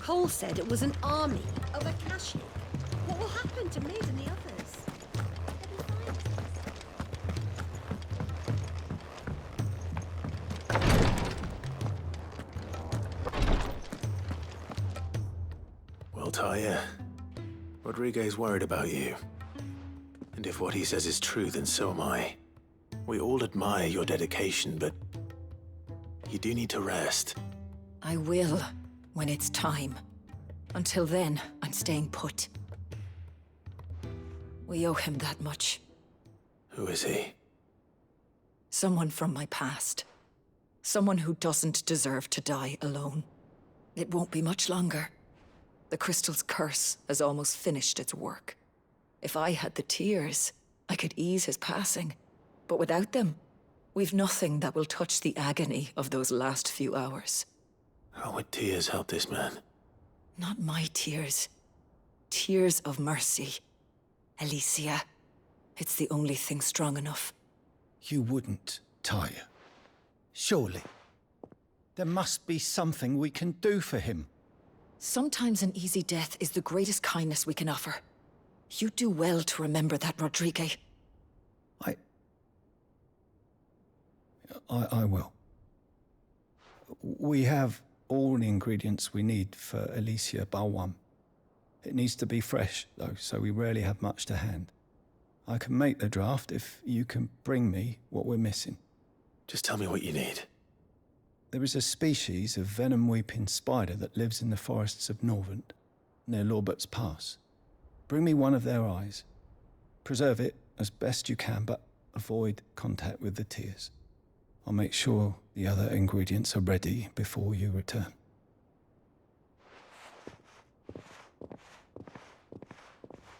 Cole said it was an army of Akashi. What will happen to Mid and the others? Well, Taya, Rodriguez's worried about you. And if what he says is true, then so am I. We all admire your dedication, but you do need to rest. I will, when it's time. Until then, I'm staying put. We owe him that much. Who is he? Someone from my past. Someone who doesn't deserve to die alone. It won't be much longer. The crystal's curse has almost finished its work. If I had the tears, I could ease his passing. But without them, we've nothing that will touch the agony of those last few hours. How would tears help this man? Not my tears. Tears of mercy. Alicia, it's the only thing strong enough. You wouldn't, Taya. Surely. There must be something we can do for him. Sometimes an easy death is the greatest kindness we can offer. You do well to remember that, Rodrigue. I will. We have all the ingredients we need for Alicia Balwam. It needs to be fresh, though, so we rarely have much to hand. I can make the draft if you can bring me what we're missing. Just tell me what you need. There is a species of venom-weeping spider that lives in the forests of Norvent, near Lorbert's Pass. Bring me one of their eyes. Preserve it as best you can, but avoid contact with the tears. I'll make sure the other ingredients are ready before you return.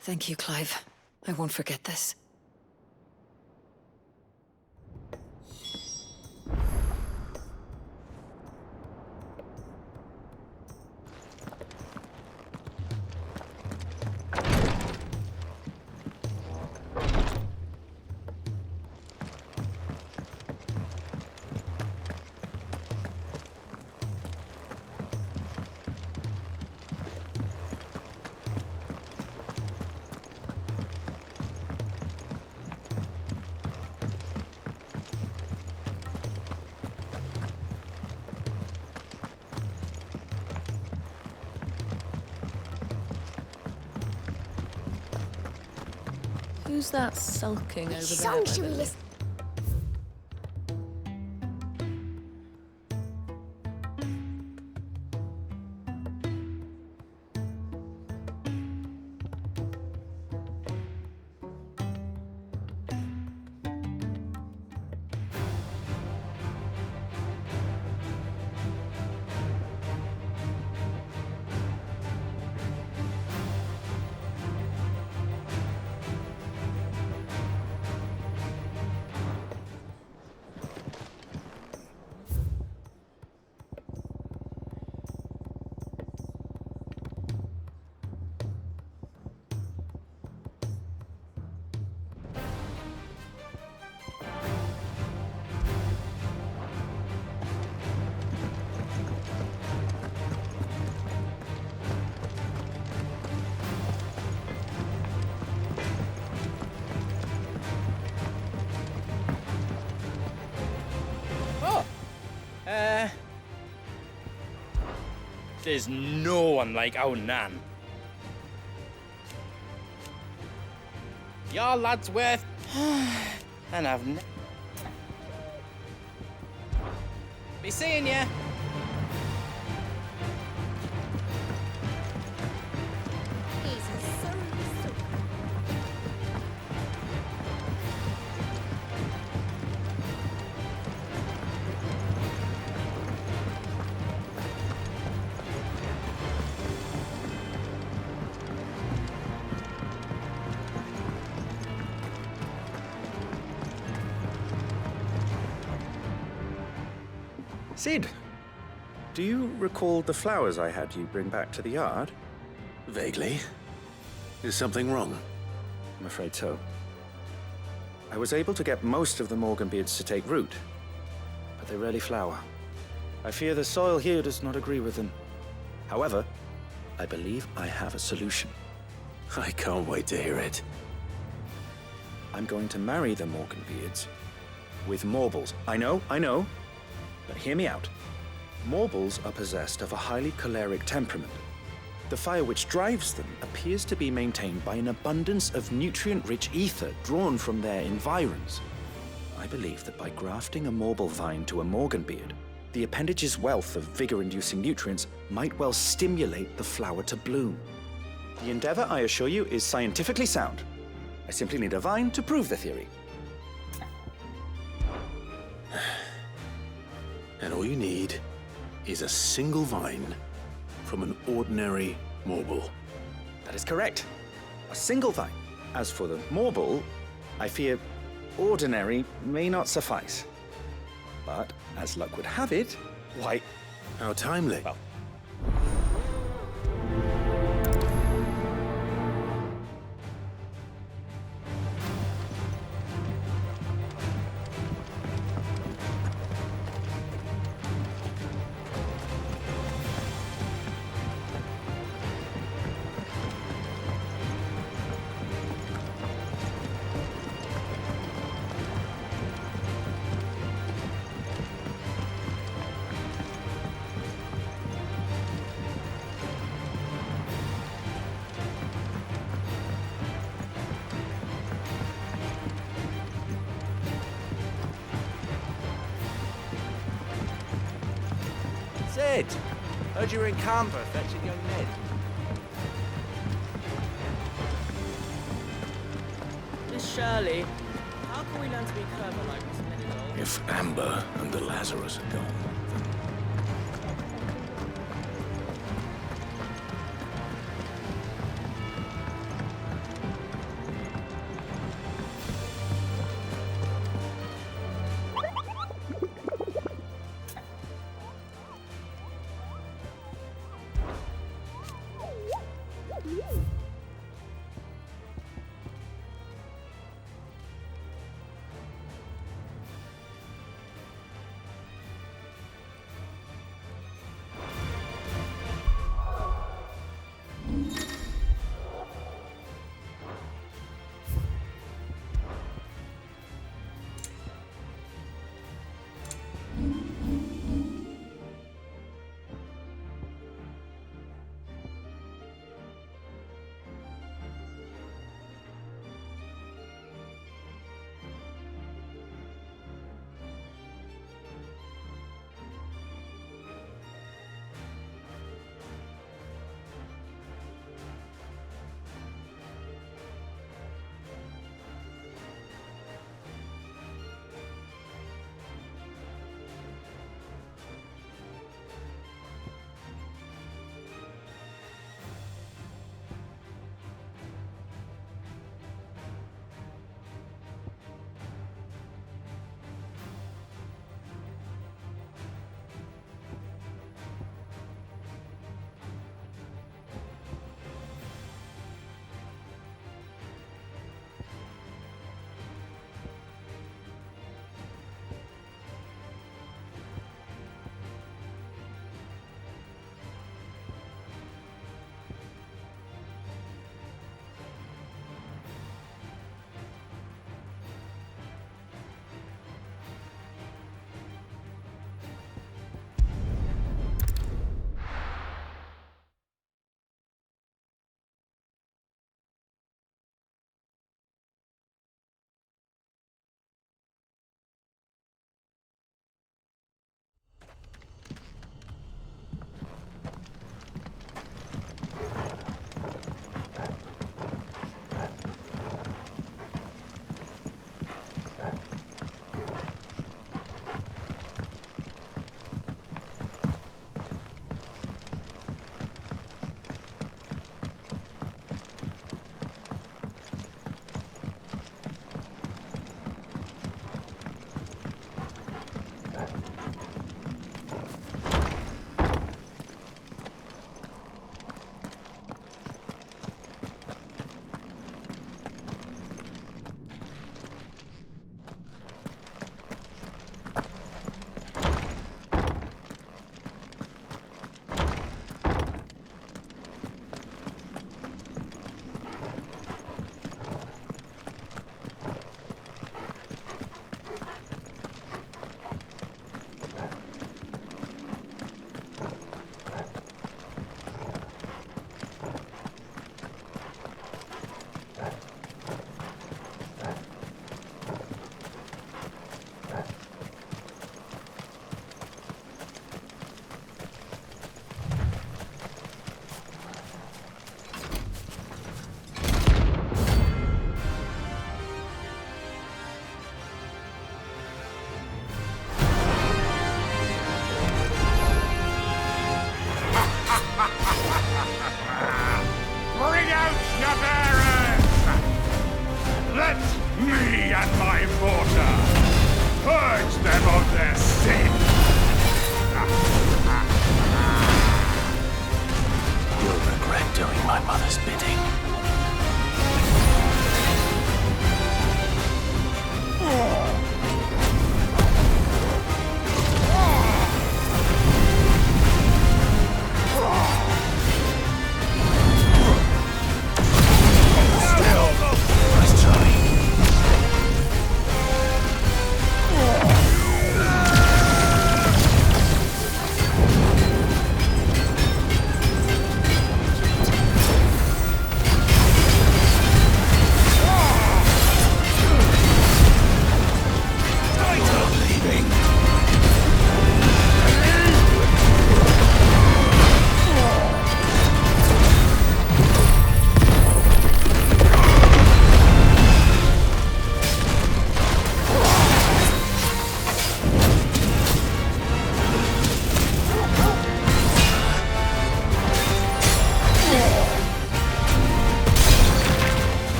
Thank you, Clive. I won't forget this. Who's that sulking over there? Song should we listen? There's no one like our Nan. Your lad's worth... and I've be seeing ya. Sid, do you recall the flowers I had you bring back to the yard? Vaguely. Is something wrong? I'm afraid so. I was able to get most of the Morganbeards to take root, but they rarely flower. I fear the soil here does not agree with them. However, I believe I have a solution. I can't wait to hear it. I'm going to marry the Morganbeards with Morbles. I know, but hear me out. Morbles are possessed of a highly choleric temperament. The fire which drives them appears to be maintained by an abundance of nutrient-rich ether drawn from their environs. I believe that by grafting a Morble vine to a Morganbeard, the appendage's wealth of vigor-inducing nutrients might well stimulate the flower to bloom. The endeavor, I assure you, is scientifically sound. I simply need a vine to prove the theory. And all you need is a single vine from an ordinary Morble. That is correct. A single vine. As for the Morble, I fear ordinary may not suffice. But, as luck would have it, why... How timely. Well, Sid! Heard you were in Canberra fetching young Ned. Miss Shirley, how can we learn to be clever like Miss Menegal? If Amber and the Lazarus are gone,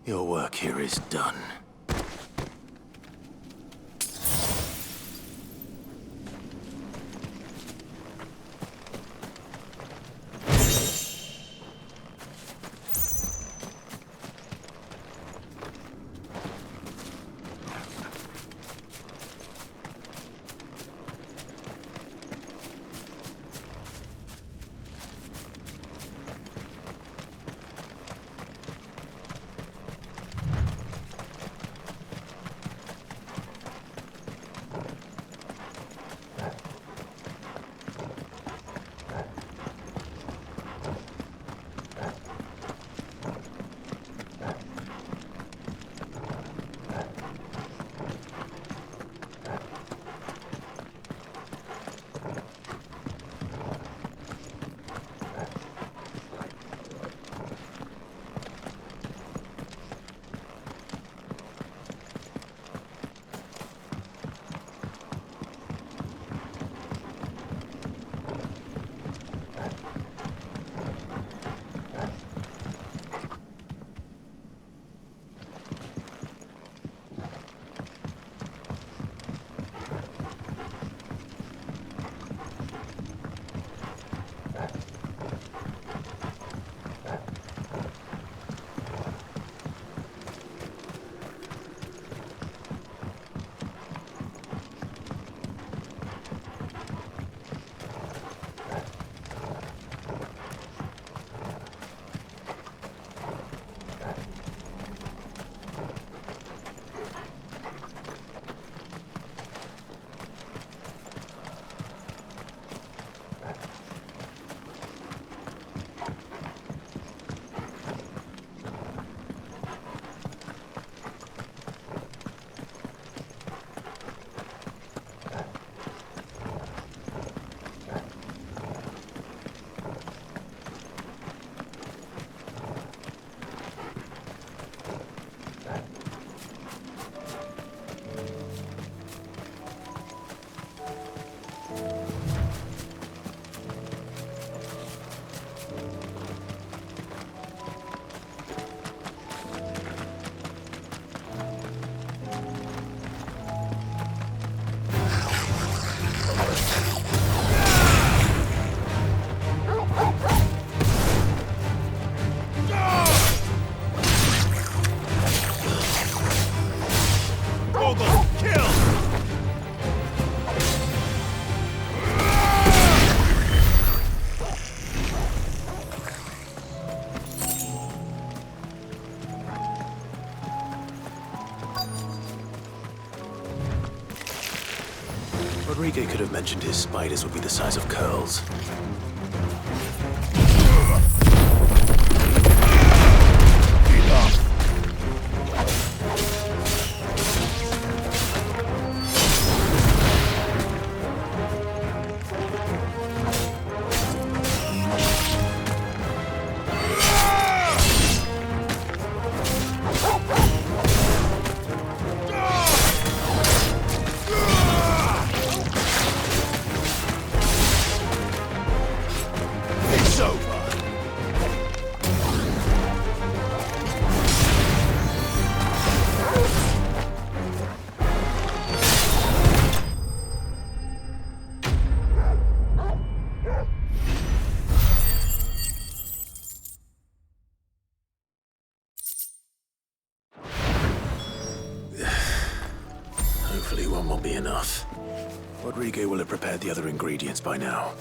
Your work here is done. Rodriguez could have mentioned his spiders would be the size of curls. Hopefully one won't be enough. Rodriguez will have prepared the other ingredients by now.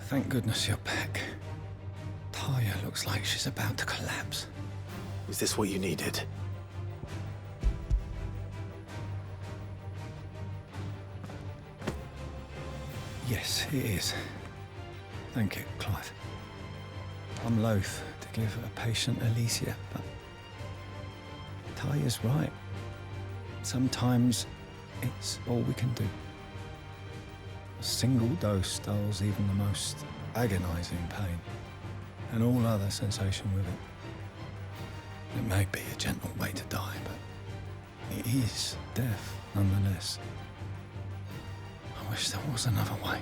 Thank goodness you're back. Taya looks like she's about to collapse. Is this what you needed? Yes, it is. Thank you, Clive. I'm loath to give a patient Alicia, but Taya's right. Sometimes it's all we can do. A single dose dulls even the most agonizing pain, and all other sensation with it. It may be a gentle way to die, but it is death nonetheless. wish there was another way.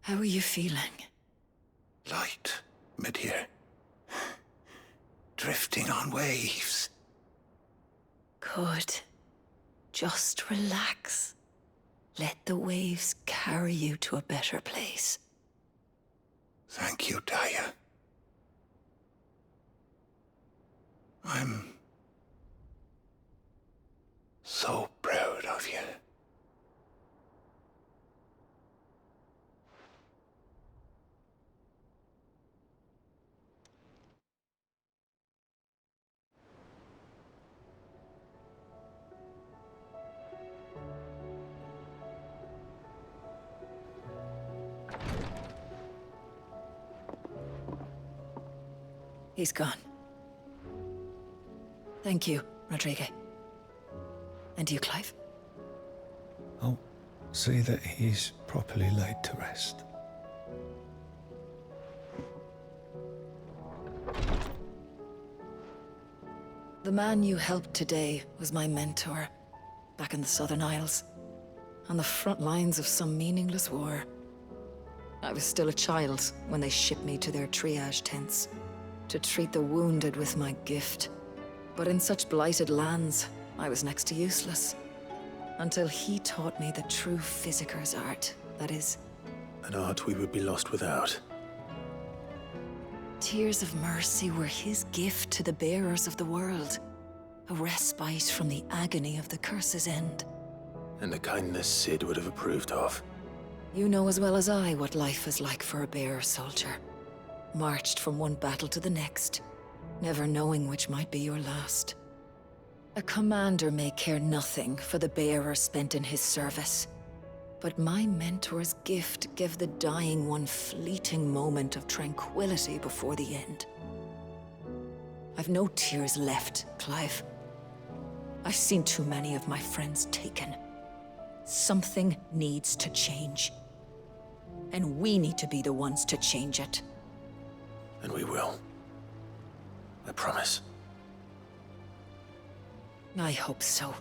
How are you feeling? Light, mid-here. Drifting on waves. Good. Just relax. Let the waves carry you to a better place. Thank you, Daya. I'm so proud of you. He's gone. Thank you, Rodrigue. And you, Clive? I'll see that he's properly laid to rest. The man you helped today was my mentor, back in the Southern Isles, on the front lines of some meaningless war. I was still a child when they shipped me to their triage tents, to treat the wounded with my gift. But in such blighted lands, I was next to useless. Until he taught me the true physicker's art, that is. An art we would be lost without. Tears of mercy were his gift to the bearers of the world. A respite from the agony of the curse's end. And a kindness Sid would have approved of. You know as well as I what life is like for a bearer soldier. Marched from one battle to the next, never knowing which might be your last. A commander may care nothing for the bearer spent in his service. But my mentor's gift gave the dying one fleeting moment of tranquility before the end. I've no tears left, Clive. I've seen too many of my friends taken. Something needs to change. And we need to be the ones to change it. And we will. I promise. I hope so.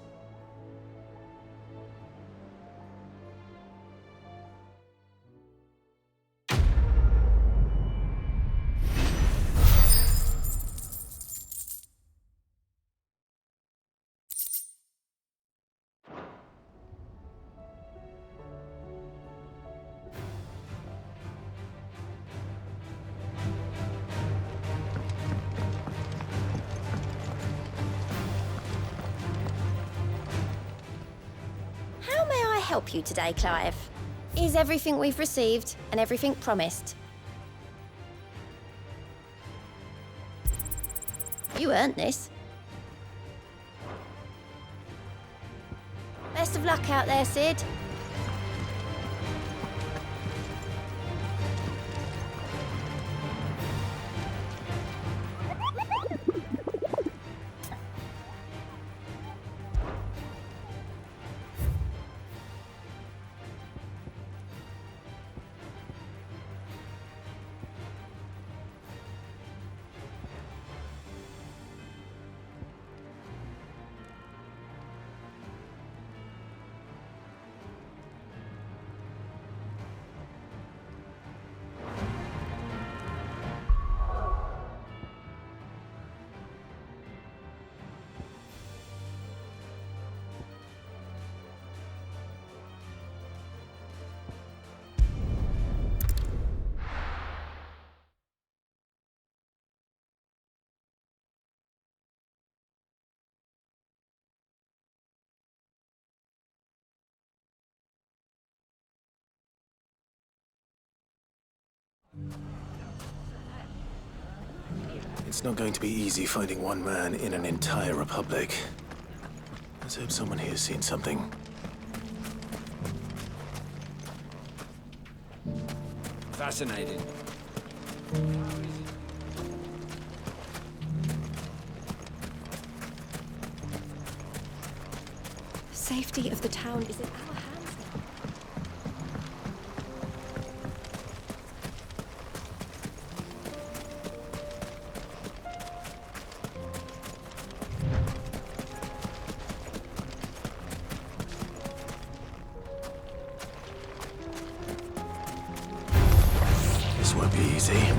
How may I help you today, Clive? Is everything we've received and everything promised? You earned this. Best of luck out there, Sid. It's not going to be easy finding one man in an entire republic. Let's hope someone here's seen something. Fascinating. The safety of the town is in our hands now. Easy.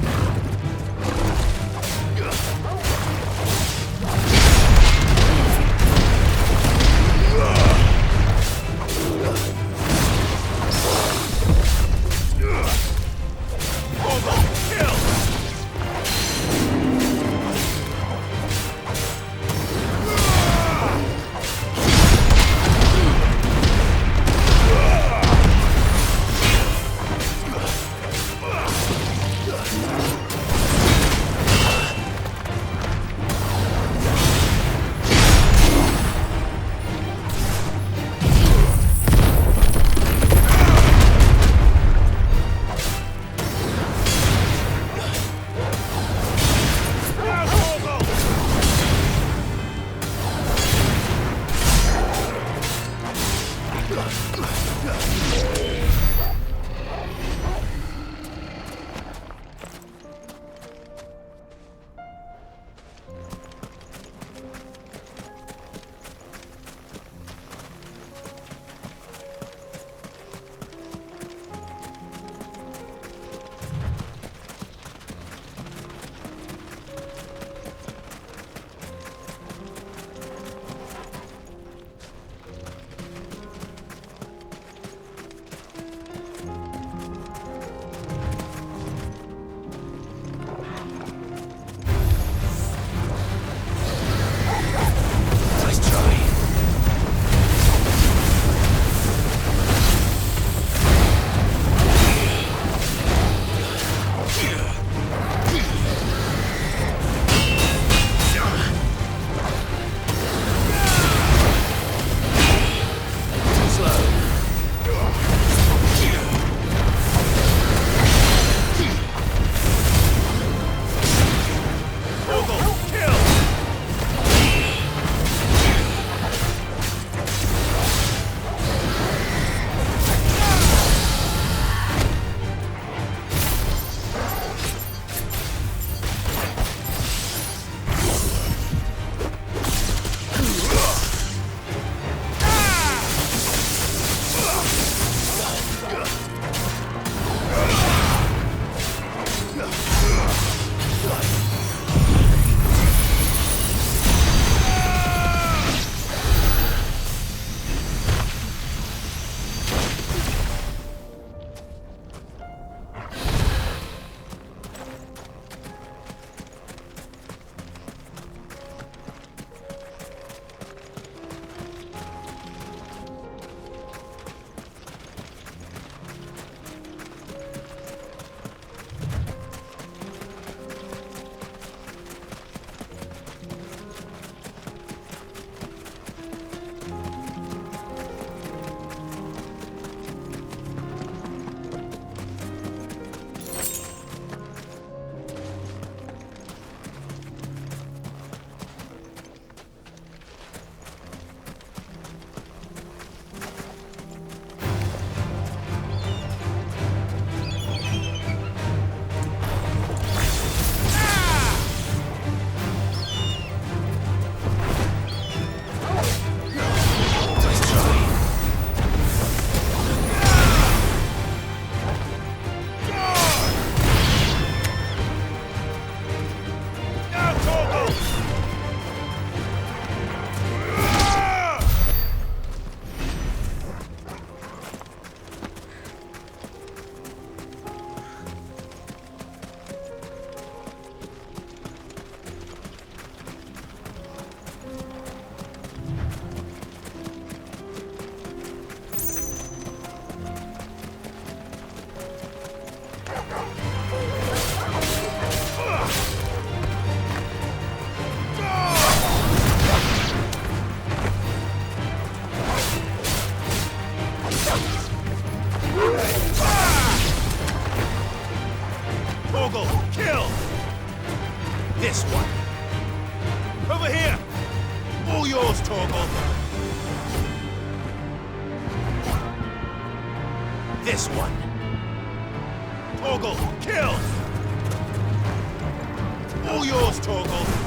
This one. Over here! All yours, Torgal. This one. Torgal, kill! All yours, Torgal.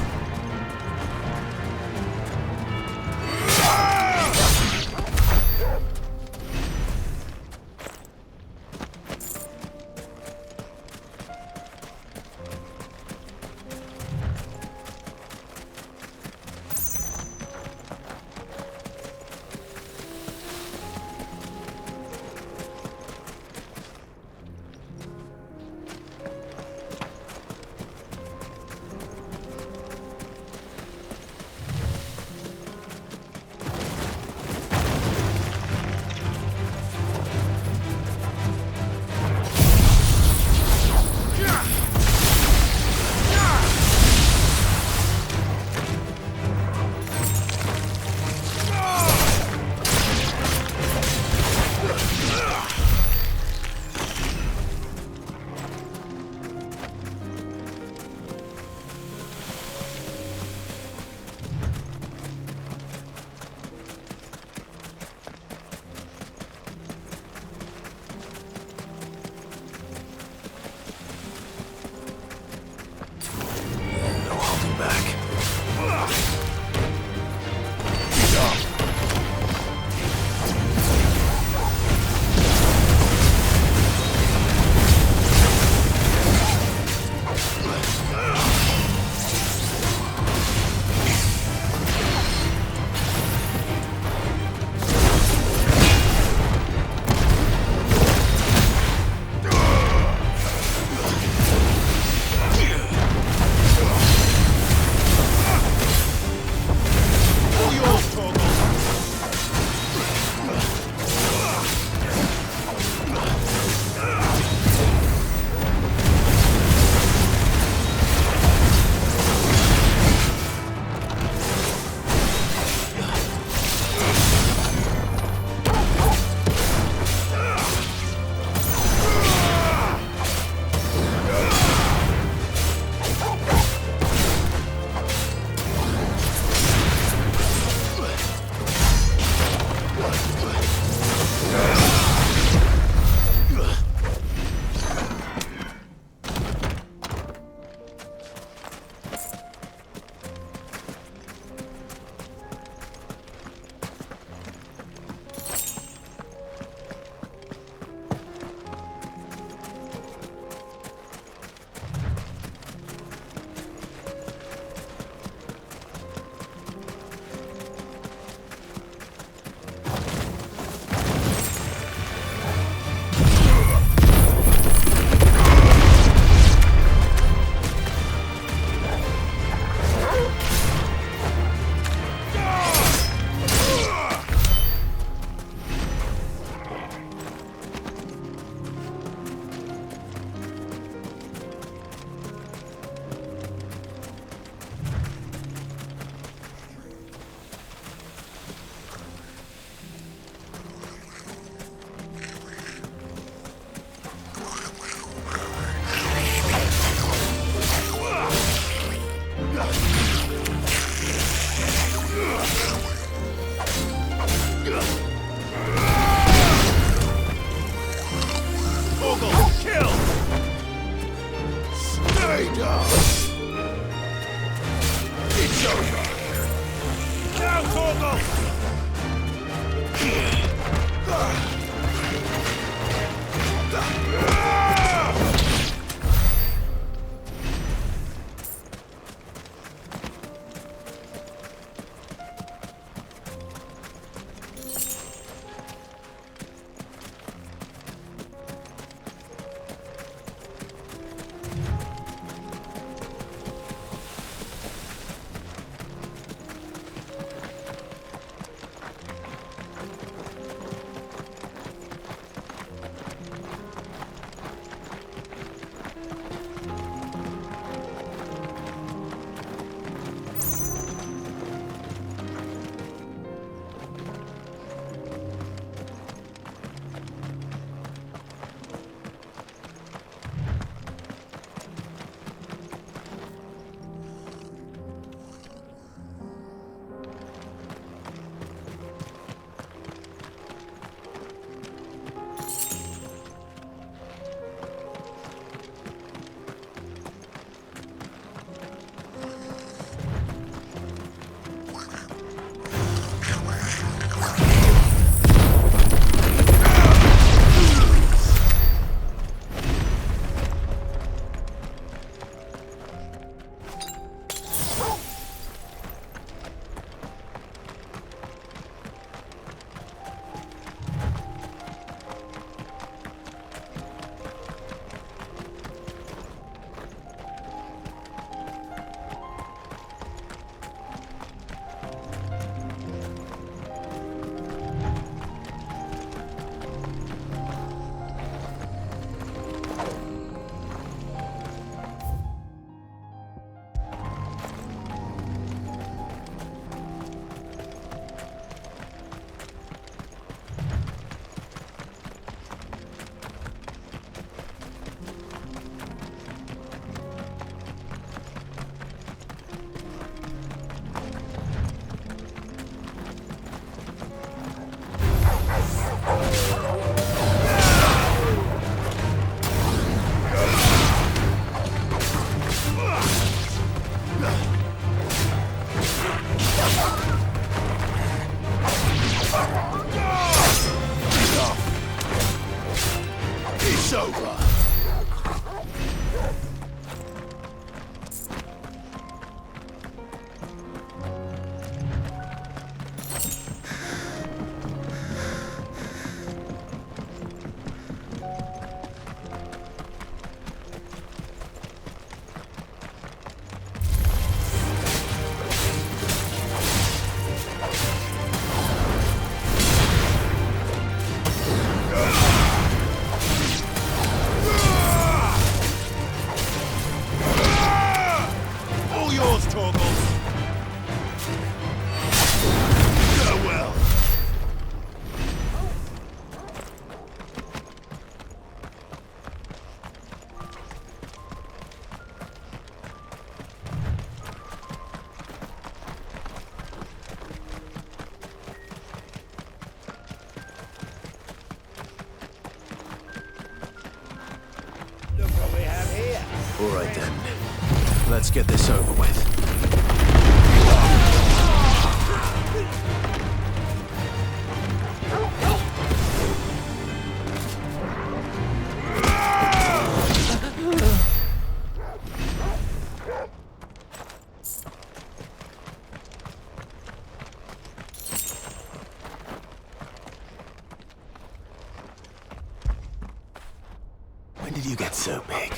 It's over. Now, Torgal! It's over. All right then. Let's get this over with. When did you get so big?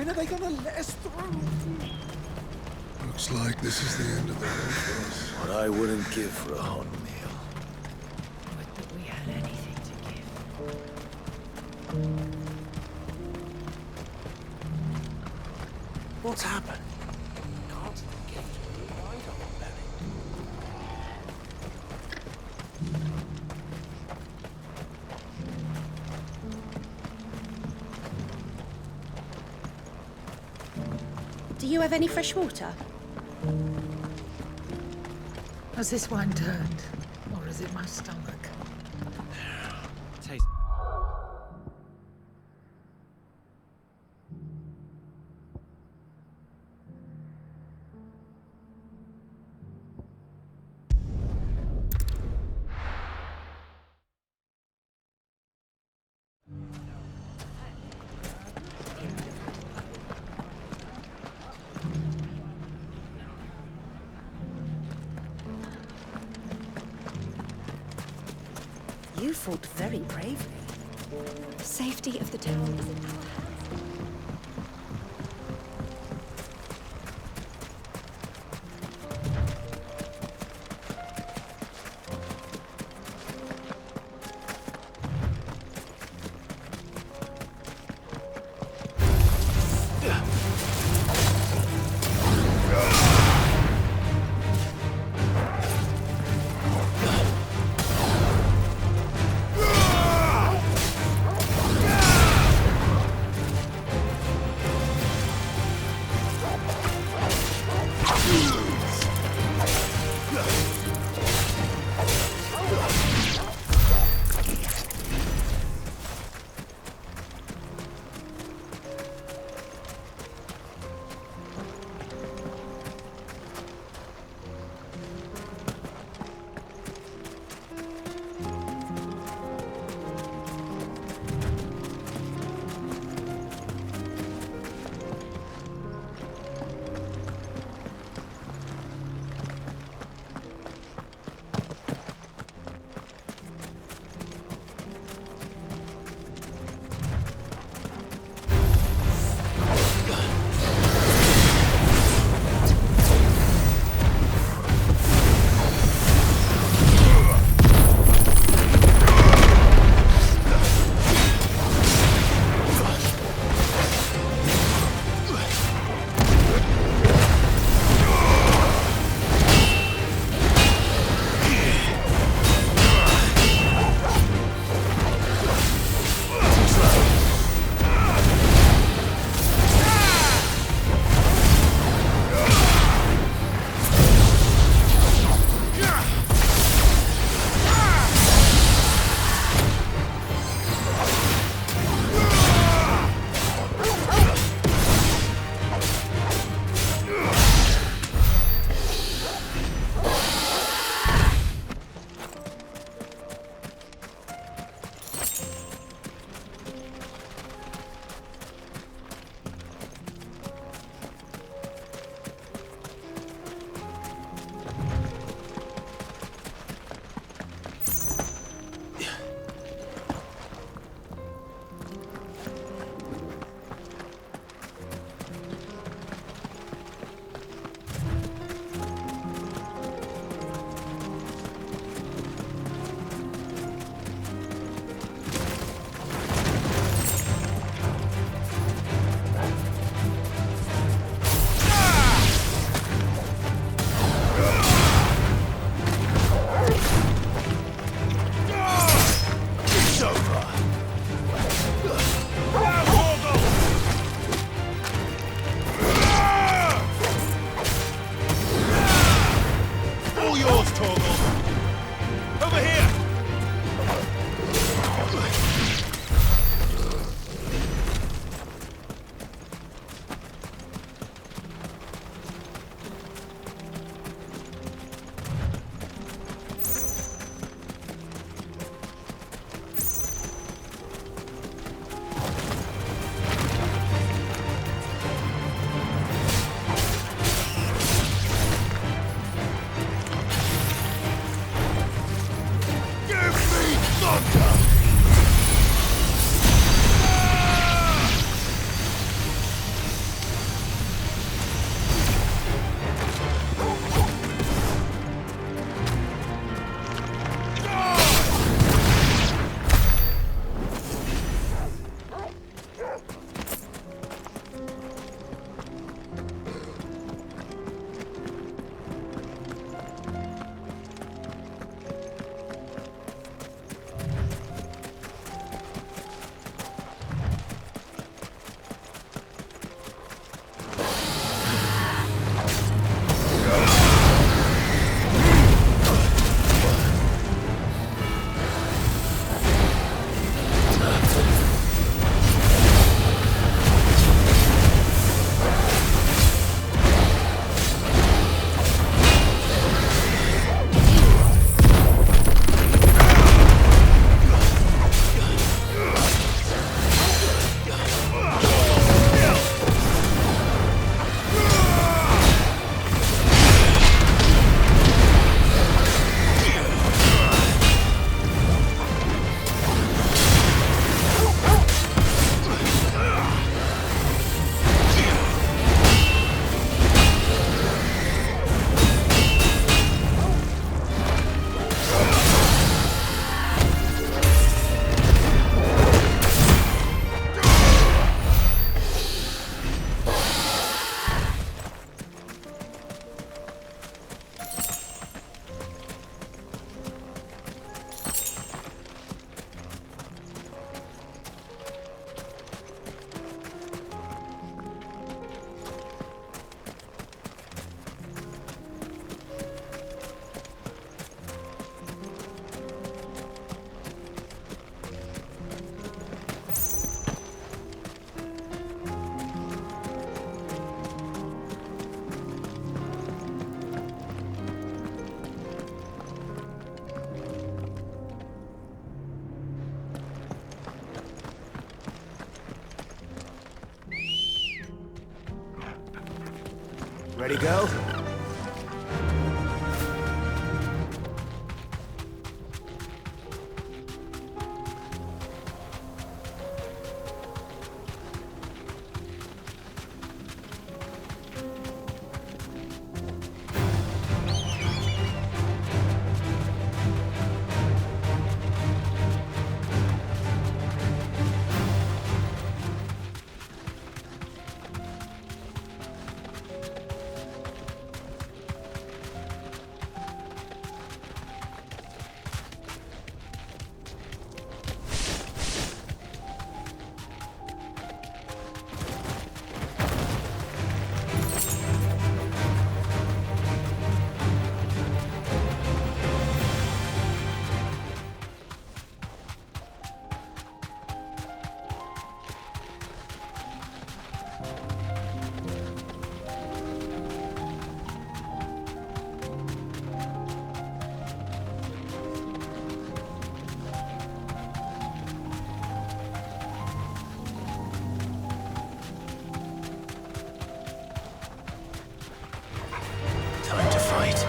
When are they gonna let us through? Looks like this is the end of the road for us. What I wouldn't give for a hot meal. Would that we had anything to give. What's happened? Can't get right on, Benny. Do you have any fresh water? Has this wine turned? Or is it my stomach? Taste. You fought very bravely. The safety of the town is in our hands. Ready, go? Time to fight.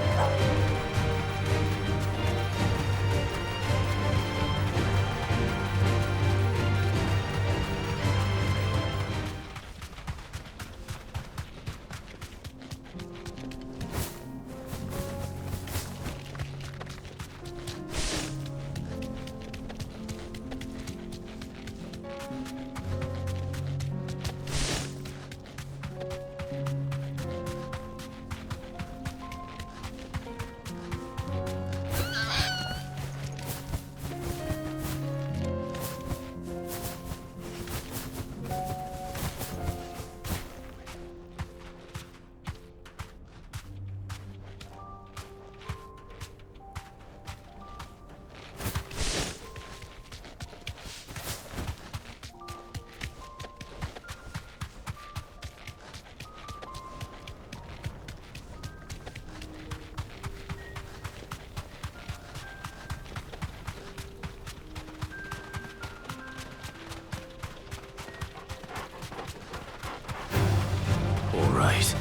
All right.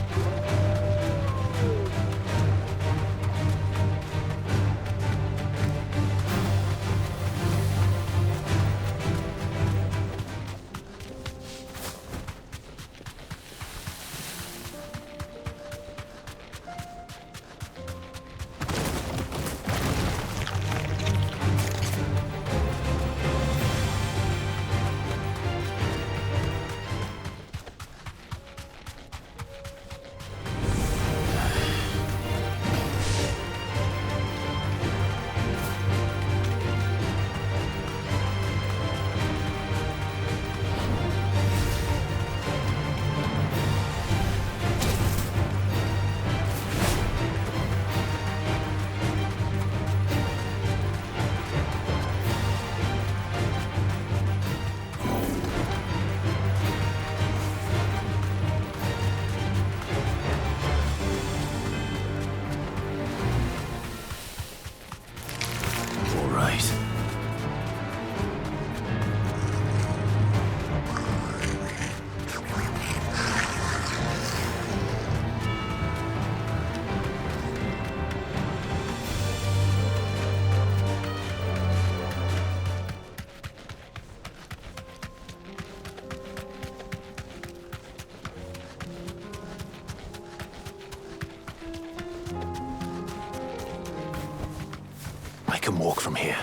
I can walk from here.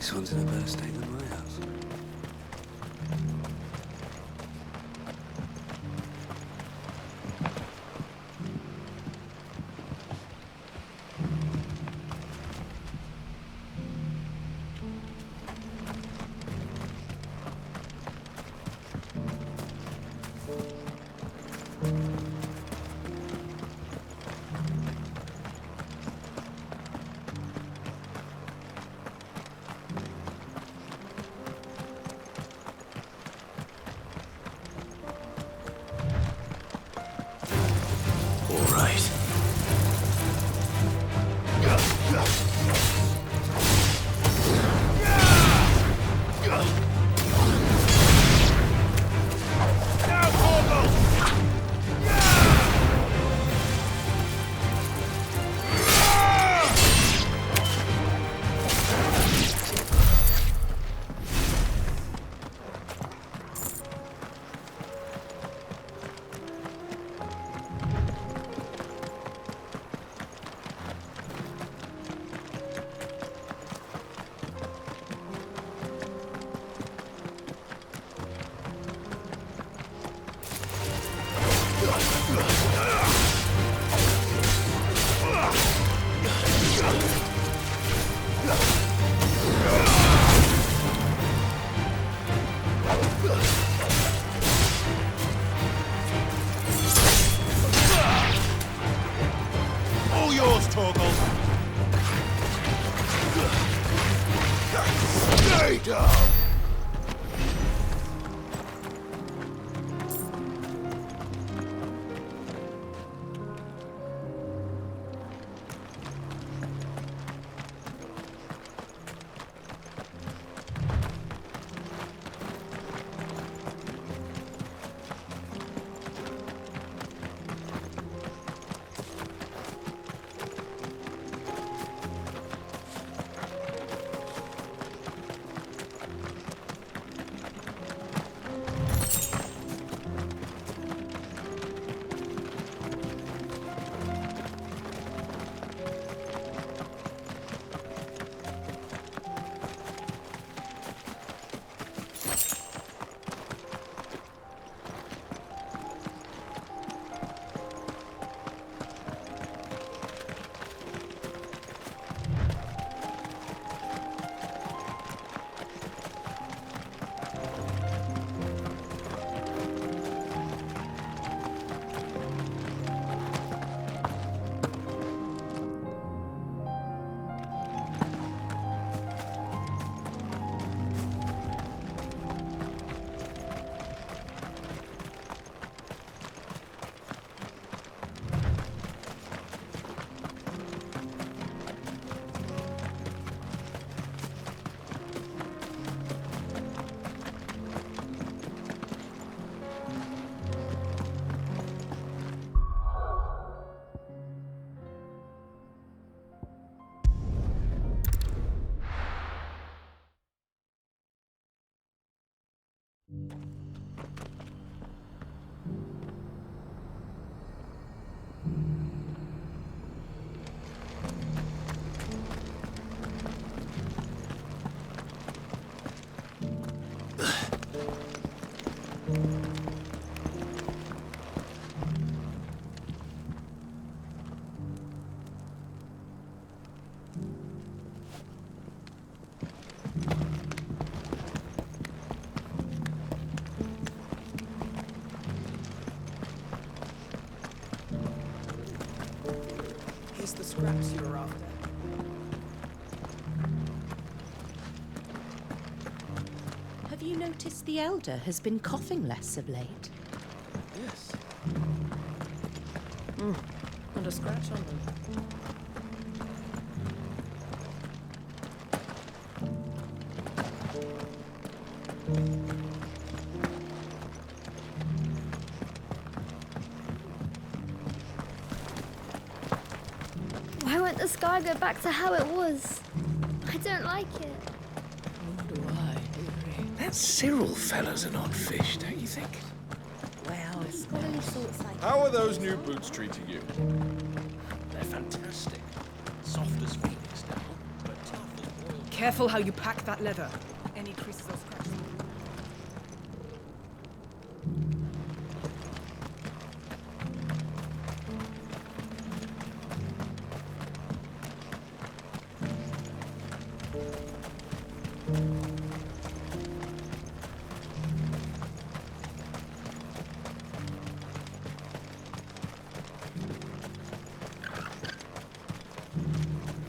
This one's in a better state than my house. The scraps you were after. Have you noticed the Elder has been coughing less of late? Yes. And a scratch on them. Why won't the sky go back to how it was? I don't like it. Nor do I, That Cyril fella's an odd fish, don't you think? Well, it's got any sorts like... How are those new boots treating you? They're fantastic. Soft as phoenix down, but tough as royal. Careful how you pack that leather. Any creases or scratches.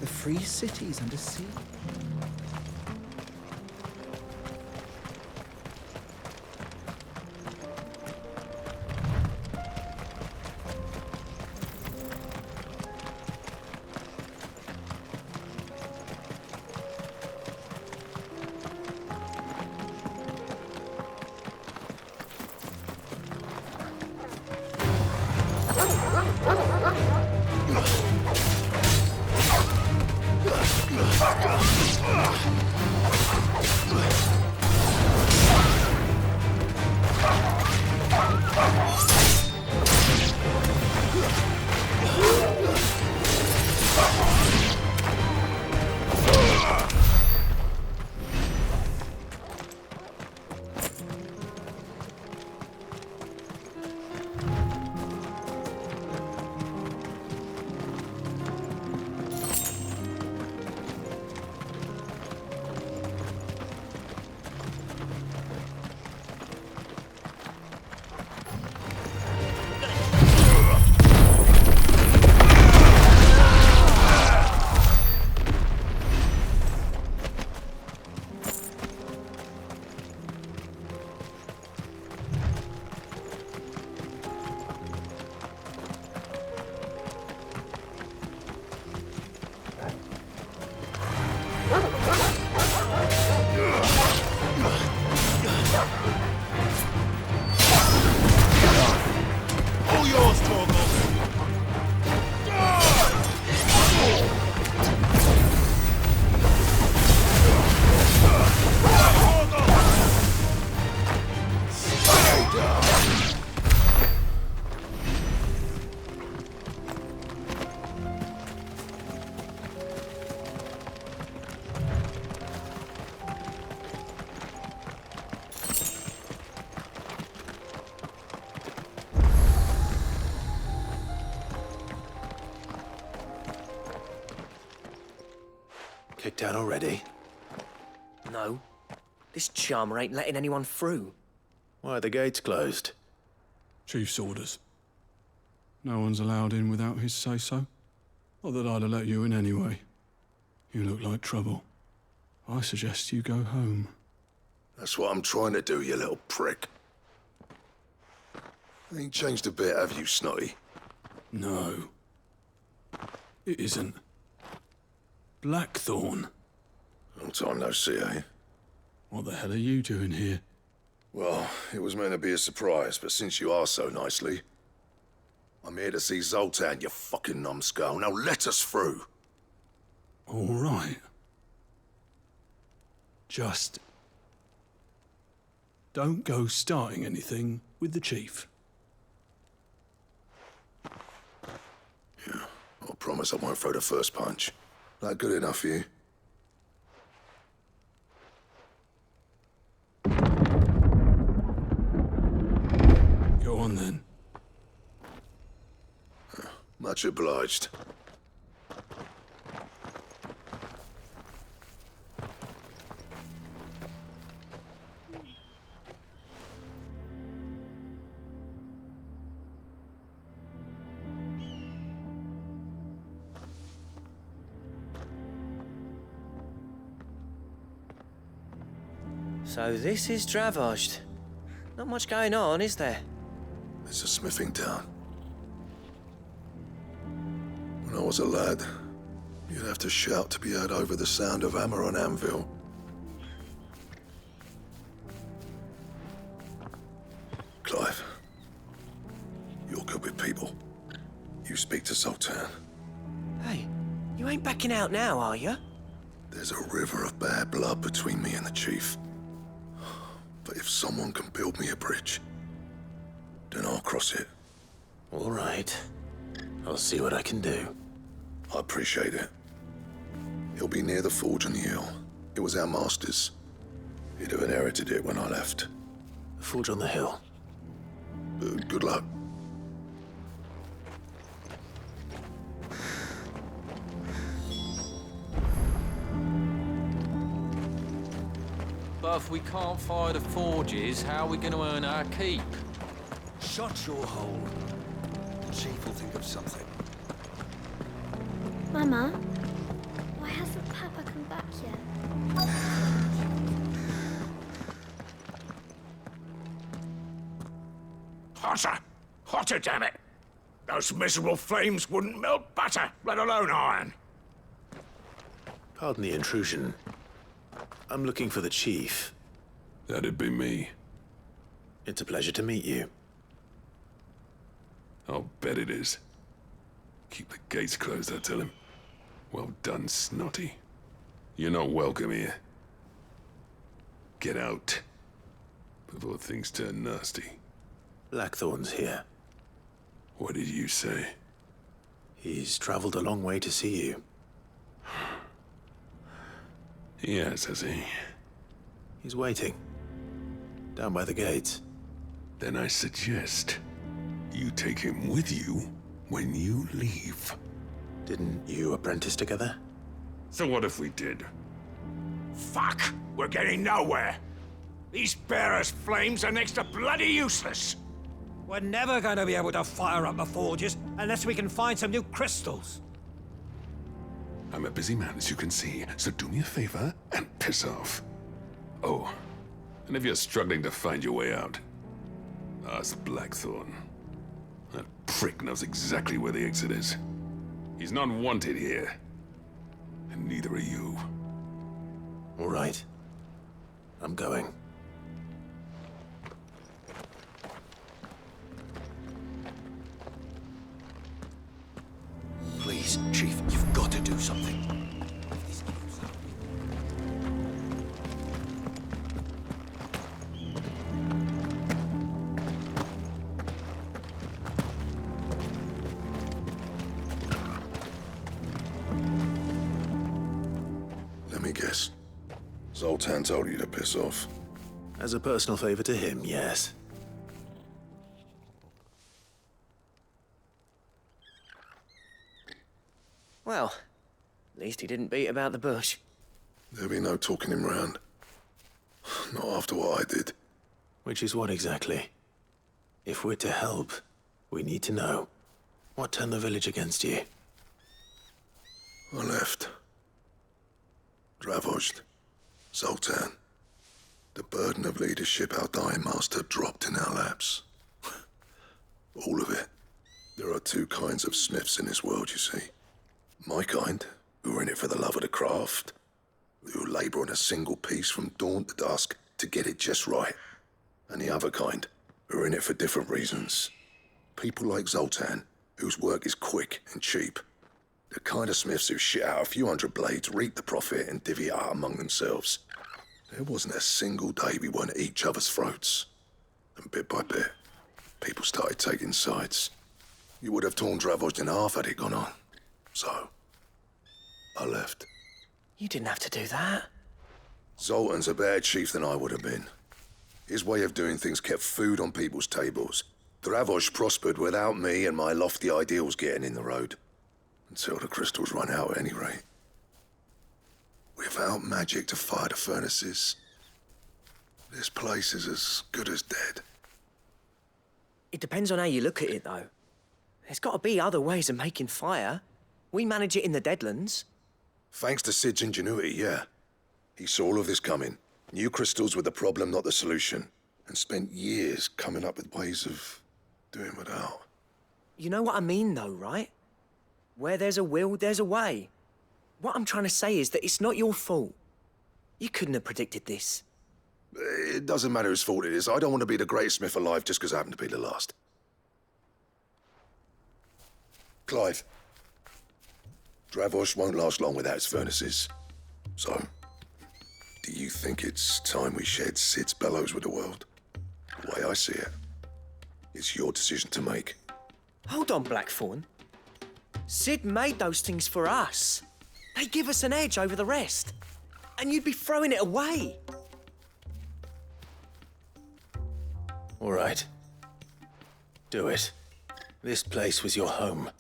The free cities under sea. Kicked out already? No. This charmer ain't letting anyone through. Why are the gates closed? Chief's orders. No one's allowed in without his say-so. Not that I'd have let you in anyway. You look like trouble. I suggest you go home. That's what I'm trying to do, you little prick. Ain't changed a bit, have you, Snotty? No. It isn't. Blackthorn. Long time no see, eh? What the hell are you doing here? Well, it was meant to be a surprise, but since you asked so nicely, I'm here to see Zoltan, you fucking numbskull. Now let us through. All right. Just don't go starting anything with the chief. Yeah, I promise I won't throw the first punch. That good enough for you? Go on then. Much obliged. So this is Dravosht. Not much going on, is there? It's a smithing town. When I was a lad, you'd have to shout to be heard over the sound of hammer on anvil. Clive, you're good with people. You speak to Zoltan. Hey, you ain't backing out now, are you? There's a river of bad blood between me and the chief. But if someone can build me a bridge, then I'll cross it. All right. I'll see what I can do. I appreciate it. He'll be near the forge on the hill. It was our master's. He'd have inherited it when I left. The forge on the hill. Good luck. But if we can't fire the forges, how are we going to earn our keep? Shut your hole. The chief will think of something. Mama, why hasn't Papa come back yet? Hotter! Hotter, damn it! Those miserable flames wouldn't melt butter, let alone iron. Pardon the intrusion. I'm looking for the chief. That'd be me. It's a pleasure to meet you. I'll bet it is. Keep the gates closed, I tell him. Well done, Snotty. You're not welcome here. Get out. Before things turn nasty. Blackthorn's here. What did you say? He's traveled a long way to see you. Yes, has he? He's waiting. Down by the gates. Then I suggest you take him with you when you leave. Didn't you apprentice together? So what if we did? Fuck! We're getting nowhere. These bearers' flames are next to bloody useless. We're never going to be able to fire up the forges unless we can find some new crystals. I'm a busy man, as you can see, so do me a favor and piss off. Oh, and if you're struggling to find your way out, ask Blackthorn. That prick knows exactly where the exit is. He's not wanted here, and neither are you. All right. I'm going. Please, Chief, you've got to do something. Let me guess. Zoltan told you to piss off. As a personal favor to him, yes. Well, at least he didn't beat about the bush. There'll be no talking him round. Not after what I did. Which is what exactly? If we're to help, we need to know. What turned the village against you? I left. Dravozd. Zoltan. The burden of leadership our dying master dropped in our laps. All of it. There are two kinds of smiths in this world, you see. My kind, who are in it for the love of the craft, who labour on a single piece from dawn to dusk to get it just right. And the other kind, who are in it for different reasons. People like Zoltan, whose work is quick and cheap. The kind of smiths who shit out a few hundred blades, reap the profit, and divvy it out among themselves. There wasn't a single day we weren't at each other's throats. And bit by bit, people started taking sides. You would have torn Dravozd in half had it gone on. So, I left. You didn't have to do that. Zoltan's a better chief than I would have been. His way of doing things kept food on people's tables. Dravozd prospered without me and my lofty ideals getting in the road. Until the crystals run out at any rate. Without magic to fire the furnaces, this place is as good as dead. It depends on how you look at it, though. There's got to be other ways of making fire. We manage it in the Deadlands. Thanks to Sid's ingenuity, yeah. He saw all of this coming. Knew crystals were the problem, not the solution. And spent years coming up with ways of doing without. You know what I mean, though, right? Where there's a will, there's a way. What I'm trying to say is that it's not your fault. You couldn't have predicted this. It doesn't matter whose fault it is. I don't want to be the greatest smith alive just because I happen to be the last. Clive. Dravozd won't last long without its furnaces. So, do you think it's time we shared Sid's bellows with the world? The way I see it, it's your decision to make. Hold on, Blackthorn. Sid made those things for us. They give us an edge over the rest. and you'd be throwing it away. All right. Do it. This place was your home.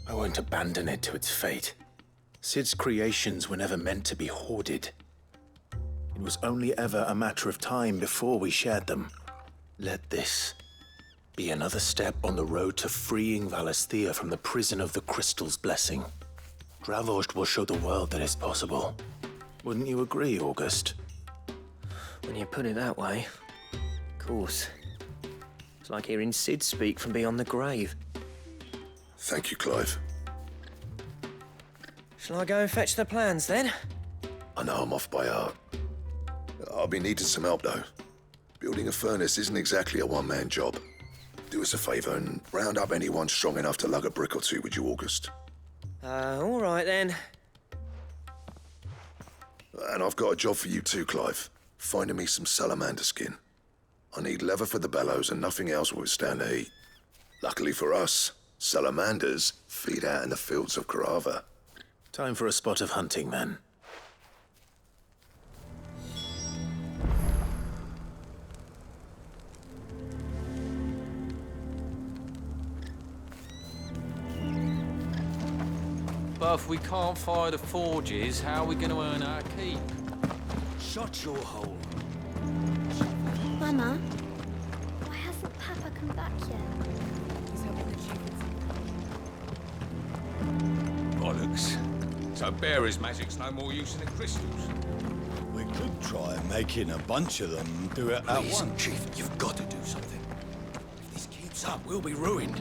I won't abandon it to its fate. Sid's creations were never meant to be hoarded. It was only ever a matter of time before we shared them. Let this be another step on the road to freeing Valisthea from the prison of the Crystal's blessing. Dravost will show the world that it's possible. Wouldn't you agree, August? When you put it that way, of course. It's like hearing Sid speak from beyond the grave. Thank you, Clive. Shall I go and fetch the plans, then? I know I'm off by heart. I'll be needing some help, though. Building a furnace isn't exactly a one-man job. Do us a favour and round up anyone strong enough to lug a brick or two, would you, August? All right, then. And I've got a job for you too, Clive. Finding me some salamander skin. I need leather for the bellows and nothing else will withstand the heat. Luckily for us, salamanders feed out in the fields of Carava. Time for a spot of hunting, then. But if we can't fire the forges, how are we going to earn our keep? Shut your hole. Mama, why hasn't Papa come back yet? Bollocks. So Bearer's magic's no more use than the crystals. We could try making a bunch of them and do it at once. Chief, you've got to do something. If this keeps up, we'll be ruined.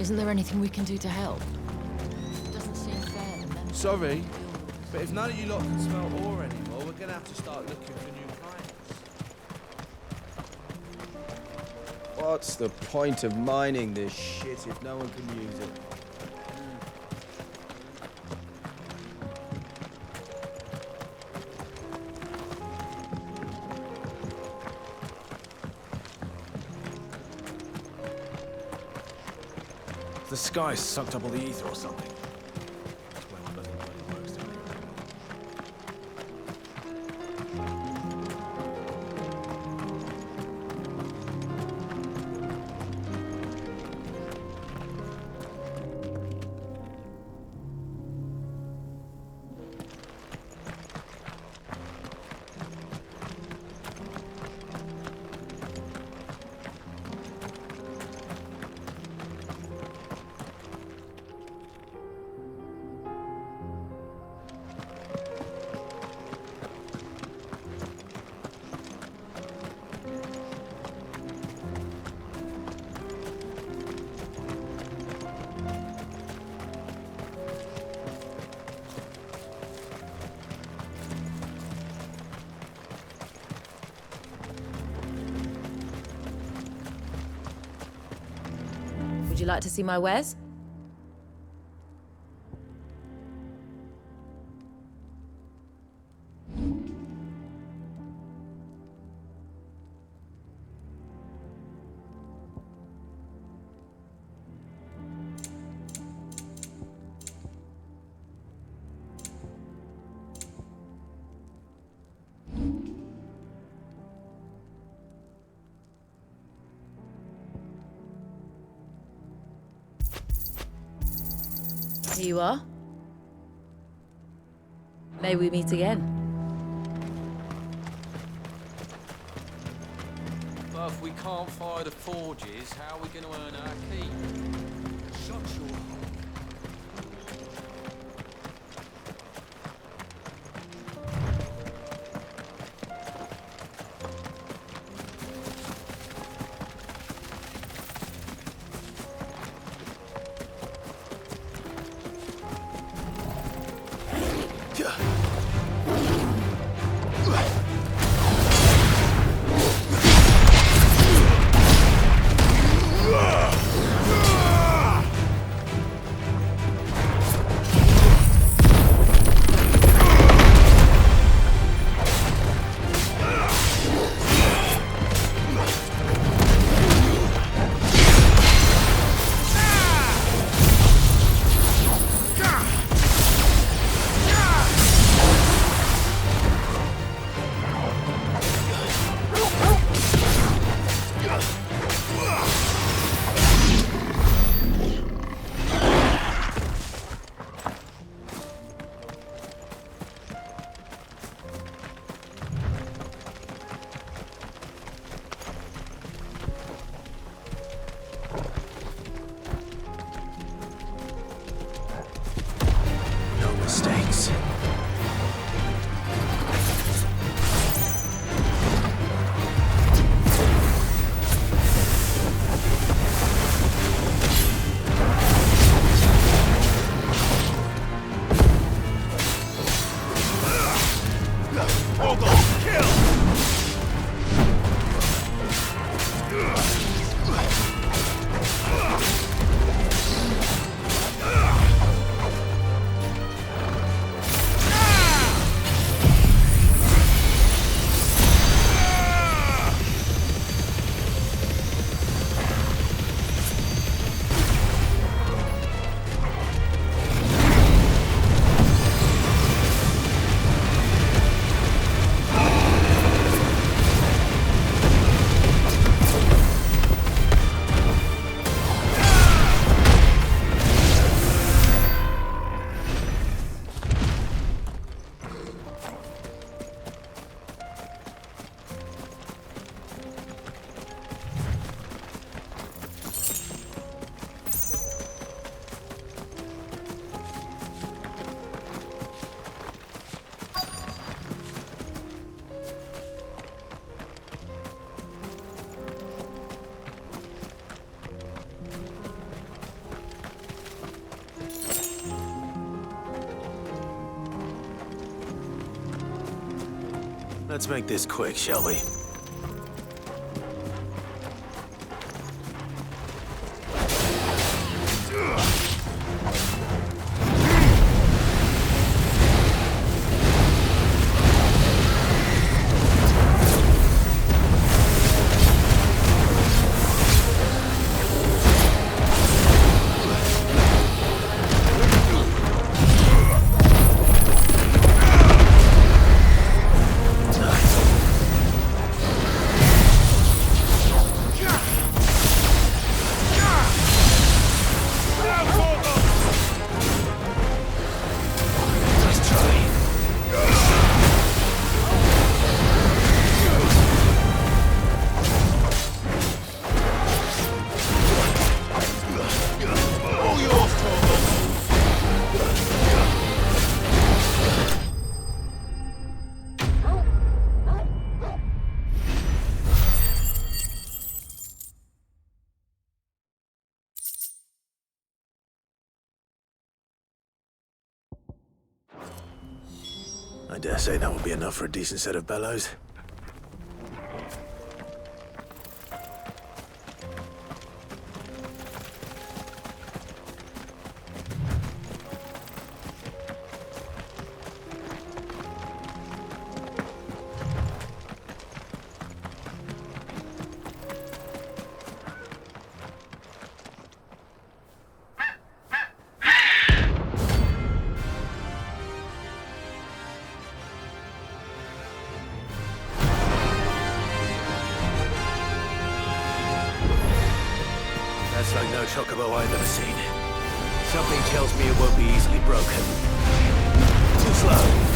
Isn't there anything we can do to help? Doesn't seem fair to them. Sorry, but if none of you lot can smell ore anymore, we're gonna have to start looking for new finds. What's the point of mining this shit if no one can use it? The sky sucked up all the ether or something. That's where bloody works to me. Would you like to see my wares? Here you are. May we meet again. But if we can't fire the forges, how are we going to earn our keep? Shut your hole. Let's make this quick, shall we? I dare say that will be enough for a decent set of bellows. That's like no chocobo I've ever seen. Something tells me it won't be easily broken. Too slow.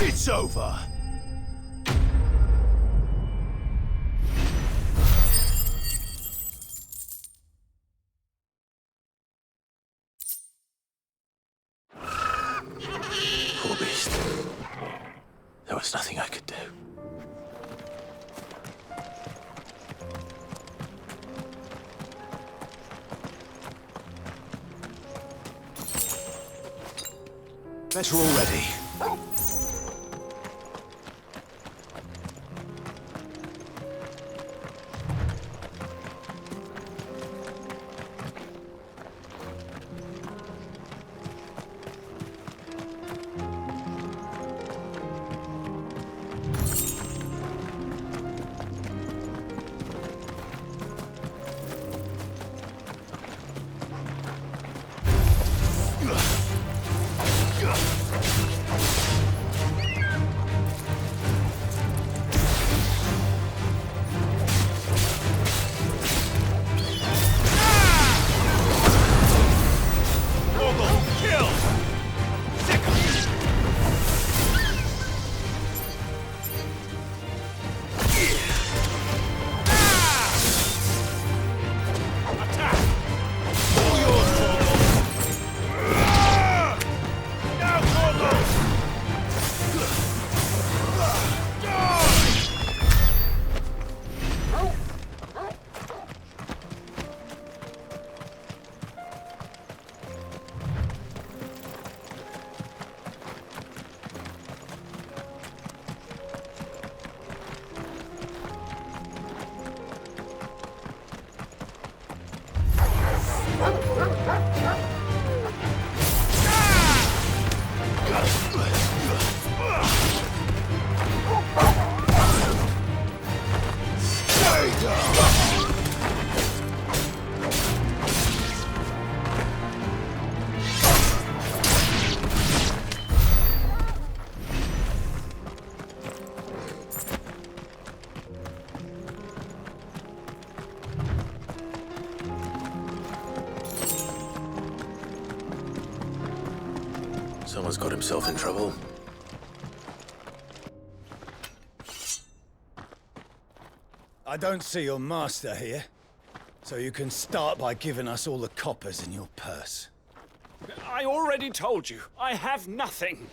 It's over. Poor beast. There was nothing I could do. Better already. Someone's got himself in trouble. I don't see your master here, so you can start by giving us all the coppers in your purse. I already told you, I have nothing.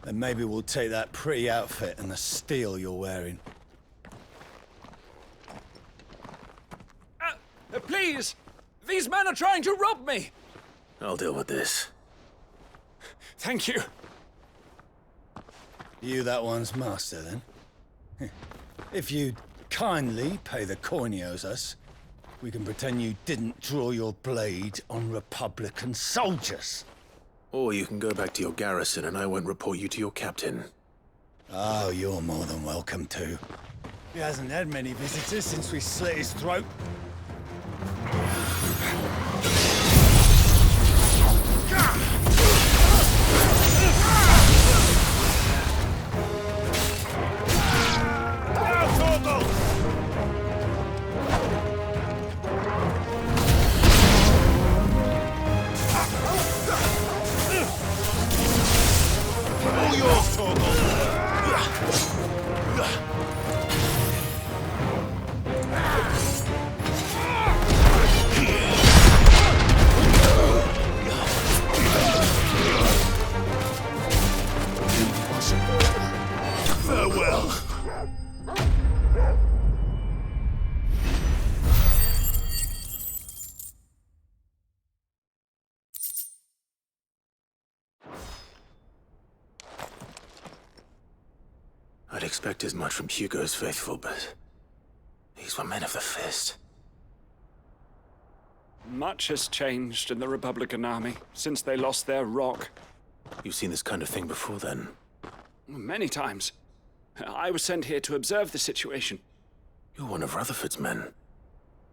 Then maybe we'll take that pretty outfit and the steel you're wearing. Please! These men are trying to rob me! I'll deal with this. Thank you. You that one's master, then? If you'd kindly pay the coin he owes us, we can pretend you didn't draw your blade on Republican soldiers. Or you can go back to your garrison and I won't report you to your captain. Oh, you're more than welcome to. He hasn't had many visitors since we slit his throat. I'd expect as much from Hugo's faithful, but these were men of the fist. Much has changed in the Republican army since they lost their rock. You've seen this kind of thing before, then? Many times. I was sent here to observe the situation. You're one of Rutherford's men.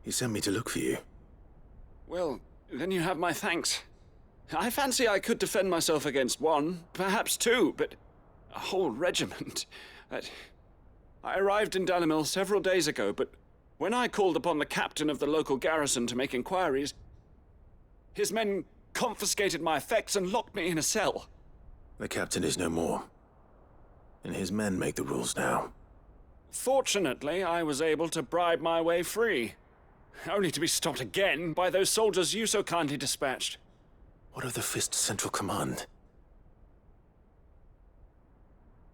He sent me to look for you. Well, then you have my thanks. I fancy I could defend myself against one, perhaps two, but a whole regiment. I arrived in Dalimil several days ago, but when I called upon the captain of the local garrison to make inquiries, his men confiscated my effects and locked me in a cell. The captain is no more, and his men make the rules now. Fortunately, I was able to bribe my way free, only to be stopped again by those soldiers you so kindly dispatched. What of the Fist's Central Command?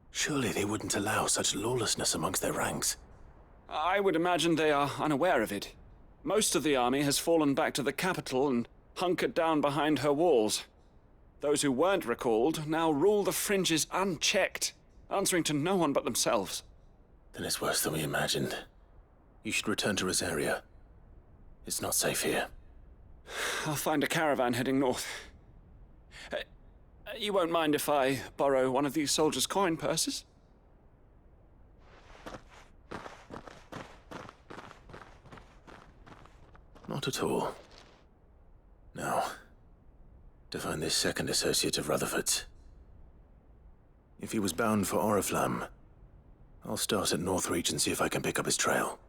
Surely they wouldn't allow such lawlessness amongst their ranks. I would imagine they are unaware of it. Most of the army has fallen back to the capital and hunkered down behind her walls. Those who weren't recalled now rule the fringes unchecked, answering to no one but themselves. Then it's worse than we imagined. You should return to Rosaria. It's not safe here. I'll find a caravan heading north. You won't mind if I borrow one of these soldiers' coin purses? Not at all. Now, to find this second associate of Rutherford's. If he was bound for Oriflamme, I'll start at Northreach and see if I can pick up his trail.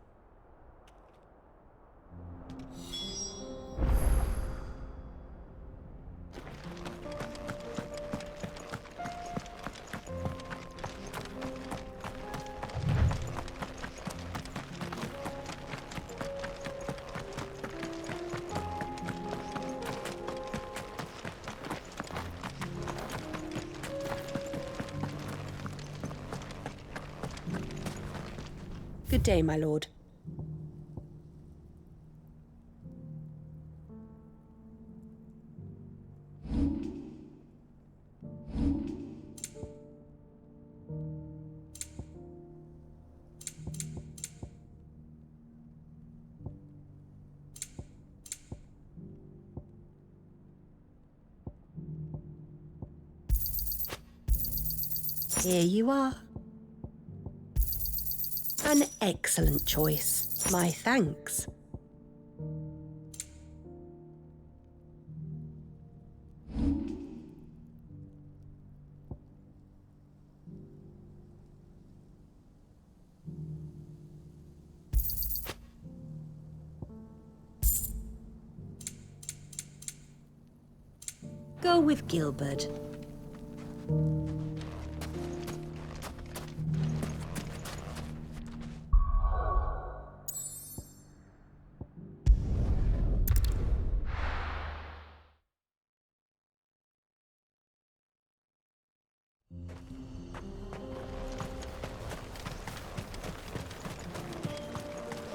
Good day, my lord. Here you are. An excellent choice. My thanks. go with Gilbert.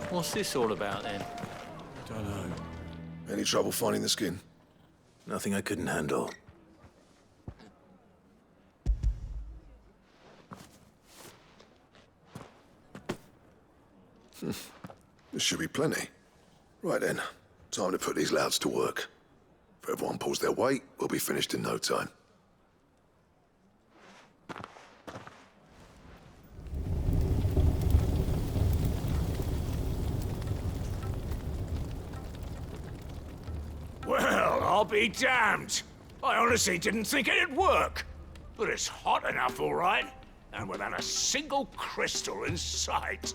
What's this all about then? Don't know. Any trouble finding the skin? Nothing I couldn't handle. There should be plenty. Right then, time to put these louds to work. If everyone pulls their weight, we'll be finished in no time. Well, I'll be damned. I honestly didn't think it'd work. But it's hot enough, all right. And without a single crystal in sight.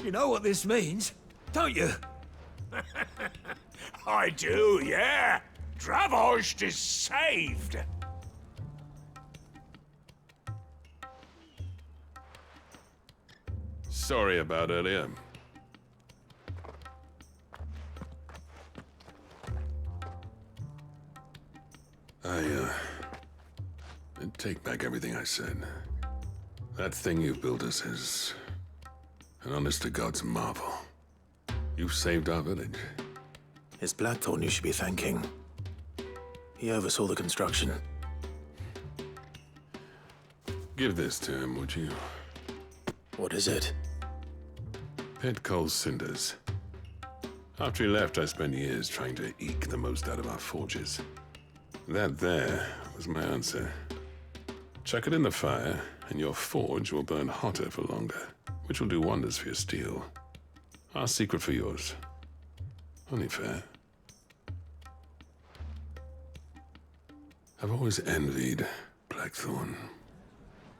You know what this means, don't you? I do, yeah. Dravost is saved. Sorry about earlier. I take back everything I said. That thing you built us is an honest-to-God's marvel. You've saved our village. It's Blackthorn you should be thanking. He oversaw the construction. Give this to him, would you? What is it? Pit coal cinders. After he left, I spent years trying to eke the most out of our forges. That there was my answer. Chuck it in the fire, and your forge will burn hotter for longer, which will do wonders for your steel. Our secret for yours. Only fair. I've always envied Blackthorn.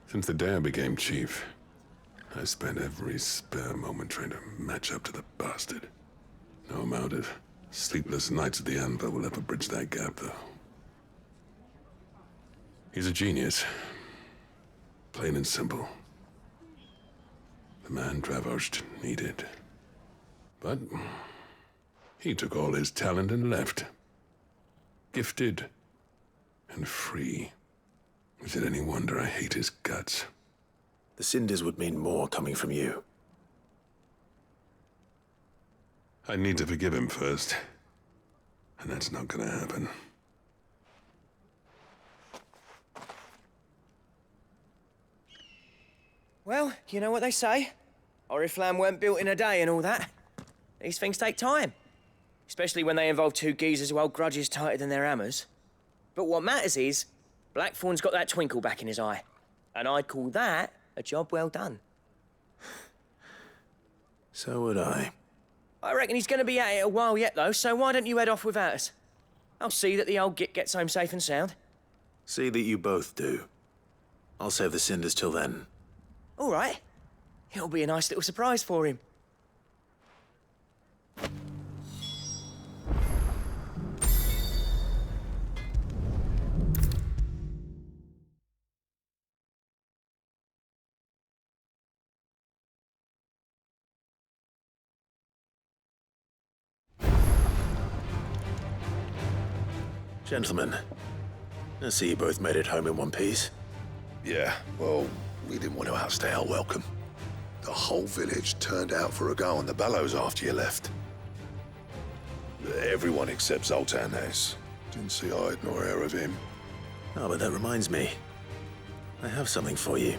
Since the day I became chief, I spent every spare moment trying to match up to the bastard. No amount of sleepless nights at the Anvil will ever bridge that gap, though. He's a genius. Plain and simple. The man Dravost needed. But he took all his talent and left. Gifted and free. Is it any wonder I hate his guts? The cinders would mean more coming from you. I need to forgive him first. And that's not gonna happen. Well, you know what they say. Oriflamme weren't built in a day and all that. These things take time. Especially when they involve two geezers who hold grudges tighter than their hammers. But what matters is, Blackthorn's got that twinkle back in his eye. And I'd call that a job well done. So would I. I reckon he's gonna be at it a while yet, though, so why don't you head off without us? I'll see that the old git gets home safe and sound. See that you both do. I'll save the cinders till then. All right. It'll be a nice little surprise for him. Gentlemen, I see you both made it home in one piece. Yeah, well, we didn't want to outstay our welcome. The whole village turned out for a go on the bellows after you left. Everyone except Zoltan has. Didn't see hide nor hair of him. Oh, but that reminds me. I have something for you.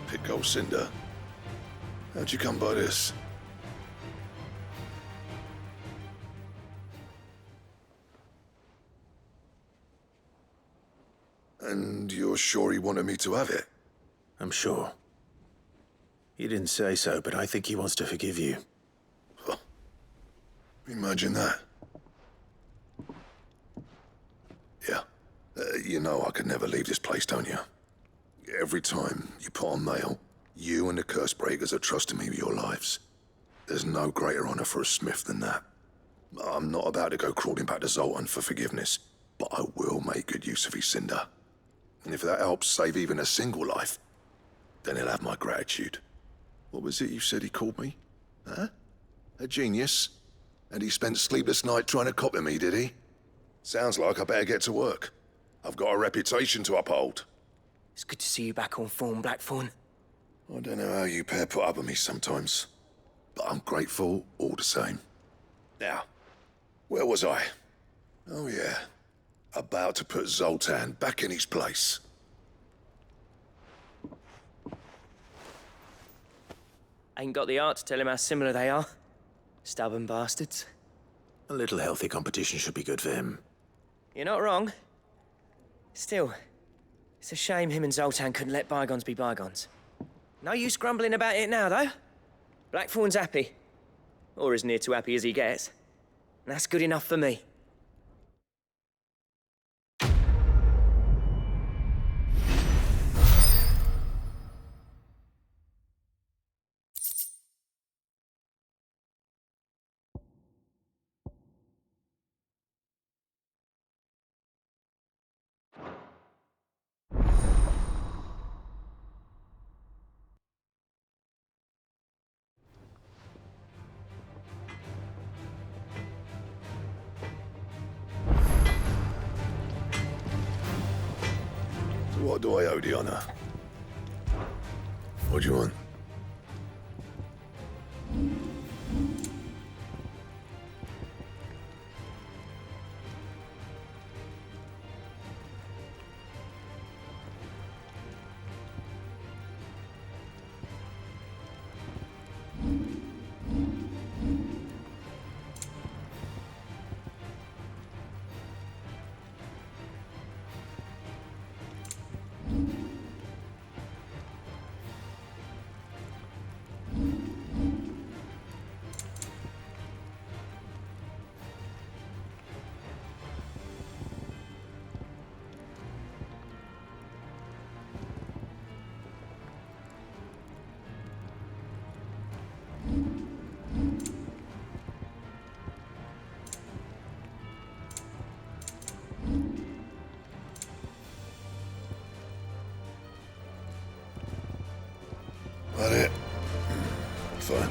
Pit gold cinder. How'd you come by this? And you're sure he wanted me to have it? I'm sure. He didn't say so, but I think he wants to forgive you. Huh. Imagine that. Yeah. You know I could never leave this place, don't you? Every time you put on mail, You and the Cursebreakers have trusted me with your lives. There's no greater honor for a smith than that. I'm not about to go crawling back to Zoltan for forgiveness, but I will make good use of his cinder. And if that helps save even a single life, then he'll have my gratitude. What was it you said he called me? Huh? A genius? And he spent sleepless night trying to copy me, did he? Sounds like I better get to work. I've got a reputation to uphold. It's good to see you back on form, Blackthorn. I don't know how you pair put up with me sometimes, but I'm grateful all the same. Now, where was I? Oh yeah, about to put Zoltan back in his place. Ain't got the art to tell him how similar they are. Stubborn bastards. A little healthy competition should be good for him. You're not wrong. Still, it's a shame him and Zoltan couldn't let bygones be bygones. No use grumbling about it now, though. Blackthorn's happy. Or as near to happy as he gets. And that's good enough for me. What do I owe the honor? What do you want? That it? Fine.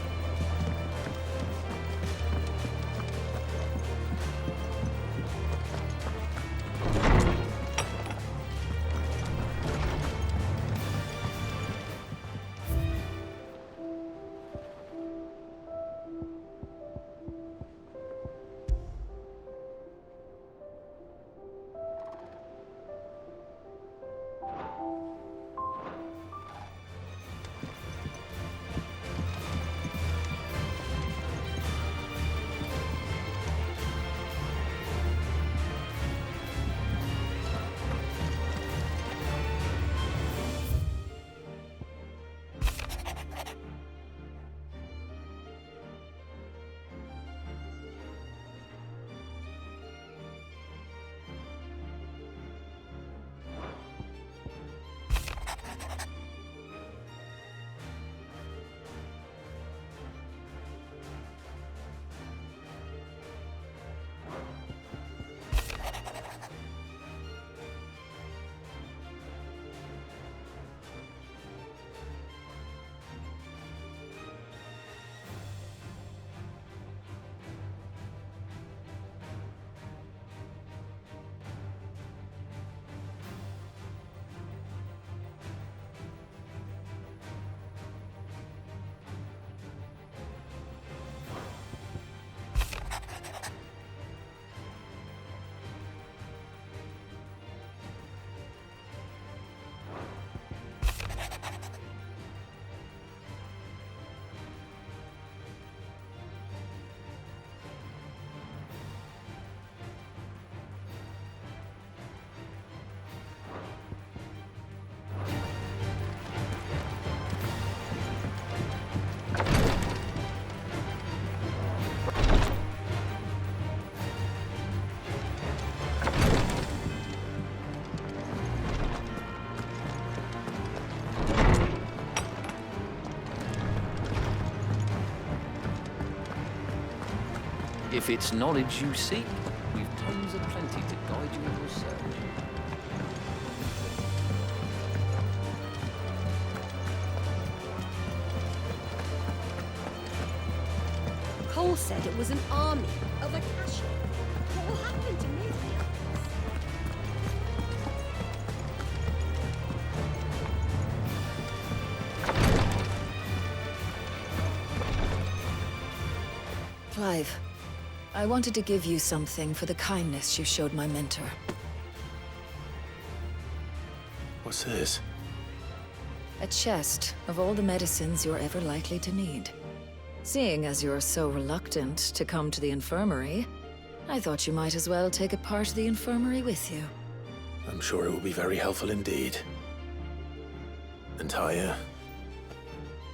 If it's knowledge you seek, we've tons of plenty to guide you in your search. Cole said it was an army of Akashi. What will happen to me? Clive, I wanted to give you something for the kindness you showed my mentor. What's this? A chest of all the medicines you're ever likely to need. Seeing as you're so reluctant to come to the infirmary, I thought you might as well take a part of the infirmary with you. I'm sure it will be very helpful indeed. And Taya,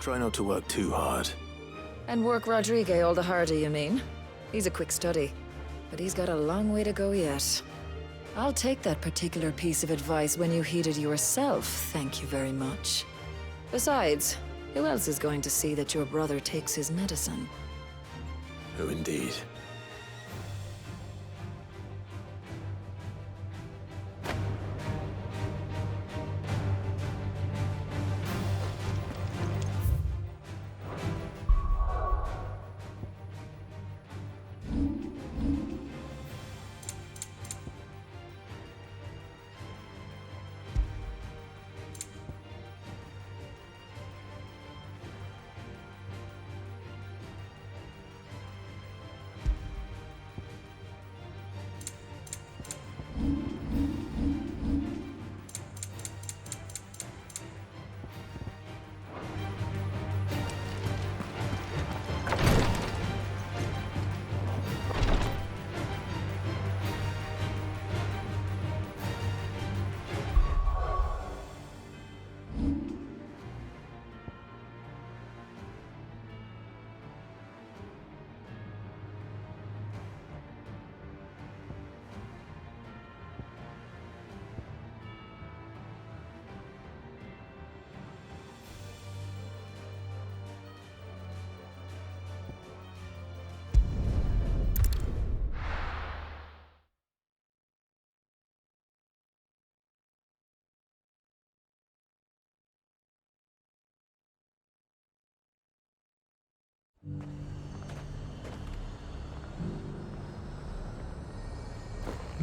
try not to work too hard. And work Rodrigue all the harder, you mean? He's a quick study, but he's got a long way to go yet. I'll take that particular piece of advice when you heed it yourself, thank you very much. Besides, who else is going to see that your brother takes his medicine? Who indeed?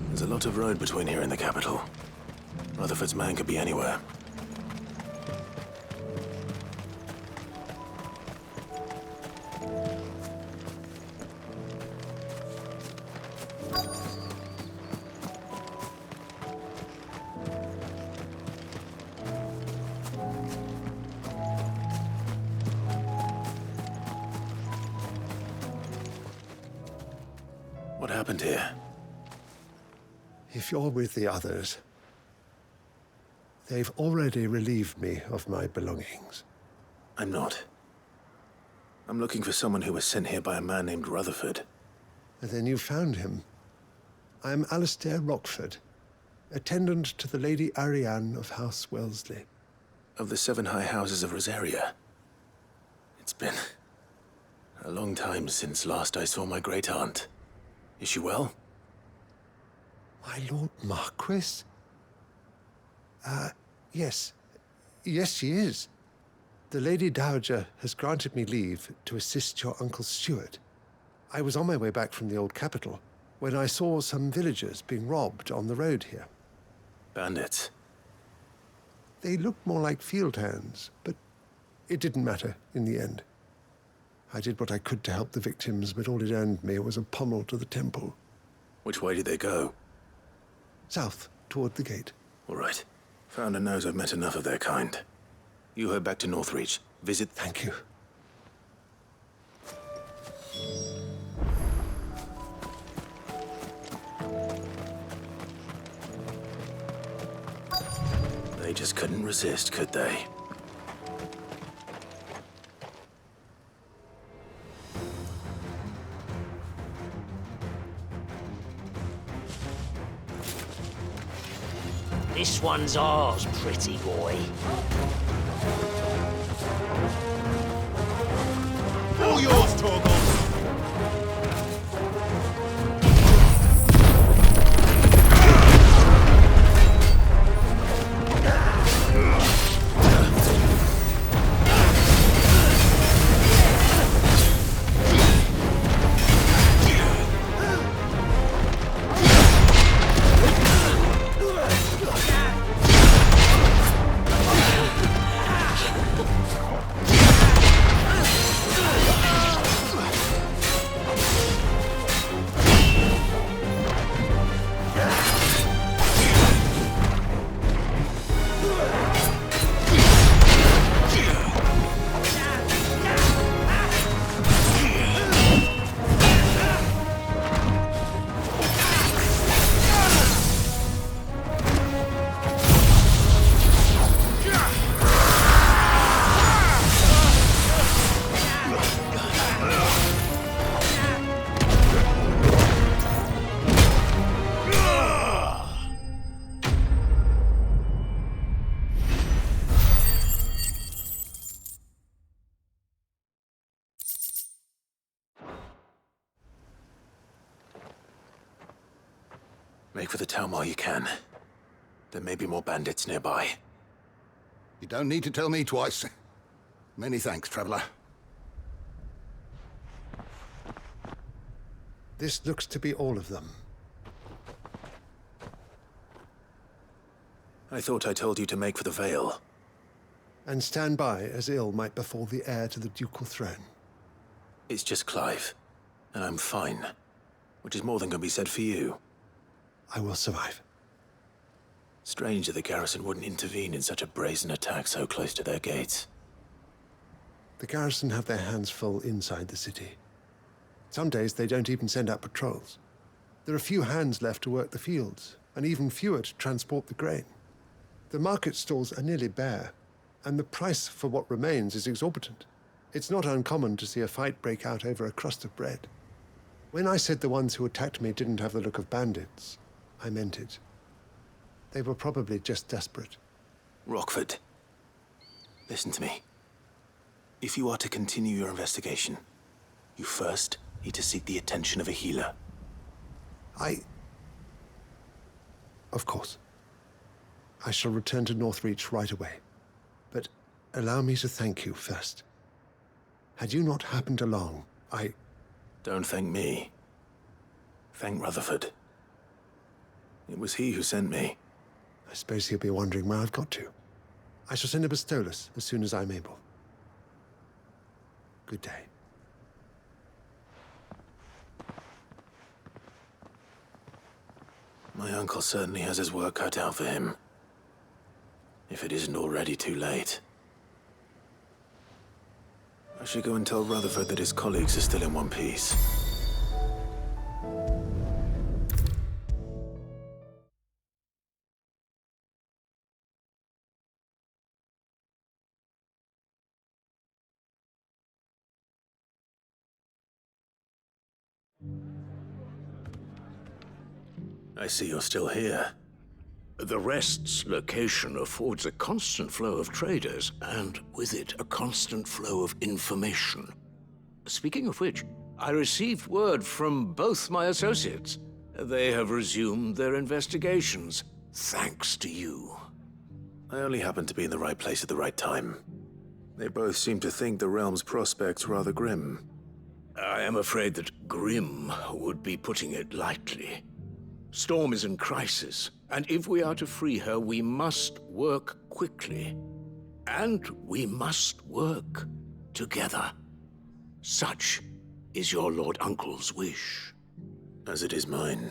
There's a lot of road between here and the capital. Rutherford's man could be anywhere. What happened here? If you're with the others, they've already relieved me of my belongings. I'm not. I'm looking for someone who was sent here by a man named Rutherford. And then you found him. I'm Alistair Rockford, attendant to the Lady Ariane of House Wellesley. Of the 7 high houses of Rosaria. It's been a long time since last I saw my great-aunt. Is she well? My Lord Marquis? Yes. Yes, she is. The Lady Dowager has granted me leave to assist your Uncle Stuart. I was on my way back from the old capital when I saw some villagers being robbed on the road here. Bandits? They looked more like field hands, but it didn't matter in the end. I did what I could to help the victims, but all it earned me was a pommel to the temple. Which way did they go? South, toward the gate. All right. Founder knows I've met enough of their kind. You head back to Northreach. Visit... Thank you. They just couldn't resist, could they? This one's ours, pretty boy. All yours, Torgal! Make for the town while you can. There may be more bandits nearby. You don't need to tell me twice. Many thanks, traveler. This looks to be all of them. I thought I told you to make for the Vale. And stand by as ill might befall the heir to the ducal throne. It's just Clive, and I'm fine. Which is more than can be said for you. I will survive. Strange that the garrison wouldn't intervene in such a brazen attack so close to their gates. The garrison have their hands full inside the city. Some days they don't even send out patrols. There are few hands left to work the fields, and even fewer to transport the grain. The market stalls are nearly bare, and the price for what remains is exorbitant. It's not uncommon to see a fight break out over a crust of bread. When I said the ones who attacked me didn't have the look of bandits, I meant it. They were probably just desperate. Rockford, listen to me. If you are to continue your investigation, you first need to seek the attention of a healer. Of course. I shall return to Northreach right away. But allow me to thank you first. Had you not happened along, Don't thank me. Thank Rutherford. It was he who sent me. I suppose he'll be wondering where I've got to. I shall send a Bastolus as soon as I'm able. Good day. My uncle certainly has his work cut out for him. If it isn't already too late. I should go and tell Rutherford that his colleagues are still in one piece. I see you're still here. The Rest's location affords a constant flow of traders, and with it, a constant flow of information. Speaking of which, I received word from both my associates. They have resumed their investigations, thanks to you. I only happened to be in the right place at the right time. They both seem to think the realm's prospects rather grim. I am afraid that grim would be putting it lightly. Storm is in crisis, and if we are to free her, we must work quickly. And we must work together. Such is your Lord Uncle's wish. As it is mine.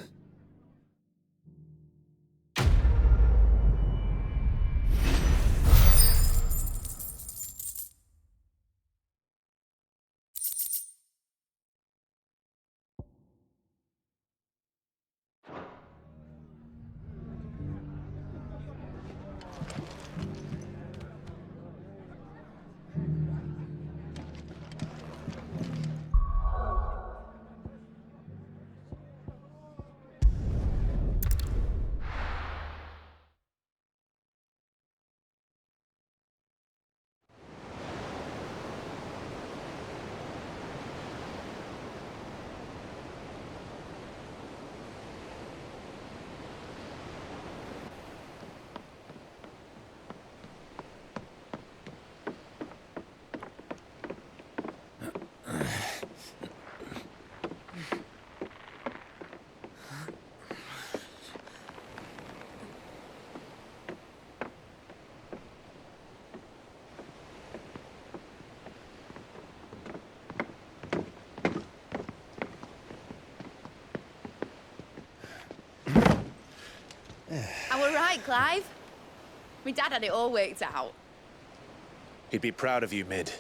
I were right, Clive. My dad had it all worked out. He'd be proud of you, Mid.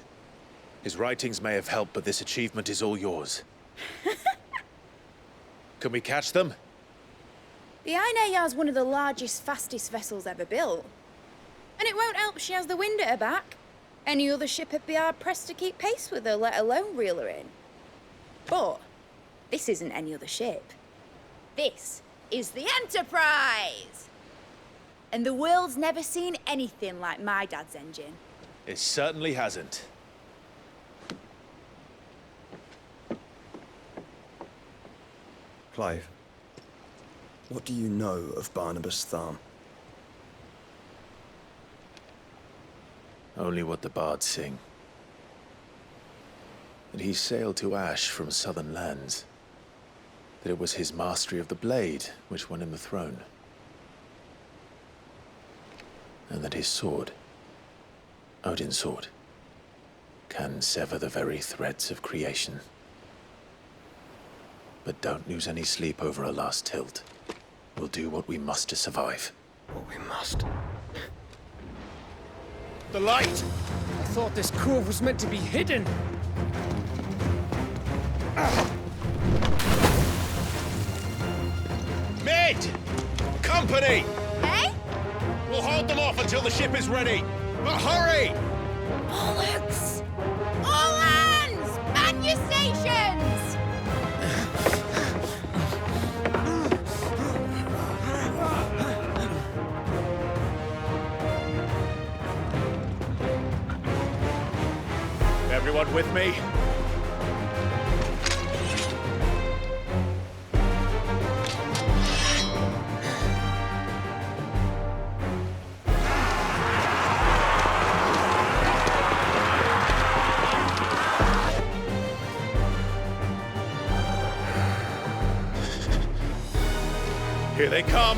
His writings may have helped, but this achievement is all yours. Can we catch them? The Ainayar's one of the largest, fastest vessels ever built. And it won't help she has the wind at her back. Any other ship would be hard-pressed to keep pace with her, let alone reel her in. But this isn't any other ship. This is the Enterprise! And the world's never seen anything like my dad's engine. It certainly hasn't. Clive, What do you know of Barnabas Tharm? Only what the bards sing. That he sailed to Ash from southern lands. That it was his mastery of the blade which won him the throne. And that his sword, Odin's sword, can sever the very threads of creation. But don't lose any sleep over a last tilt. We'll do what we must to survive. What we must? The light! I thought this cove was meant to be hidden. Mid! Company! Eh? We'll hold them off until the ship is ready. But hurry! Bollocks! All hands! Man your stations! Everyone with me? Here they come!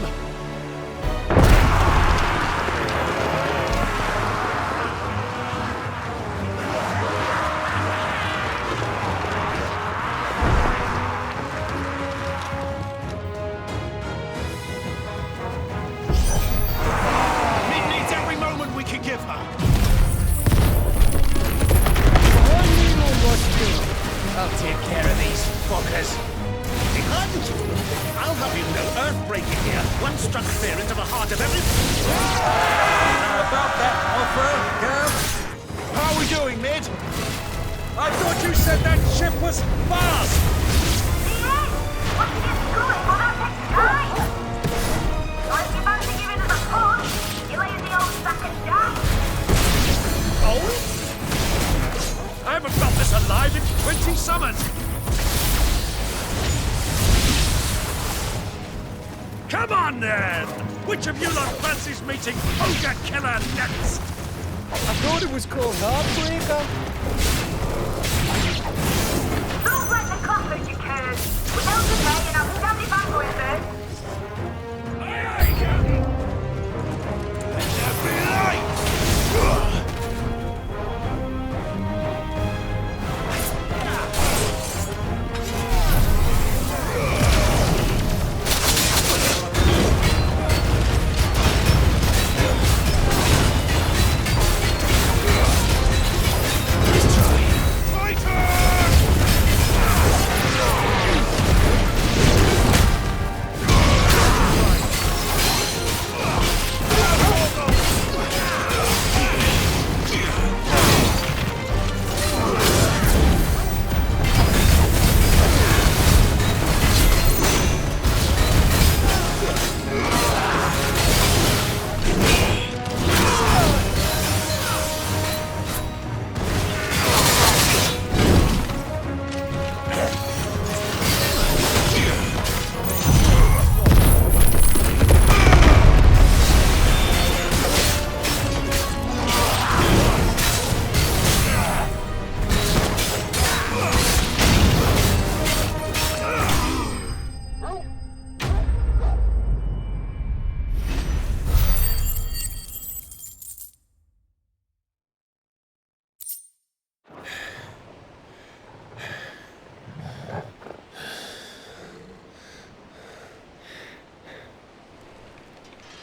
I'll take care of these fuckers. Behind you! I'll have you know, earthbreaking here. One struck fear into the heart of every... About that offer, Gav? How are we doing, Mid? I thought you said that ship was fast! Yes! But to get going, well, that takes time! So if you fancy giving us a push, you lay in the old sack and die. Oh? I haven't felt this alive in 20 summers! Come on, then! Which of you lot fancies meeting Ogre Killer next? I thought it was called Heartbreaker. Don't let the clappers, you curs! Without the pay and I'll stand it back with it. Aye, aye, Captain! Let there be light!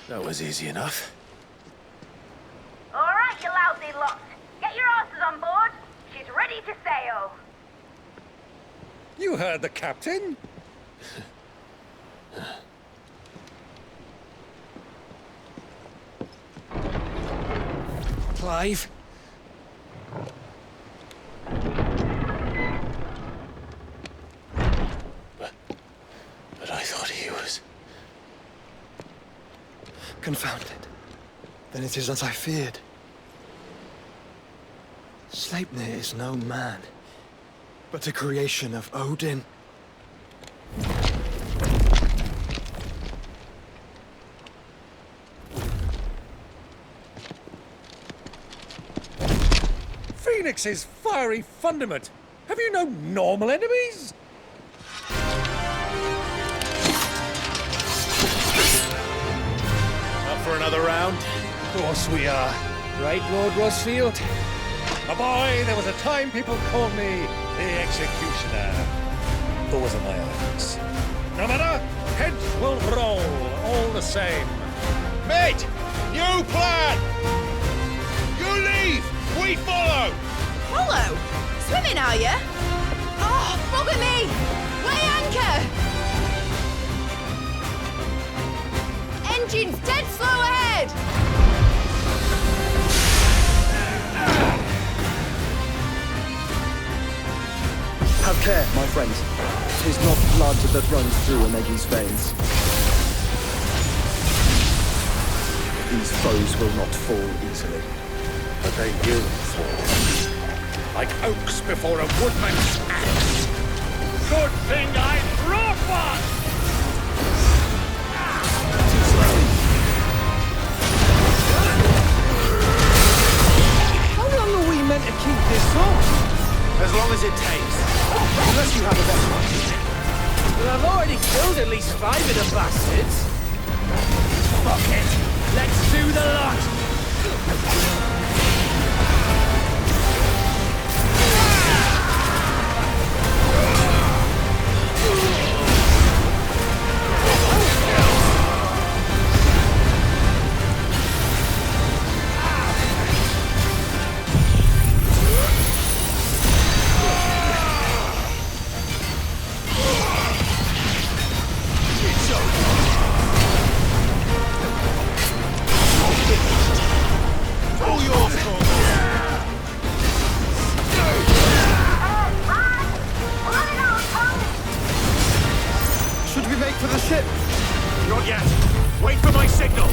That was easy enough. All right, you lousy lot. Get your asses on board. She's ready to sail. You heard the captain? Clive? But I thought he was... Confounded. Then it is as I feared. Sleipnir is no man, but a creation of Odin. Phoenix's fiery fundament. Have you no normal enemies? Up for another round? Of course we are. Right, Lord Rosfield? My boy, there was a time people called me the Executioner. Those are my eyes. No matter, heads will roll all the same. Mate! New plan! You leave! We follow! Follow? Swimming, are you? Oh, bugger me! Weigh anchor! Engine's dead slow ahead! Have care, my friends. 'Tis not blood that runs through a Maggie's veins. These foes will not fall easily. But they will fall. Like oaks before a woodman's axe. Good thing I brought one! How long are we meant to keep this on? As long as it takes. Unless you have a better one. Well, I've already killed at least 5 of the bastards. Fuck it. Let's do the lot. Should we make for the ship? Not yet. Wait for my signal.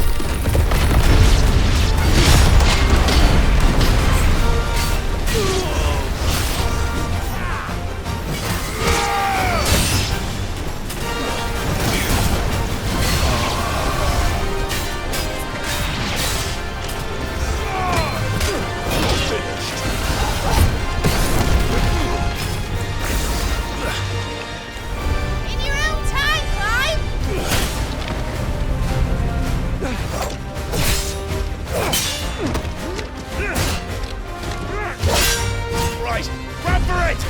In your own time, Clive! Right, grab for it!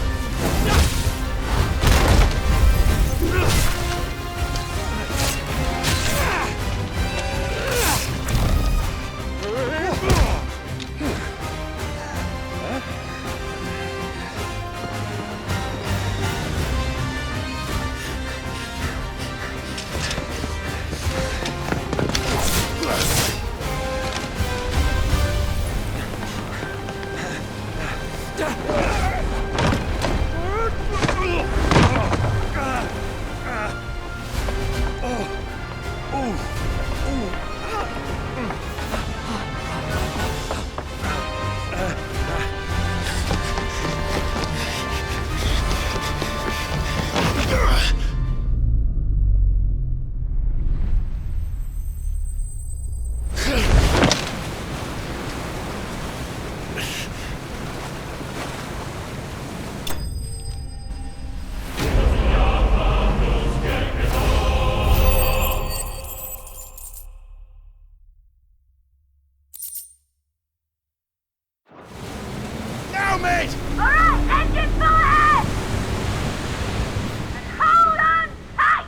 Now, mate! Alright, engine full ahead! And hold on tight!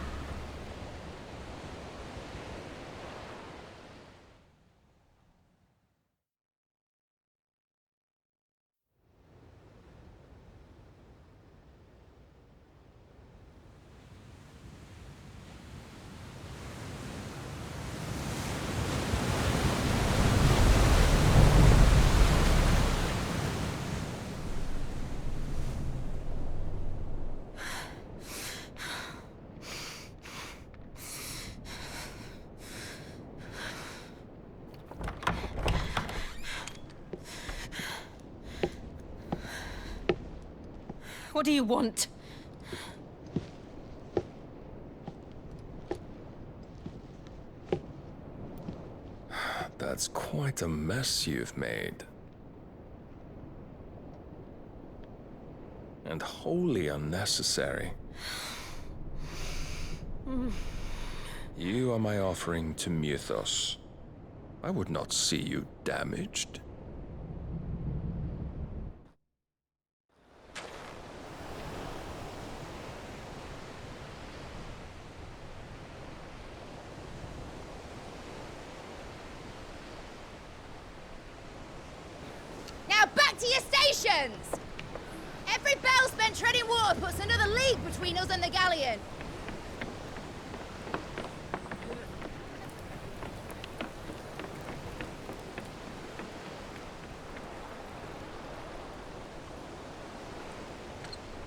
What do you want? That's quite a mess you've made. and wholly unnecessary. You are my offering to Mythos. I would not see you damaged. Now back to your stations! Every bell spent treading water puts another league between us and the galleon.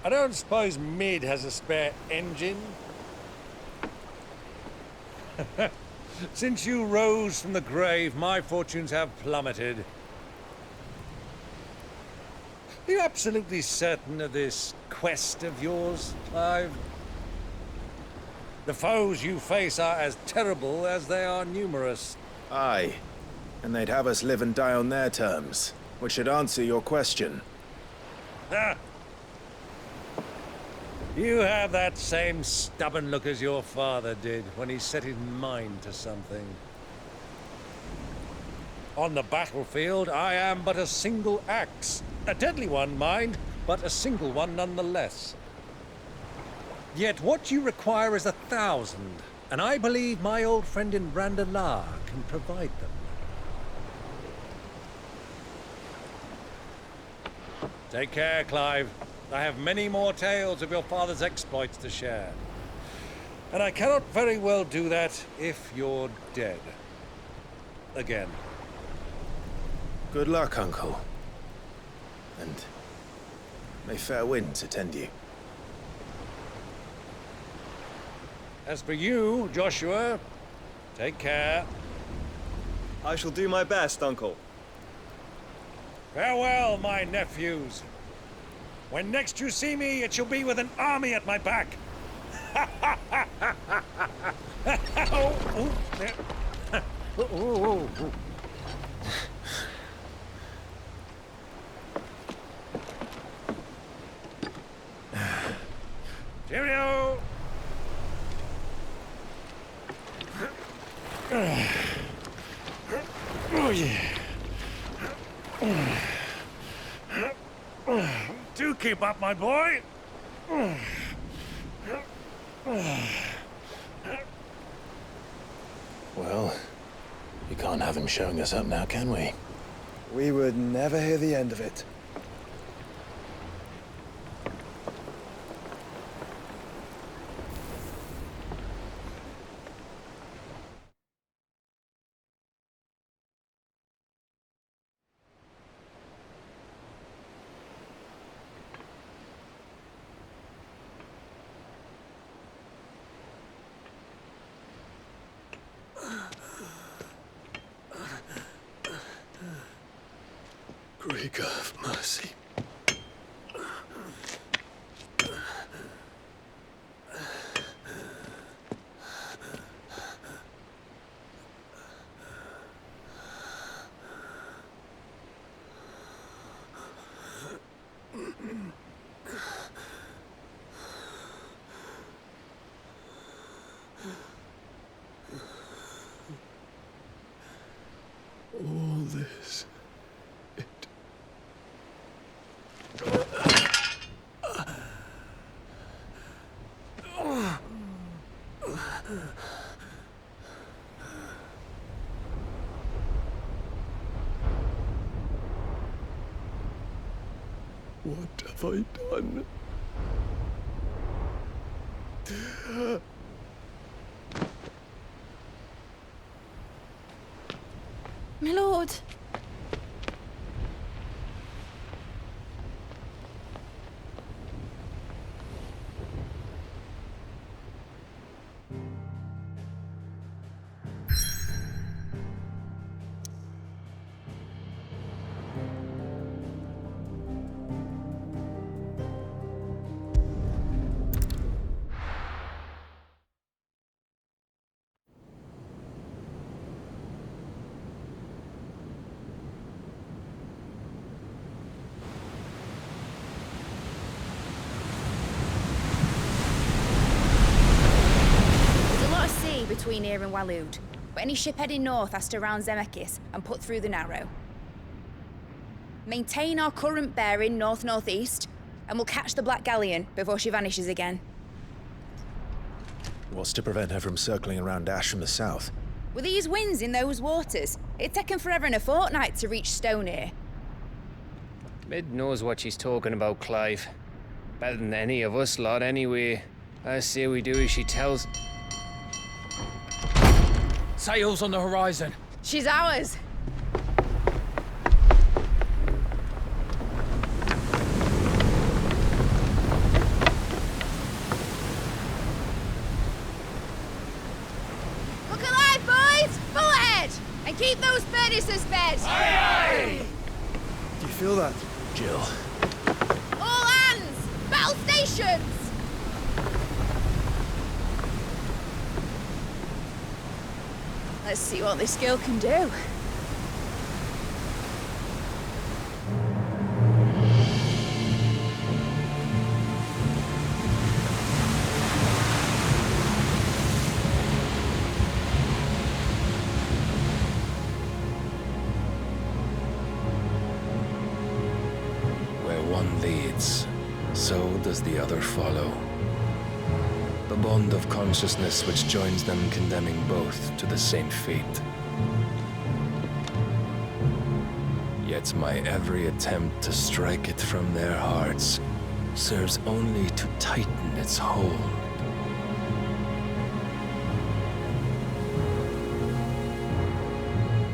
I don't suppose Mid has a spare engine? Since you rose from the grave, my fortunes have plummeted. Are you absolutely certain of this quest of yours, Clive? The foes you face are as terrible as they are numerous. Aye. And they'd have us live and die on their terms, which should answer your question. Ah! You have that same stubborn look as your father did when he set his mind to something. On the battlefield, I am but a single axe. A deadly one, mind, but a single one nonetheless. Yet what you require is 1,000, and I believe my old friend in Randalar can provide them. Take care, Clive. I have many more tales of your father's exploits to share. And I cannot very well do that if you're dead. Again. Good luck, Uncle. And may fair winds attend you. As for you, Joshua, take care. I shall do my best, Uncle. Farewell, my nephews. When next you see me, it shall be with an army at my back. Cheerio! Oh, yeah. Do keep up, my boy. Well, you can't have him showing us up now, can we? We would never hear the end of it. Great God of mercy. All this. What have I done? My lord. between here and Waloed. But any ship heading north has to round Zemeckis and put through the Narrow. Maintain our current bearing north-northeast, and we'll catch the Black Galleon before she vanishes again. What's to prevent her from circling around Ash from the south? With these winds in those waters, it'd taken forever and a fortnight to reach Stone here. Mid knows what she's talking about, Clive. Better than any of us lot, anyway. I say we do as she tells. Sails on the horizon. She's ours. Look alive, boys! Full ahead! And keep those furnaces fed! Aye, aye! Do you feel that? Jill. All hands! Battle stations! Let's see what this girl can do. Where one leads, so does the other follow. The bond of consciousness which joins them, condemning both to the same fate. Yet my every attempt to strike it from their hearts serves only to tighten its hold.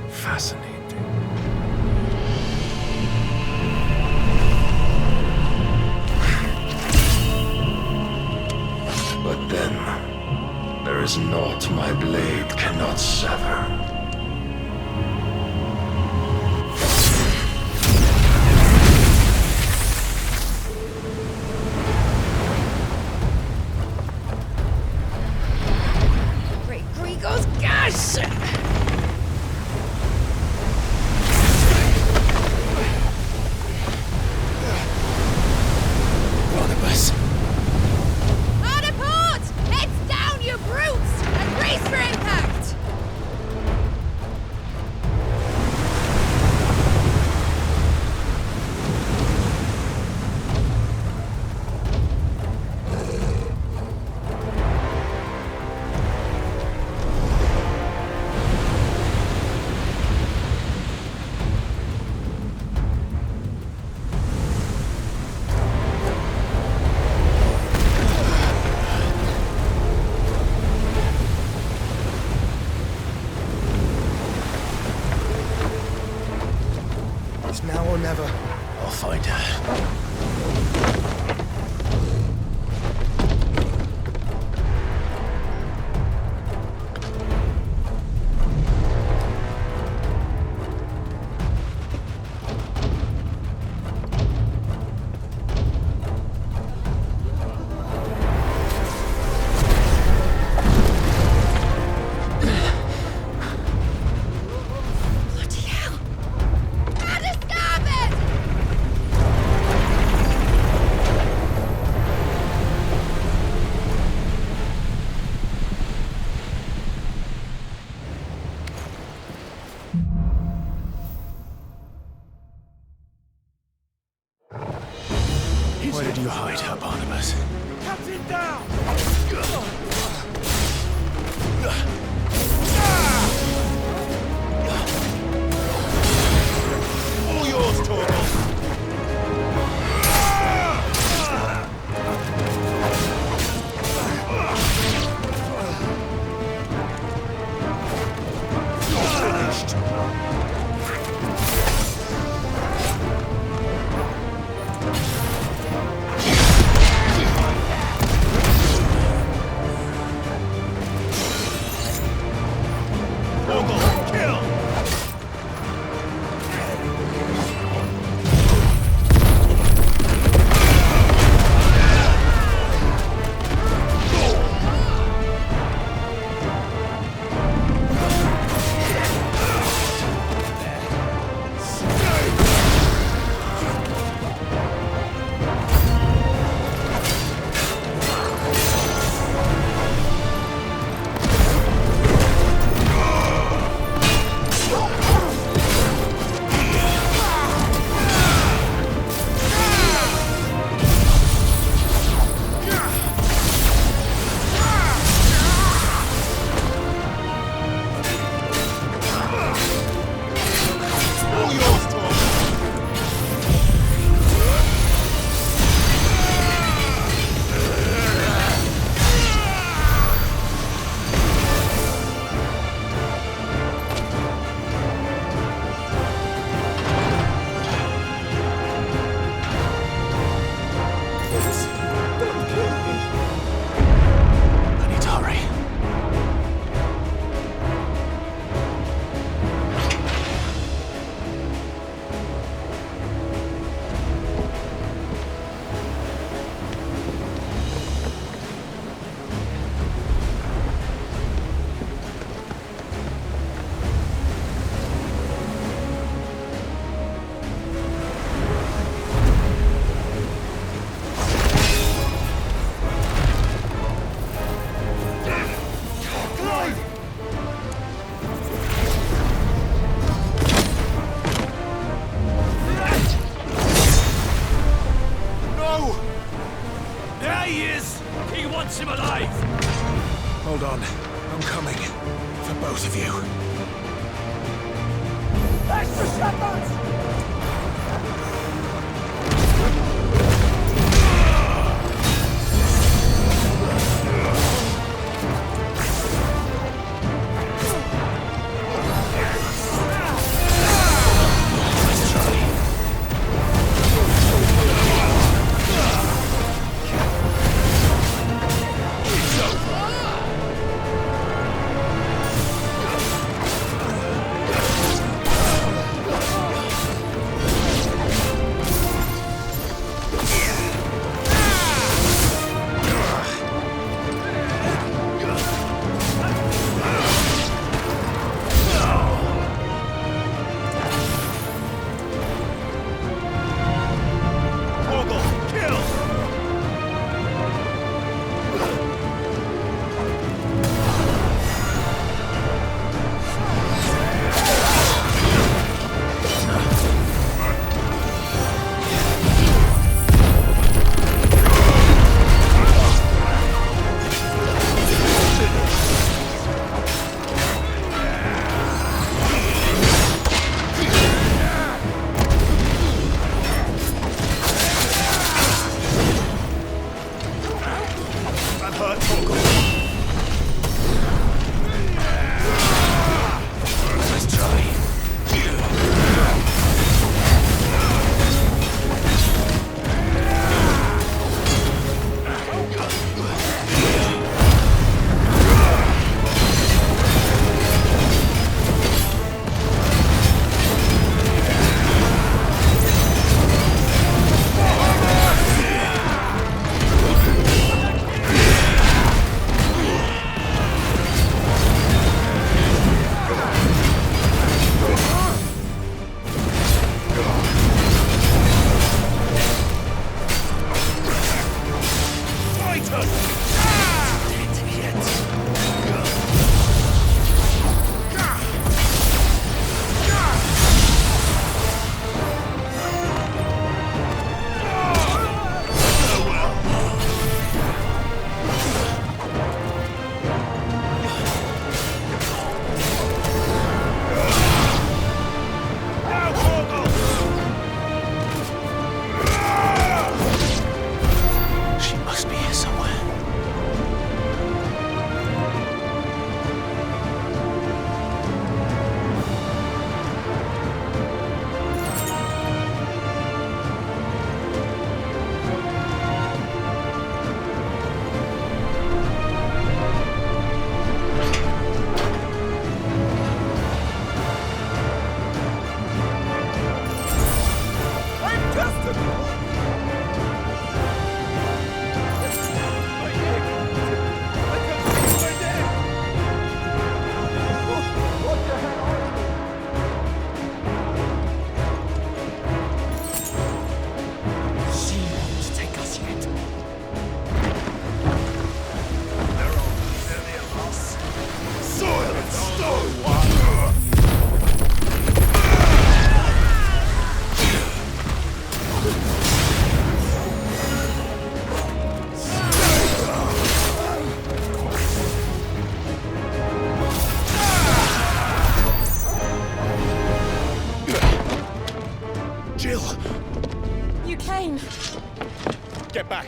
Fascinating. But then, there is naught my blade cannot sever. Great Grigos gas! Barnabas. Hard port! Heads down, you brutes! And brace for impact! It's now or never. I'll find her. Bloody hell! Out of starboard! Where did you hide her, Barnabas? Captain down! All yours, Torgal! Torgal, kill! him alive! Hold on. I'm coming. For both of you. Extra shepherds! Get back!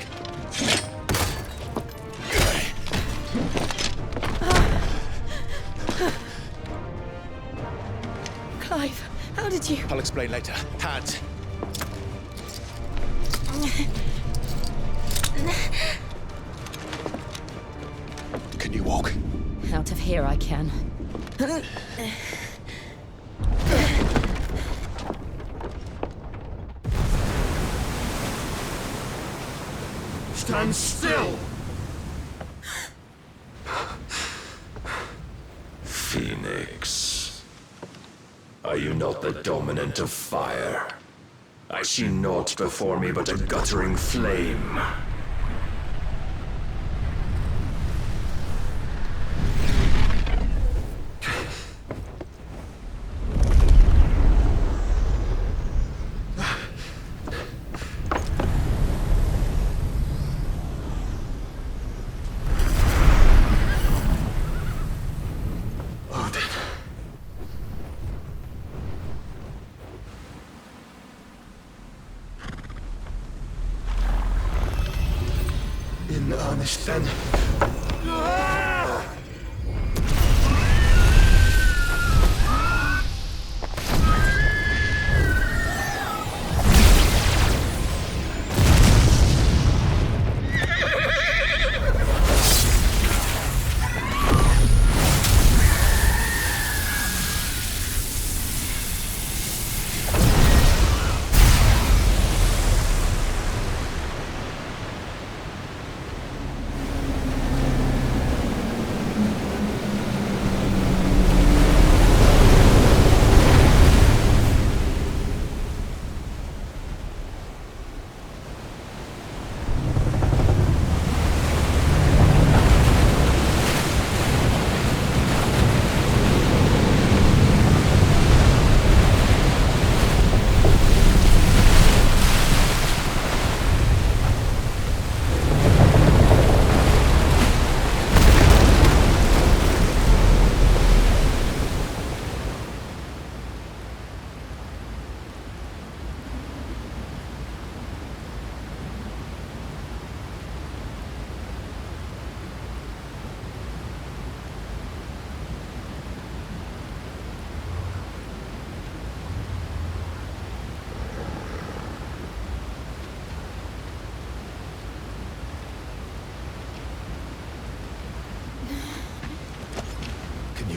Clive, how did you... I'll explain later. Hands. Can you walk? Out of here I can. Stand still! Phoenix. Are you not the dominant of fire? I see naught before me but a guttering flame. in earnest then.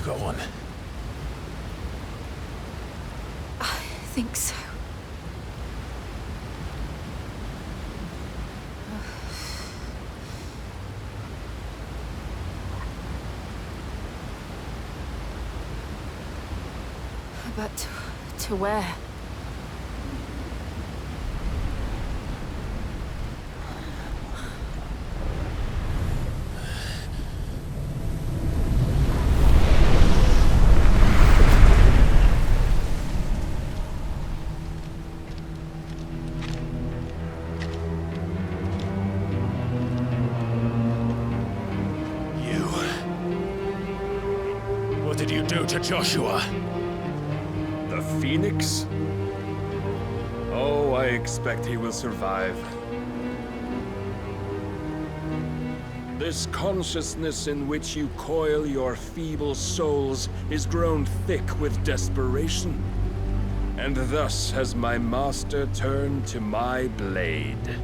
Go on. I think so. But to where? To Joshua. The Phoenix? Oh, I expect he will survive. This consciousness in which you coil your feeble souls is grown thick with desperation. And thus has my master turned to my blade.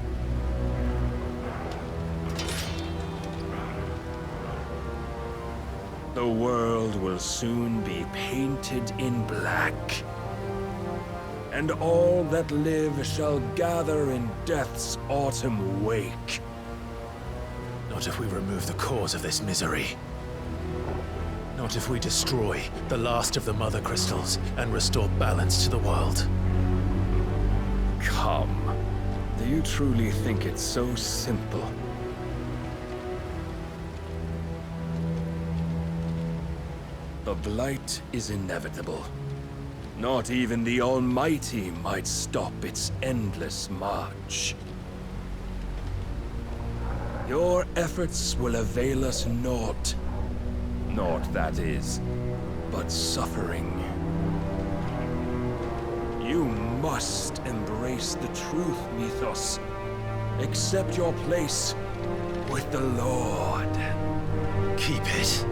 The world will soon be painted in black, and all that live shall gather in death's autumn wake. Not if we remove the cause of this misery. Not if we destroy the last of the Mother Crystals and restore balance to the world. Come. Do you truly think it's so simple? The blight is inevitable. Not even the Almighty might stop its endless march. Your efforts will avail us naught. Naught, that is, but suffering. You must embrace the truth, Mythos. Accept your place with the Lord. Keep it.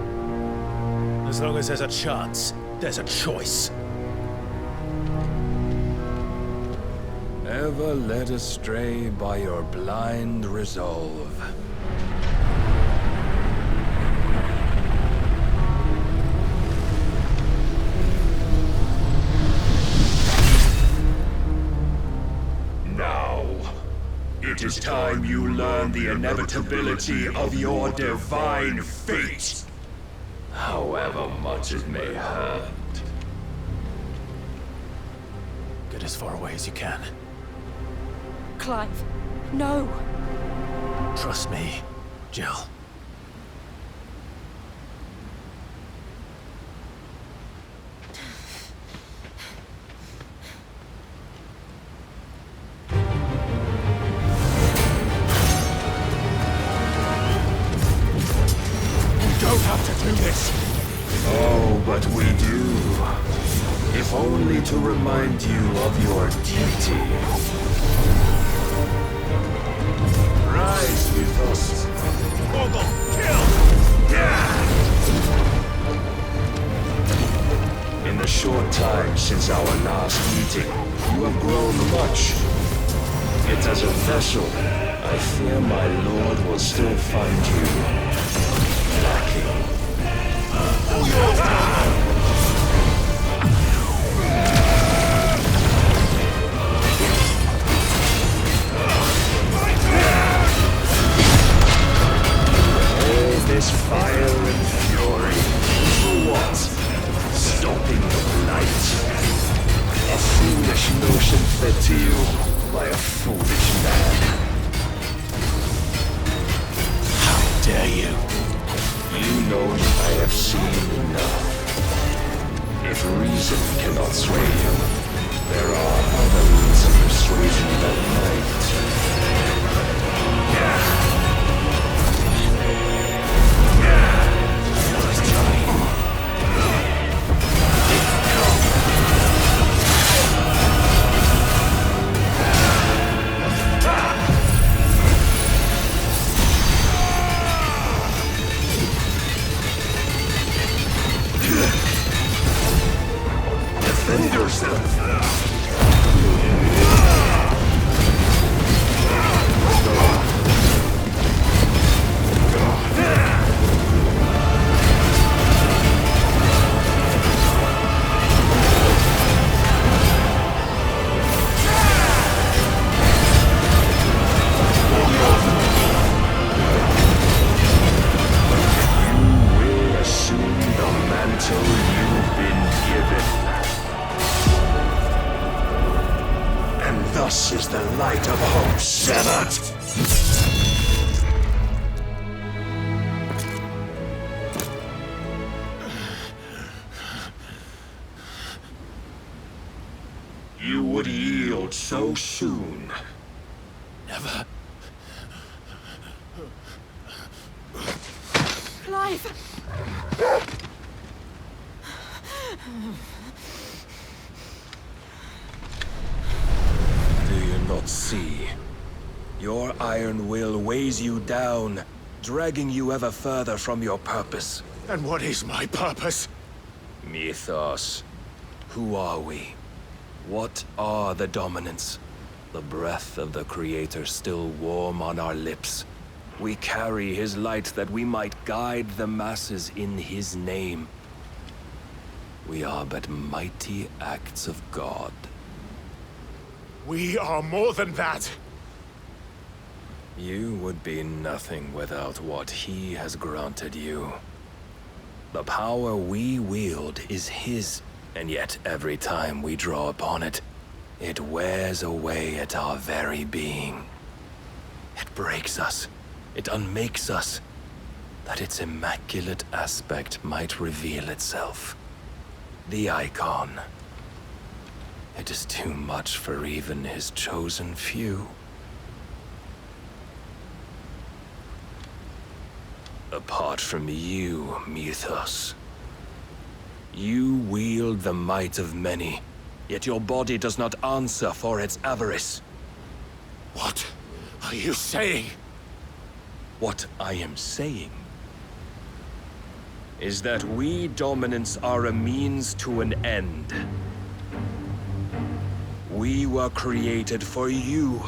As long as there's a chance, there's a choice. Ever led astray by your blind resolve. Now, it is time you learn the inevitability of your divine fate. However much it may hurt. Get as far away as you can. Clive, no! Trust me, Jill. Oh, but we do. If only to remind you of your duty. Rise with us. Yet as a vessel, I fear my lord will still find you lacking. All this fire and fury, for what? Stopping the light? A foolish notion fed to you by a foolish man. How dare you? You know I have seen enough. If reason cannot sway you, there are other means of persuasion that might. Defend yourself! Thus is the light of hope severed. You would yield so soon. Never. Clive! Not see. Your iron will weighs you down, dragging you ever further from your purpose. And what is my purpose? Mythos. Who are we? What are the dominants? The breath of the Creator still warm on our lips. We carry his light that we might guide the masses in his name. We are but mighty acts of God. We are more than that! You would be nothing without what he has granted you. The power we wield is his, and yet every time we draw upon it, it wears away at our very being. It breaks us, it unmakes us, that its immaculate aspect might reveal itself. The Eikon. It is too much for even his chosen few. Apart from you, Mythos. You wield the might of many, yet your body does not answer for its avarice. What are you saying? What I am saying is that we dominants are a means to an end. We were created for you,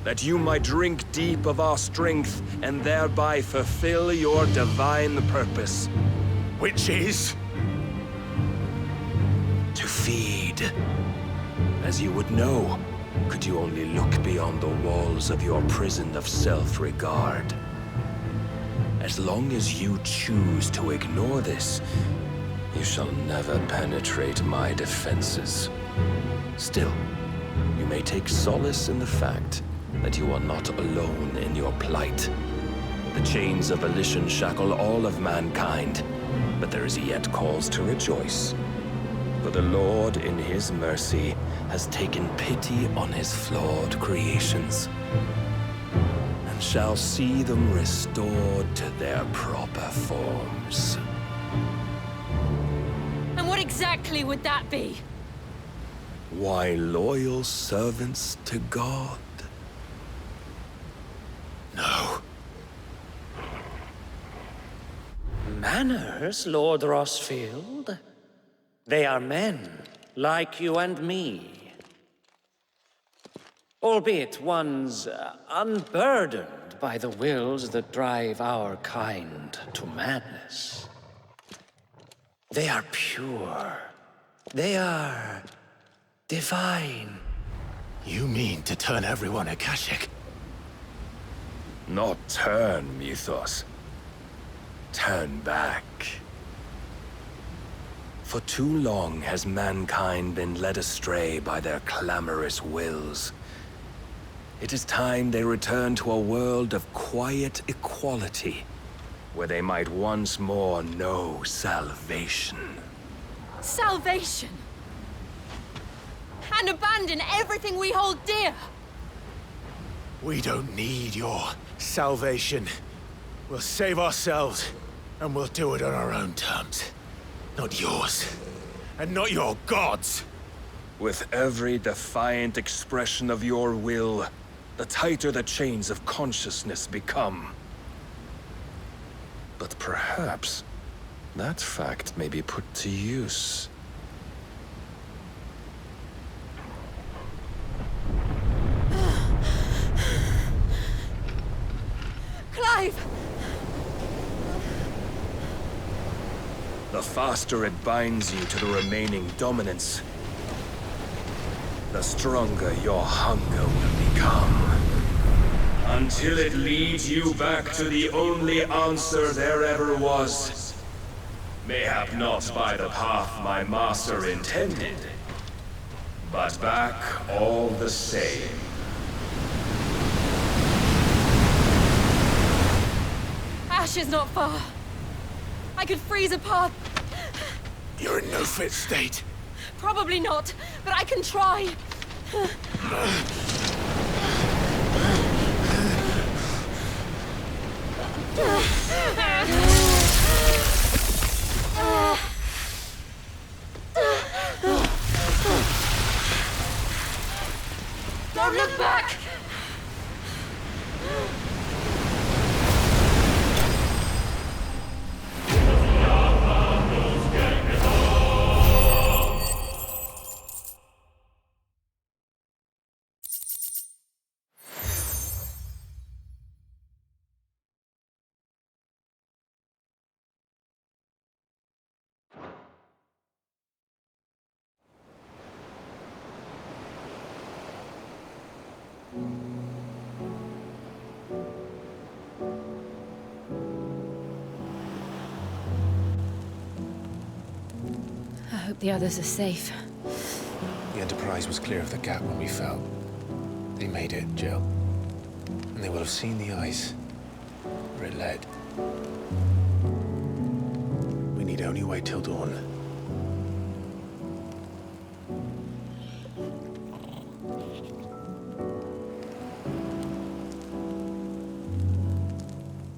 that you might drink deep of our strength and thereby fulfill your divine purpose. Which is? To feed. As you would know, could you only look beyond the walls of your prison of self-regard. As long as you choose to ignore this, you shall never penetrate my defenses. Still, you may take solace in the fact that you are not alone in your plight. The chains of volition shackle all of mankind, but there is yet cause to rejoice. For the Lord, in his mercy, has taken pity on his flawed creations, and shall see them restored to their proper forms. And what exactly would that be? Why, loyal servants to God. No. Manners, Lord Rosfield? They are men, like you and me. albeit ones unburdened by the wills that drive our kind to madness. They are pure. They are divine. You mean to turn everyone Akashic? Not turn, Mythos. Turn back. For too long has mankind been led astray by their clamorous wills. It is time they return to a world of quiet equality, where they might once more know salvation. Salvation! And abandon everything we hold dear! We don't need your salvation. We'll save ourselves, and we'll do it on our own terms. Not yours. And not your gods! With every defiant expression of your will, the tighter the chains of consciousness become. But perhaps that fact may be put to use. Clive! The faster it binds you to the remaining dominance, the stronger your hunger will become. Until it leads you back to the only answer there ever was. Mayhap not by the path my master intended, but back all the same. Ash is not far. I could freeze a path. You're in no fit state. Probably not, but I can try. Don't look back! I hope the others are safe. The Enterprise was clear of the gap when we fell. They made it, Jill. And they will have seen the ice where it led. We need only wait till dawn.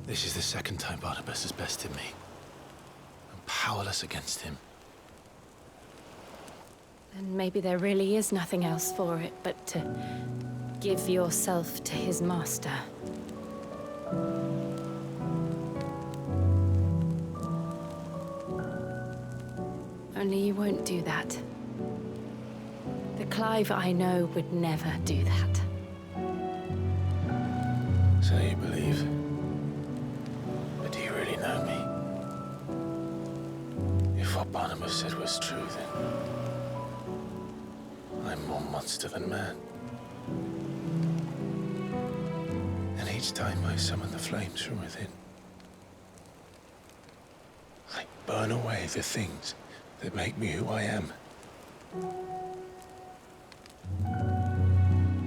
This is the second time Barnabas has bested me. I'm powerless against him. And maybe there really is nothing else for it but to give yourself to his master. Only you won't do that. The Clive I know would never do that. So you believe? But do you really know me? If what Barnabas said was true, then I'm more monster than man. And each time I summon the flames from within, I burn away the things that make me who I am.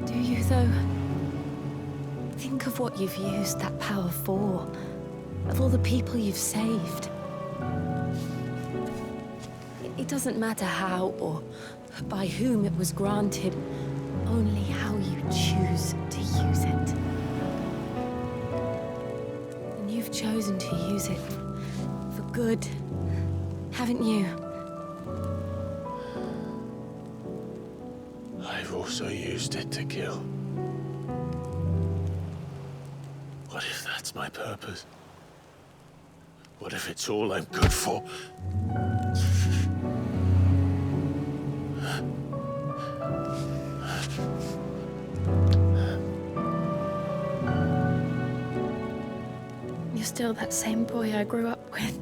Do you, though? Think of what you've used that power for, of all the people you've saved. It doesn't matter how or by whom it was granted, only how you choose to use it. And you've chosen to use it for good, haven't you? I've also used it to kill. What if that's my purpose? What if it's all I'm good for? still that same boy I grew up with.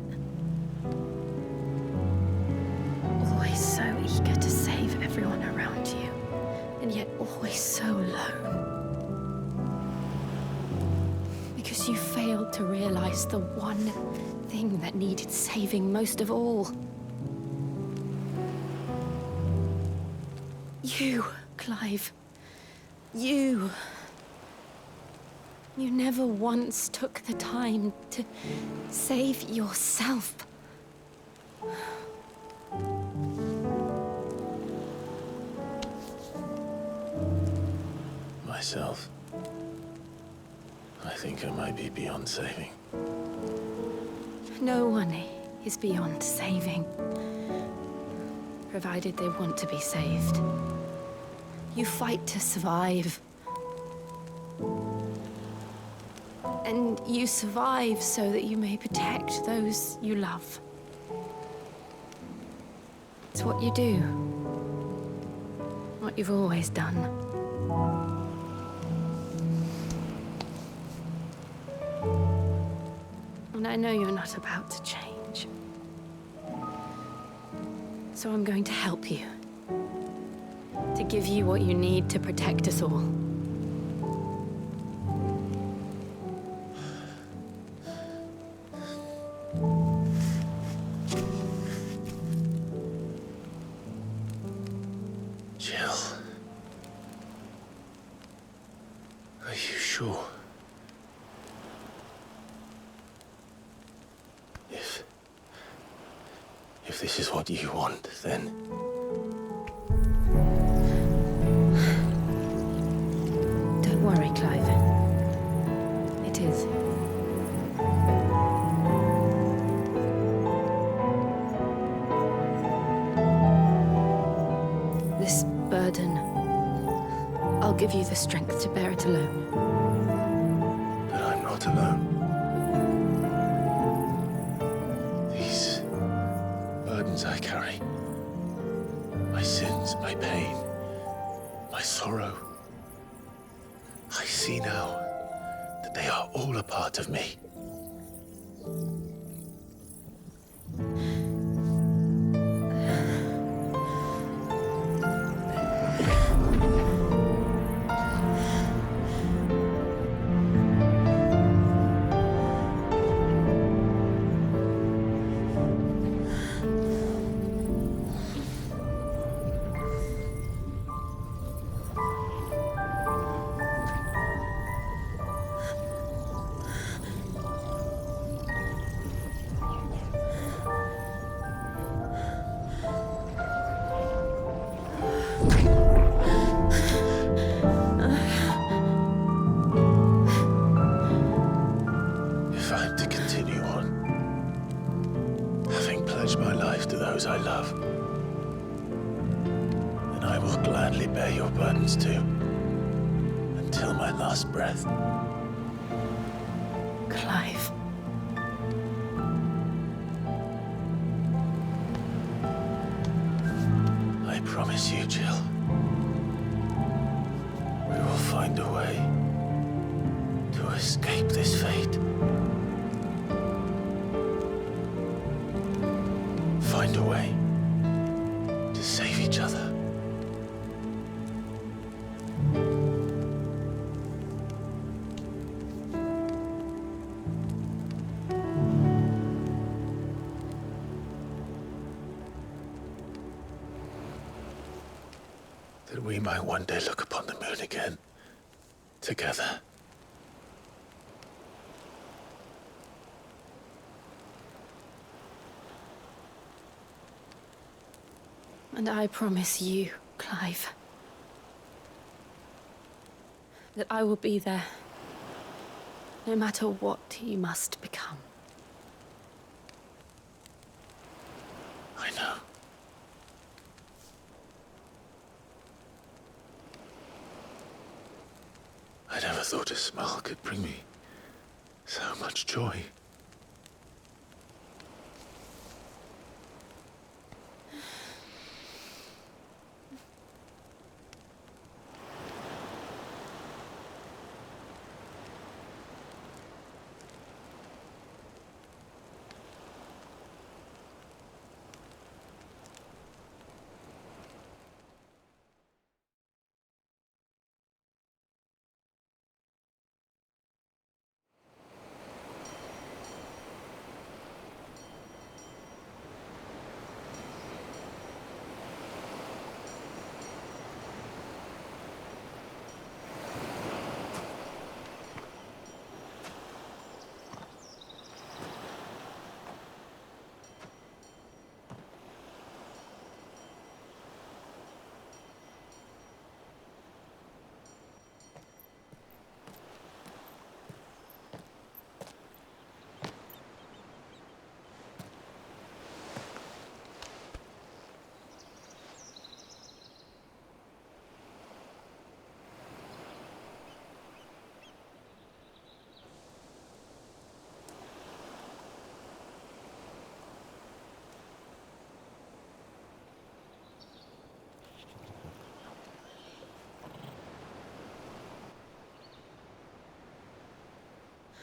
Always so eager to save everyone around you, and yet always so alone. Because you failed to realize the one thing that needed saving most of all. You, Clive. You. You never once took the time to save yourself. Myself. I think I might be beyond saving. No one is beyond saving, provided they want to be saved. You fight to survive. And you survive so that you may protect those you love. It's what you do. What you've always done. And I know you're not about to change. So I'm going to help you. To give you what you need to protect us all. Jill. Are you sure? If this is what you want, then... Don't worry, Clive. It is. This burden, I'll give you the strength to bear it alone. But I'm not alone. These burdens I carry, my sins, my pain, my sorrow, I see now that they are all a part of me. If I'm to continue on, having pledged my life to those I love, then I will gladly bear your burdens too, until my last breath. Clive. I promise you, Jill, we will find a way to escape this fate. Find a way to save each other. That we might one day look upon the moon again, together. And I promise you, Clive, that I will be there, no matter what you must become. I know. I never thought a smile could bring me so much joy.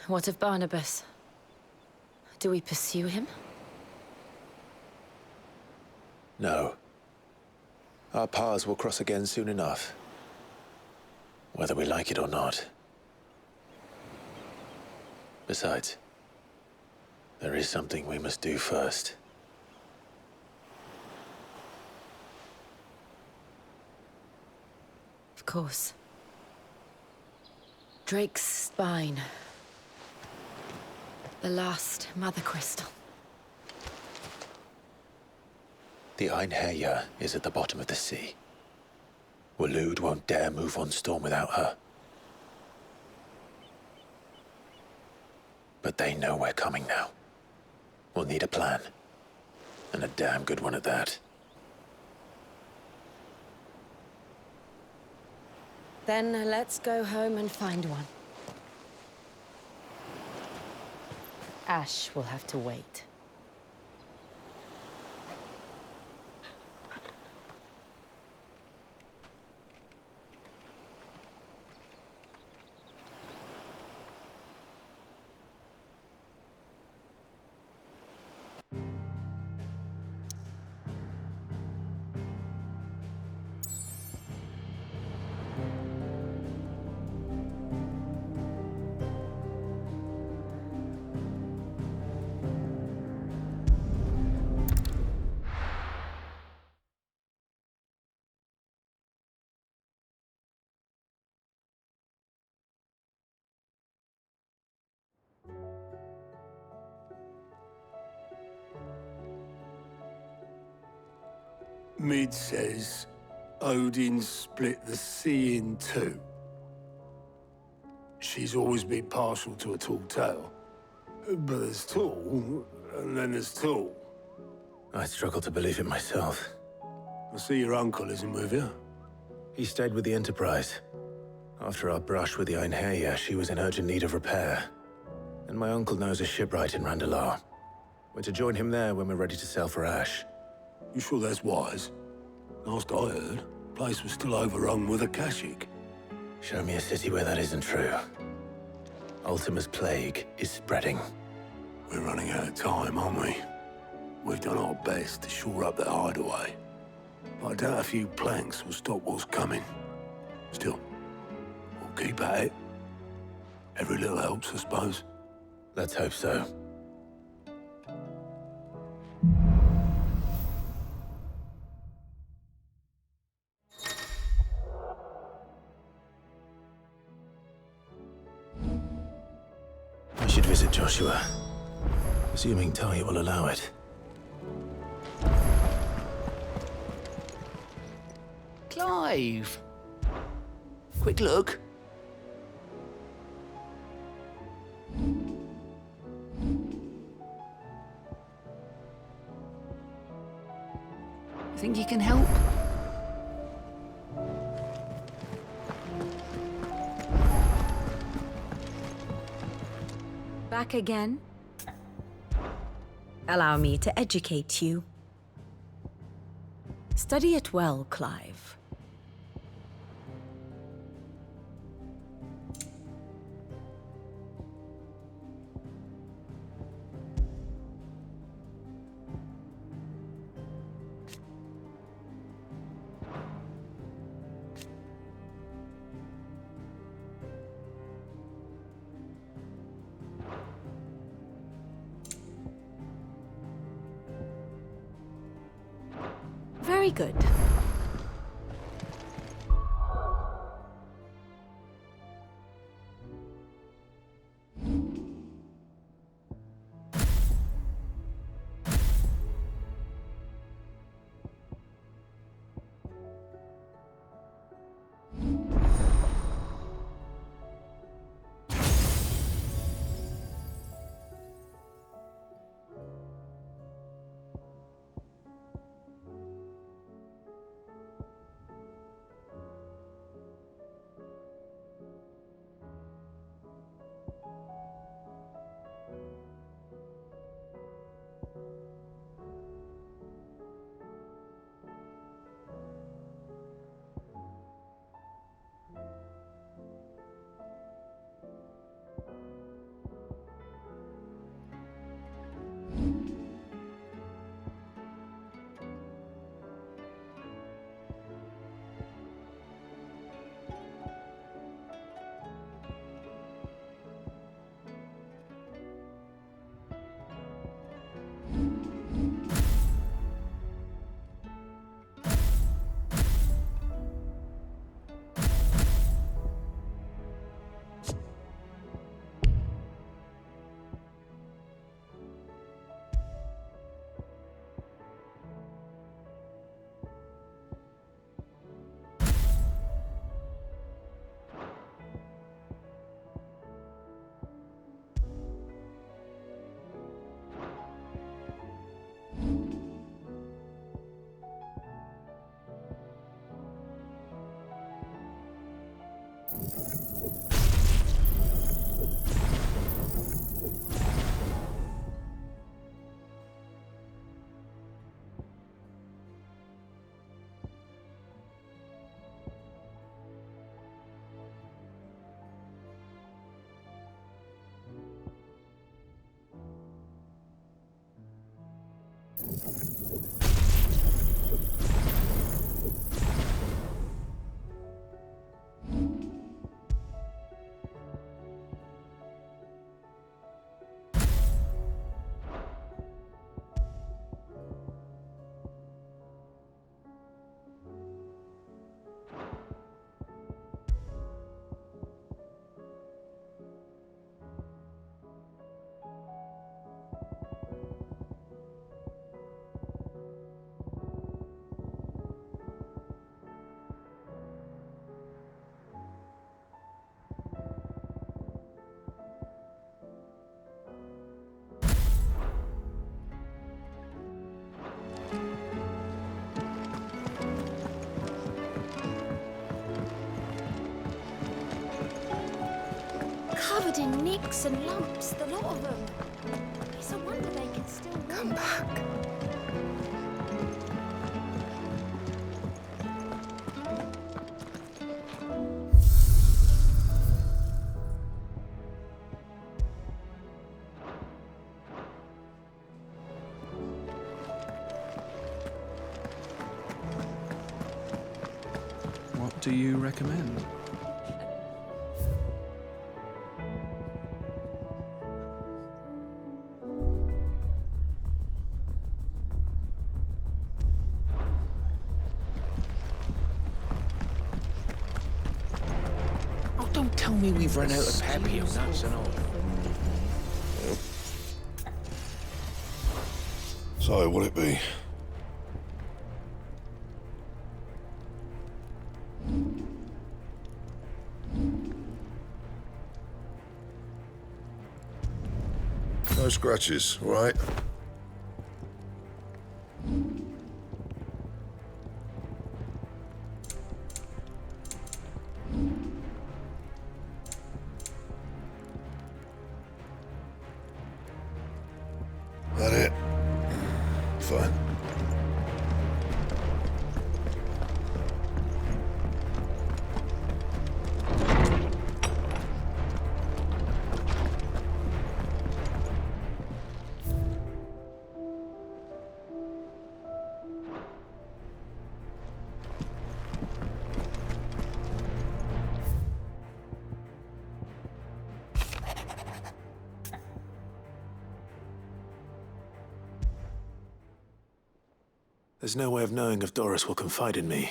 What of Barnabas? Do we pursue him? No. Our paths will cross again soon enough. Whether we like it or not. Besides, there is something we must do first. Of course. Drake's spine. The last Mother Crystal. The Einherjar is at the bottom of the sea. Waloed won't dare move on Storm without her. But they know we're coming now. We'll need a plan. And a damn good one at that. Then let's go home and find one. Ash will have to wait. Mid says Odin split the sea in two. She's always been partial to a tall tale. But there's tall, and then there's tall. I struggle to believe it myself. I see your uncle isn't with you. He stayed with the Enterprise. After our brush with the Einherjar, she was in urgent need of repair. And my uncle knows a shipwright in Randalar. We're to join him there when we're ready to sail for Ash. You sure that's wise? Last I heard, the place was still overrun with Akashic. Show me a city where that isn't true. Ultima's plague is spreading. We're running out of time, aren't we? We've done our best to shore up the hideaway. But I doubt a few planks will stop what's coming. Still, we'll keep at it. Every little helps, I suppose. Let's hope so. I should visit Joshua, assuming Talia will allow it. Clive! Quick look. Think you can help? Back again? Allow me to educate you. Study it well, Clive. Very good. Covered in nicks and lumps, the lot of them. It's a wonder they can still walk. Come back. What do you recommend? Oh, don't tell me we've run out of papio nuts and all. So, will it be? No scratches, all right? That it? Fine. There's no way of knowing if Doris will confide in me,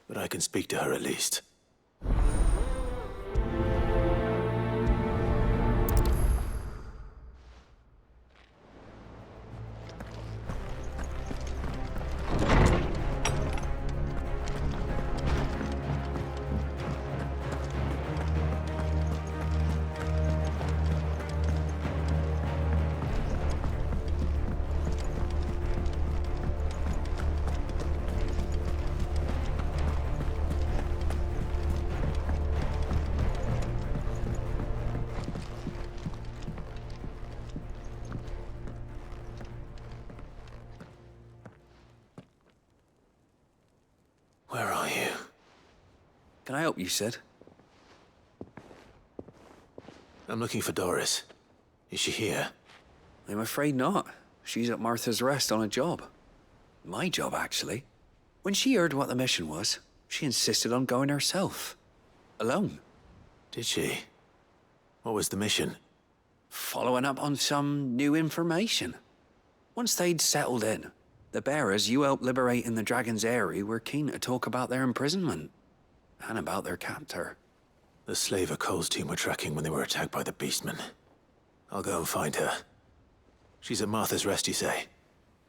but I can speak to her at least. Where are you? Can I help you, Sid? I'm looking for Doris. Is she here? I'm afraid not. She's at Martha's Rest on a job. My job, actually. When she heard what the mission was, she insisted on going herself. Alone. Did she? What was the mission? Following up on some new information. Once they'd settled in, the bearers you helped liberate in the Dragon's Eyrie were keen to talk about their imprisonment. And about their captor. The slaver Cole's team were tracking when they were attacked by the Beastmen. I'll go and find her. She's at Martha's Rest, you say?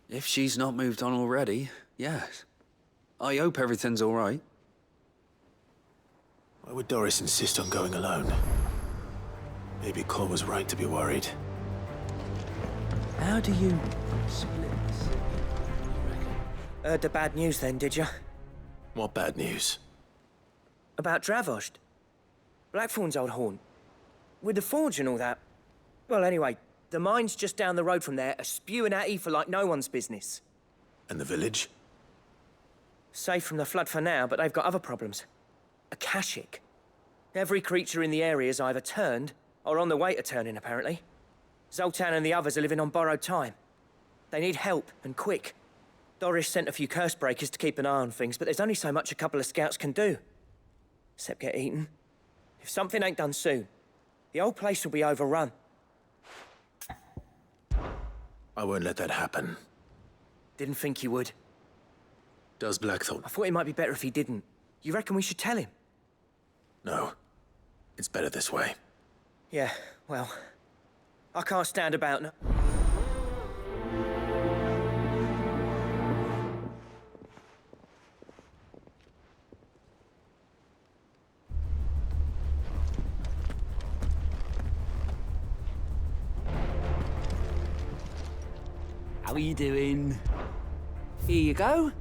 If she's not moved on already, yes. I hope everything's all right. Why would Doris insist on going alone? Maybe Cole was right to be worried. How do you split this? Heard the bad news then, did you? What bad news? About Dravost. Blackthorn's old haunt. With the forge and all that. Well, anyway, the mines just down the road from there are spewing at Aoife like no one's business. And the village? Safe from the flood for now, but they've got other problems. Akashic. Every creature in the area's either turned or on the way to turning, apparently. Zoltan and the others are living on borrowed time. They need help, and quick. Doris sent a few curse breakers to keep an eye on things, but there's only so much a couple of scouts can do. Except get eaten. If something ain't done soon, the whole place will be overrun. I won't let that happen. Didn't think you would. Does Blackthorn? I thought it might be better if he didn't. You reckon we should tell him? No. It's better this way. Yeah, well, I can't stand about now. How are you doing? Here you go.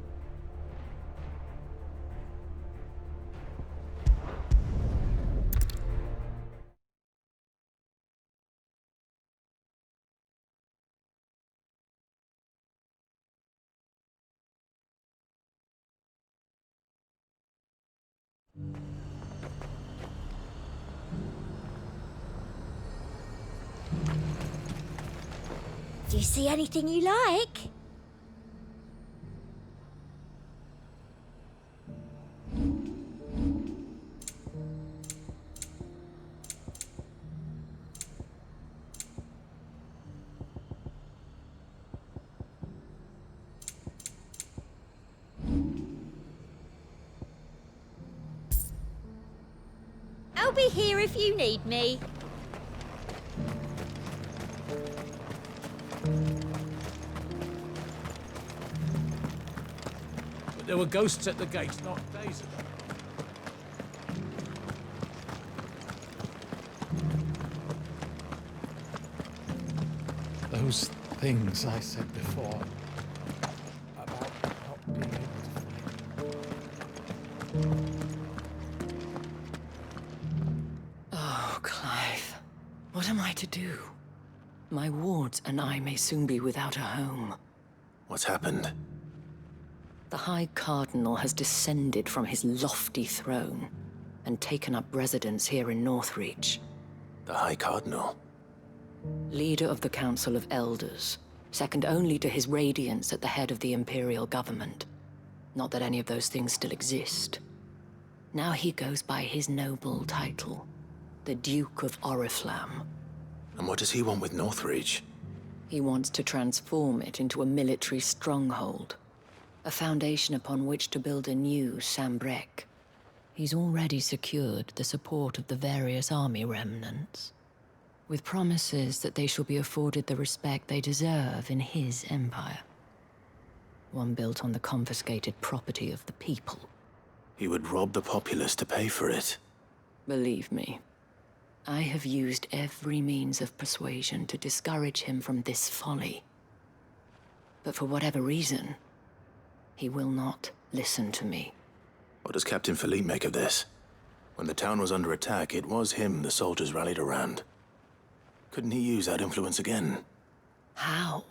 Do you see anything you like? I'll be here if you need me. But there were ghosts at the gates not days ago. Those things I said before about not being able to find. Oh, Clive. What am I to do? My wards and I may soon be without a home. What's happened? The High Cardinal has descended from his lofty throne and taken up residence here in Northreach. The High Cardinal? Leader of the Council of Elders, second only to his Radiance at the head of the Imperial government. Not that any of those things still exist. Now he goes by his noble title, the Duke of Oriflamme. And what does he want with Northreach? He wants to transform it into a military stronghold, a foundation upon which to build a new Sambrec. He's already secured the support of the various army remnants, with promises that they shall be afforded the respect they deserve in his empire. One built on the confiscated property of the people. He would rob the populace to pay for it. Believe me, I have used every means of persuasion to discourage him from this folly. But for whatever reason, he will not listen to me. What does Captain Philippe make of this? When the town was under attack, it was him the soldiers rallied around. Couldn't he use that influence again? How?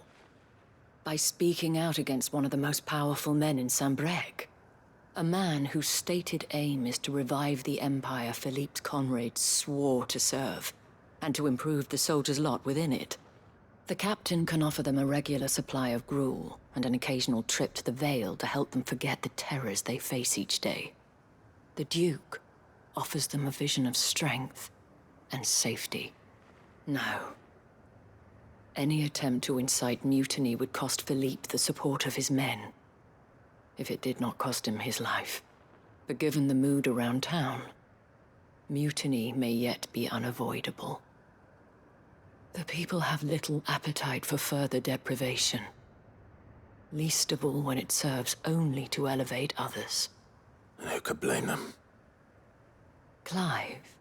By speaking out against one of the most powerful men in Sambrec. A man whose stated aim is to revive the empire Philippe's comrades swore to serve, and to improve the soldiers' lot within it. The captain can offer them a regular supply of gruel, and an occasional trip to the Vale to help them forget the terrors they face each day. The Duke offers them a vision of strength and safety. No. Any attempt to incite mutiny would cost Philippe the support of his men, if it did not cost him his life. But given the mood around town, mutiny may yet be unavoidable. The people have little appetite for further deprivation, least of all when it serves only to elevate others. And who could blame them? Clive,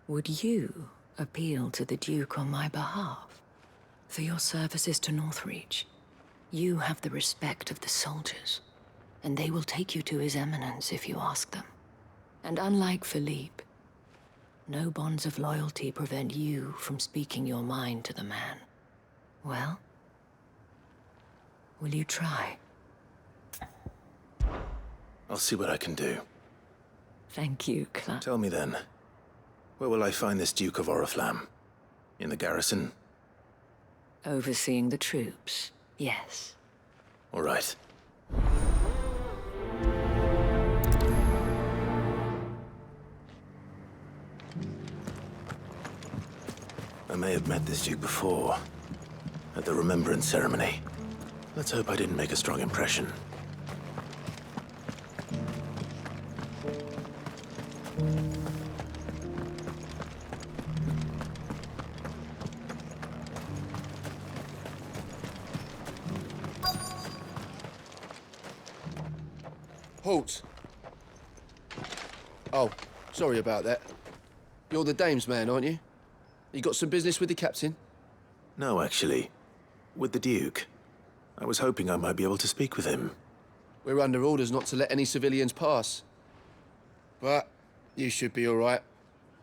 would you appeal to the Duke on my behalf? For your services to Northreach, you have the respect of the soldiers, and they will take you to His Eminence if you ask them. And unlike Philippe, no bonds of loyalty prevent you from speaking your mind to the man. Well, will you try? I'll see what I can do. Thank you, Clive. Tell me then, where will I find this Duke of Oriflamme? In the garrison? Overseeing the troops, yes. All right. I may have met this Duke before, at the Remembrance Ceremony. Let's hope I didn't make a strong impression. Halt! Oh, sorry about that. You're the dame's man, aren't you? You got some business with the captain? No, actually. With the Duke. I was hoping I might be able to speak with him. We're under orders not to let any civilians pass. But you should be all right.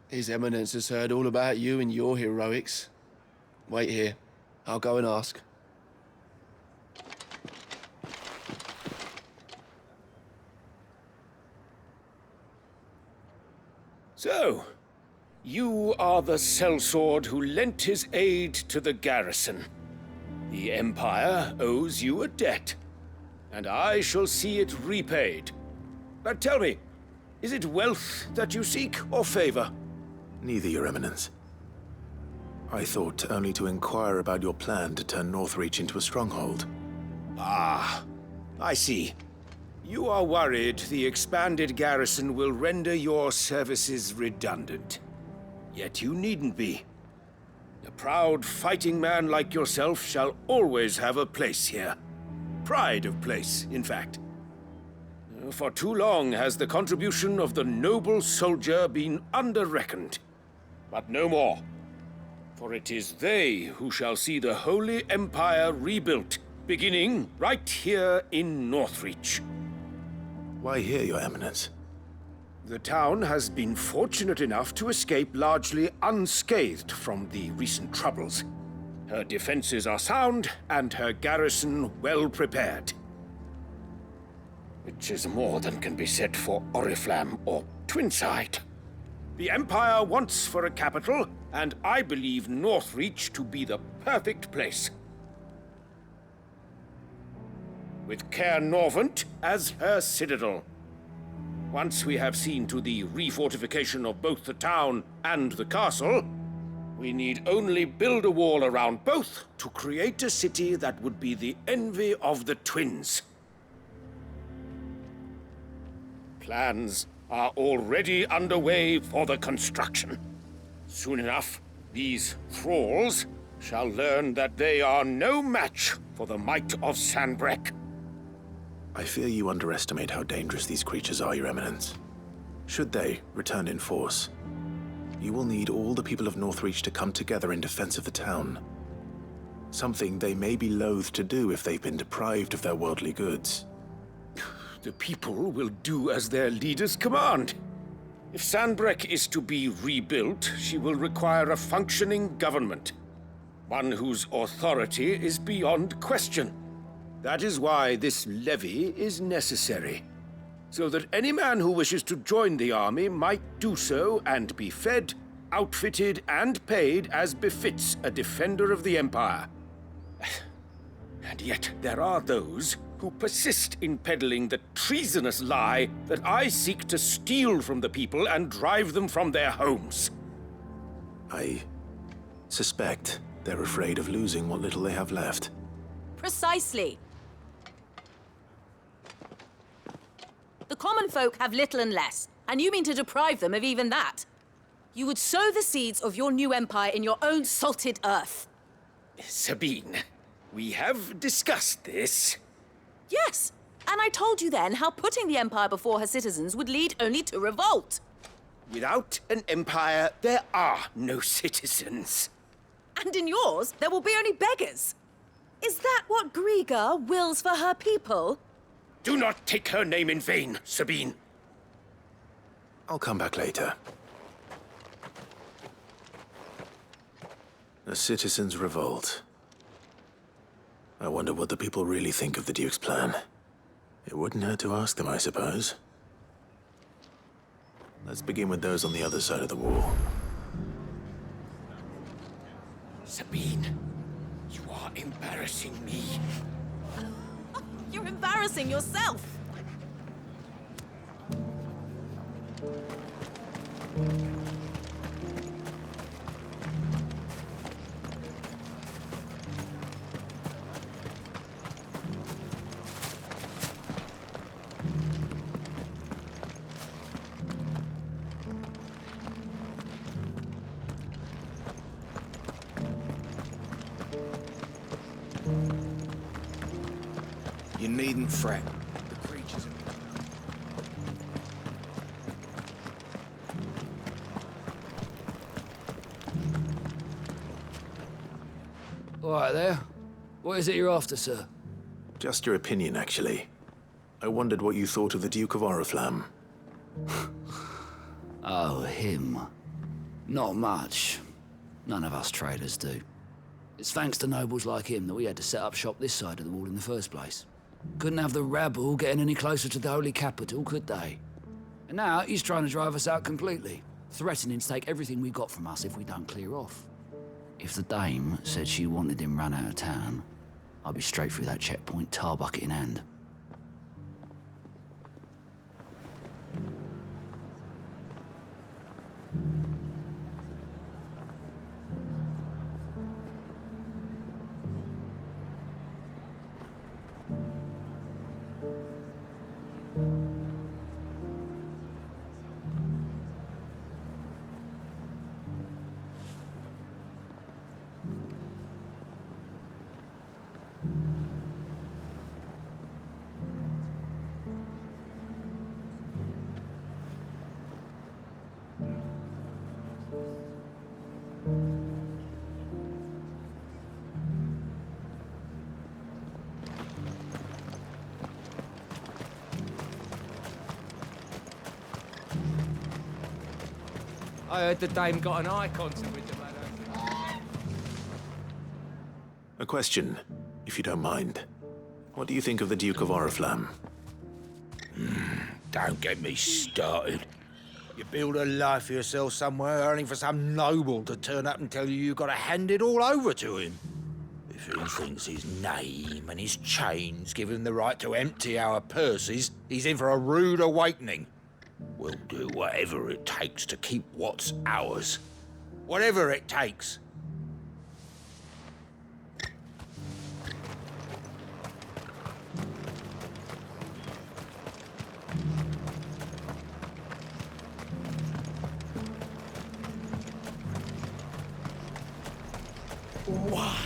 His Eminence has heard all about you and your heroics. Wait here. I'll go and ask. So, you are the sellsword who lent his aid to the garrison. The Empire owes you a debt, and I shall see it repaid. But tell me, is it wealth that you seek, or favor? Neither, Your Eminence. I thought only to inquire about your plan to turn Northreach into a stronghold. Ah, I see. You are worried the expanded garrison will render your services redundant. Yet you needn't be. A proud fighting man like yourself shall always have a place here. Pride of place, in fact. For too long has the contribution of the noble soldier been under-reckoned. But no more. For it is they who shall see the Holy Empire rebuilt, beginning right here in Northreach. Why here, Your Eminence? The town has been fortunate enough to escape largely unscathed from the recent troubles. Her defenses are sound, and her garrison well prepared. Which is more than can be said for Oriflamme or Twinside. The Empire wants for a capital, and I believe Northreach to be the perfect place. With Caer Norvent as her citadel. Once we have seen to the refortification of both the town and the castle, we need only build a wall around both to create a city that would be the envy of the twins. Plans are already underway for the construction. Soon enough, these thralls shall learn that they are no match for the might of Sanbreque. I fear you underestimate how dangerous these creatures are, Your Eminence. Should they return in force, you will need all the people of Northreach to come together in defense of the town. Something they may be loath to do if they've been deprived of their worldly goods. The people will do as their leaders command. If Sanbreque is to be rebuilt, she will require a functioning government. One whose authority is beyond question. That is why this levy is necessary. So that any man who wishes to join the army might do so and be fed, outfitted, and paid as befits a defender of the Empire. And yet there are those who persist in peddling the treasonous lie that I seek to steal from the people and drive them from their homes. I suspect they're afraid of losing what little they have left. Precisely. The common folk have little and less, and you mean to deprive them of even that. You would sow the seeds of your new empire in your own salted earth. Sabine, we have discussed this. Yes, and I told you then how putting the empire before her citizens would lead only to revolt. Without an empire, there are no citizens. And in yours, there will be only beggars. Is that what Griga wills for her people? Do not take her name in vain, Sabine. I'll come back later. A citizens' revolt. I wonder what the people really think of the Duke's plan. It wouldn't hurt to ask them, I suppose. Let's begin with those on the other side of the wall. Sabine, you are embarrassing me. You're embarrassing yourself. You needn't fret. The creatures are... All right there. What is it you're after, sir? Just your opinion, actually. I wondered what you thought of the Duke of Oriflamme. Oh, him. Not much. None of us traders do. It's thanks to nobles like him that we had to set up shop this side of the wall in the first place. Couldn't have the rabble getting any closer to the holy capital, could they? And now he's trying to drive us out completely. threatening to take everything we got from us if we don't clear off. If the dame said she wanted him run out of town, I'd be straight through that checkpoint, tar bucket in hand. I heard the dame got an Eikons with the man. A question, if you don't mind. What do you think of the Duke of Oriflamme? Don't get me started. You build a life for yourself somewhere, only for some noble to turn up and tell you you've got to hand it all over to him. If he thinks his name and his chains give him the right to empty our purses, he's in for a rude awakening. We'll do whatever it takes to keep what's ours. Whatever it takes. Why,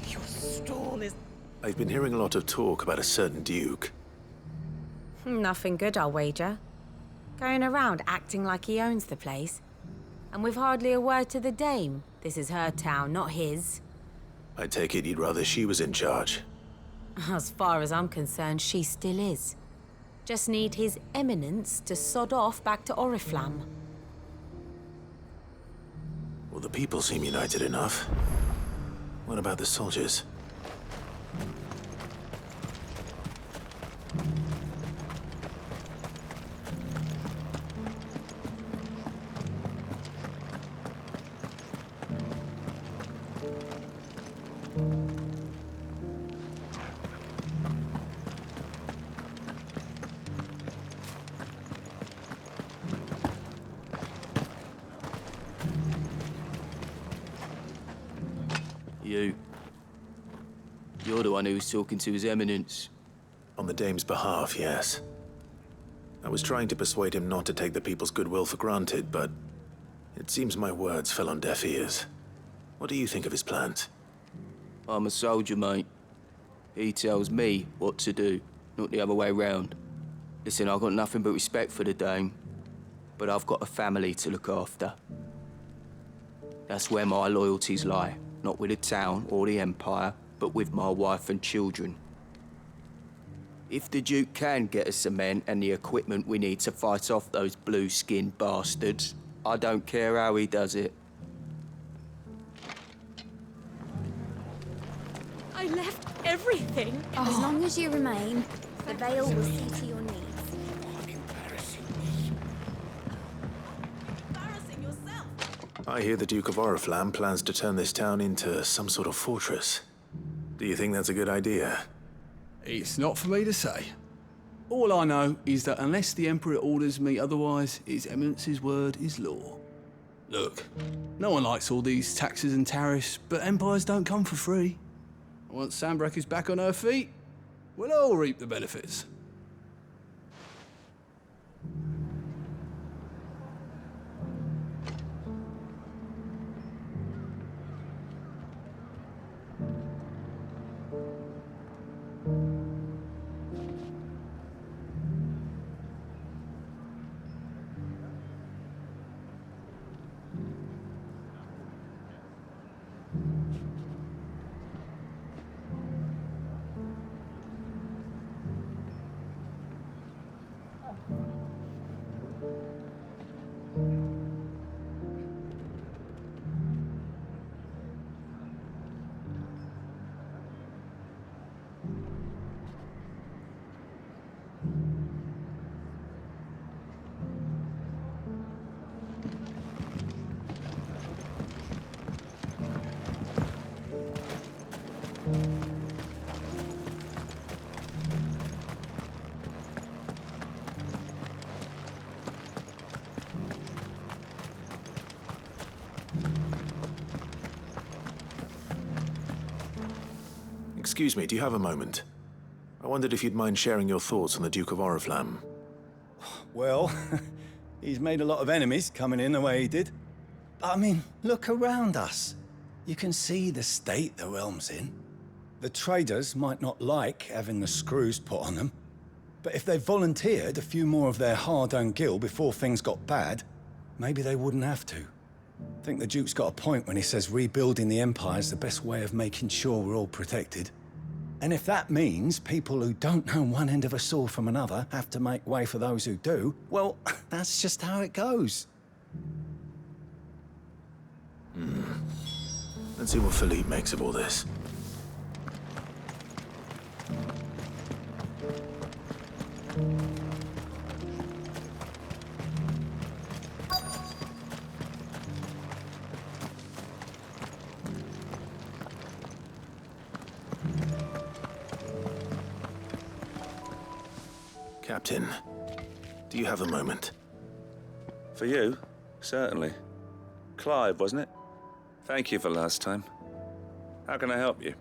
your stall is... I've been hearing a lot of talk about a certain duke. Nothing good, I'll wager. Going around acting like he owns the place. And with hardly a word to the dame. This is her town, not his. I take it you'd rather she was in charge. As far as I'm concerned, she still is. Just need his eminence to sod off back to Oriflamme. Well, the people seem united enough. What about the soldiers? You're the one who was talking to His Eminence. On the dame's behalf, yes. I was trying to persuade him not to take the people's goodwill for granted, but it seems my words fell on deaf ears. What do you think of his plans? I'm a soldier, mate. He tells me what to do, not the other way round. Listen, I've got nothing but respect for the dame, but I've got a family to look after. That's where my loyalties lie, not with the town or the Empire, but with my wife and children. If the Duke can get us the men and the equipment we need to fight off those blue-skinned bastards, I don't care how he does it. I left everything. As long as you remain, the veil will see to your needs. I hear the Duke of Oriflamme plans to turn this town into some sort of fortress. Do you think that's a good idea? It's not for me to say. All I know is that unless the Emperor orders me otherwise, His Eminence's word is law. Look, no one likes all these taxes and tariffs, but empires don't come for free. Once Sanbreque is back on her feet, we'll all reap the benefits. Excuse me, do you have a moment? I wondered if you'd mind sharing your thoughts on the Duke of Oriflamme. Well, he's made a lot of enemies coming in the way he did. I mean, look around us. You can see the state the realm's in. The traders might not like having the screws put on them, but if they volunteered a few more of their hard-earned gil before things got bad, maybe they wouldn't have to. I think the Duke's got a point when he says rebuilding the Empire's the best way of making sure we're all protected. And if that means people who don't know one end of a sword from another have to make way for those who do, well, that's just how it goes. Let's see what Philippe makes of all this. Captain, do you have a moment? For you? Certainly. Clive, wasn't it? Thank you for last time. How can I help you?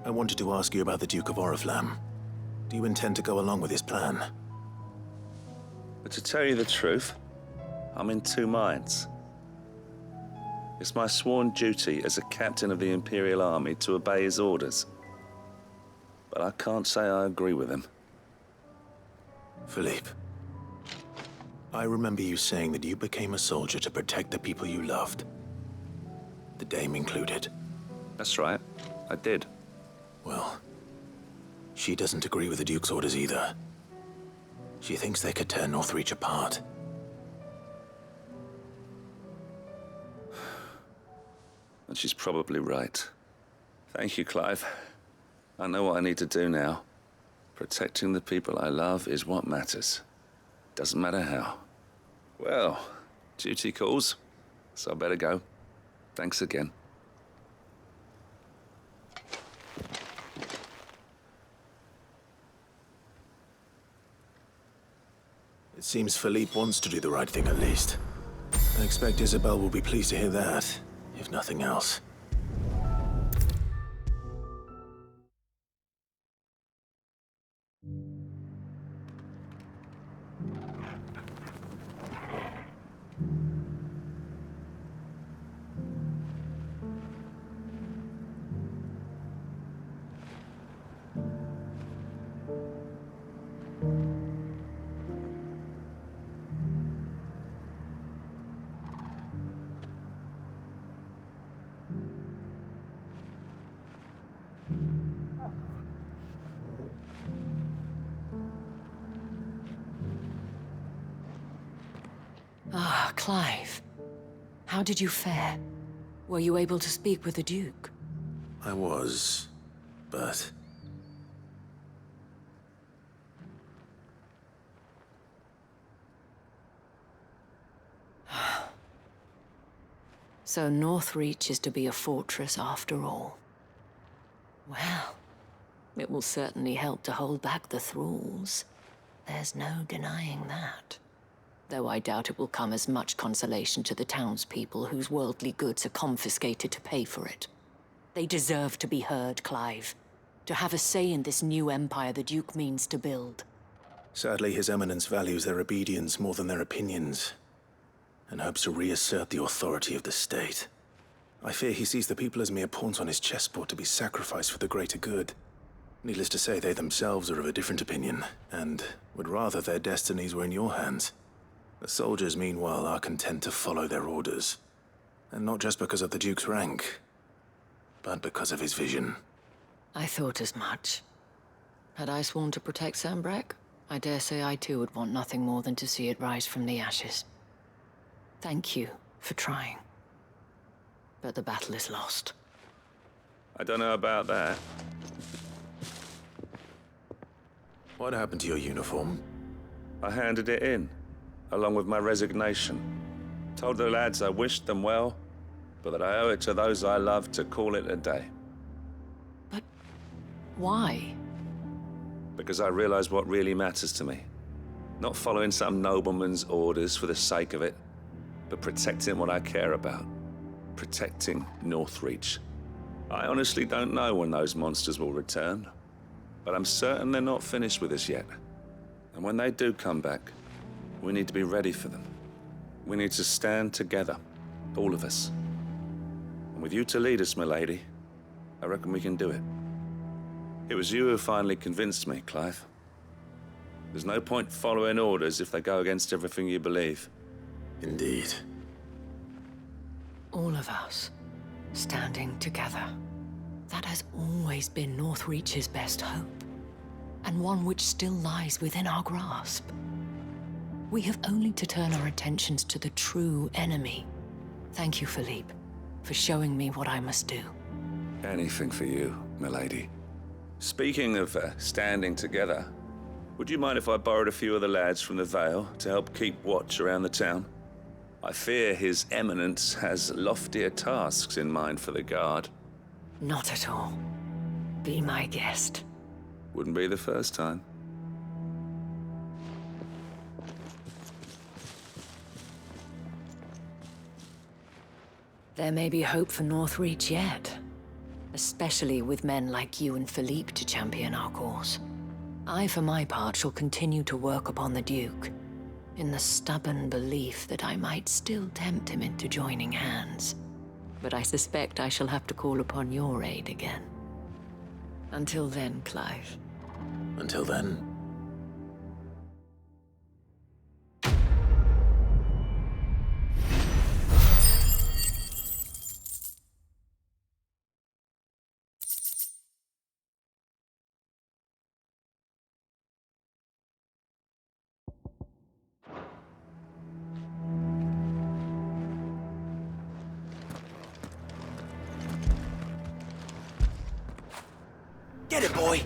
I wanted to ask you about the Duke of Oriflamme. Do you intend to go along with his plan? But to tell you the truth, I'm in two minds. It's my sworn duty as a captain of the Imperial Army to obey his orders. But I can't say I agree with him. Philippe, I remember you saying that you became a soldier to protect the people you loved. The Dame included. That's right, I did. Well, she doesn't agree with the Duke's orders either. She thinks they could tear Northreach apart. And she's probably right. Thank you, Clive. I know what I need to do now. Protecting the people I love is what matters. Doesn't matter how. Well, duty calls, so I better go. Thanks again. It seems Philippe wants to do the right thing at least. I expect Isabel will be pleased to hear that, if nothing else. Ah, Clive. How did you fare? Were you able to speak with the Duke? I was, but... So Northreach is to be a fortress after all. Well, it will certainly help to hold back the thralls. There's no denying that. Though I doubt it will come as much consolation to the townspeople whose worldly goods are confiscated to pay for it. They deserve to be heard, Clive. To have a say in this new empire the Duke means to build. Sadly, His Eminence values their obedience more than their opinions, and hopes to reassert the authority of the state. I fear he sees the people as mere pawns on his chessboard to be sacrificed for the greater good. Needless to say, they themselves are of a different opinion, and would rather their destinies were in your hands. The soldiers, meanwhile, are content to follow their orders. And not just because of the Duke's rank, but because of his vision. I thought as much. Had I sworn to protect Sanbreque, I dare say I too would want nothing more than to see it rise from the ashes. Thank you for trying. But the battle is lost. I don't know about that. What happened to your uniform? I handed it in, along with my resignation. Told the lads I wished them well, but that I owe it to those I love to call it a day. But why? Because I realize what really matters to me. Not following some nobleman's orders for the sake of it, but protecting what I care about. Protecting Northreach. I honestly don't know when those monsters will return, but I'm certain they're not finished with us yet. And when they do come back, we need to be ready for them. We need to stand together, all of us. And with you to lead us, milady, I reckon we can do it. It was you who finally convinced me, Clive. There's no point following orders if they go against everything you believe. Indeed. All of us, standing together. That has always been Northreach's best hope, and one which still lies within our grasp. We have only to turn our attentions to the true enemy. Thank you, Philippe, for showing me what I must do. Anything for you, milady. Speaking of standing together, would you mind if I borrowed a few of the lads from the Vale to help keep watch around the town? I fear His Eminence has loftier tasks in mind for the guard. Not at all. Be my guest. Wouldn't be the first time. There may be hope for Northreach yet, especially with men like you and Philippe to champion our cause. I, for my part, shall continue to work upon the Duke, in the stubborn belief that I might still tempt him into joining hands. But I suspect I shall have to call upon your aid again. Until then, Clive. Until then. Get it, boy!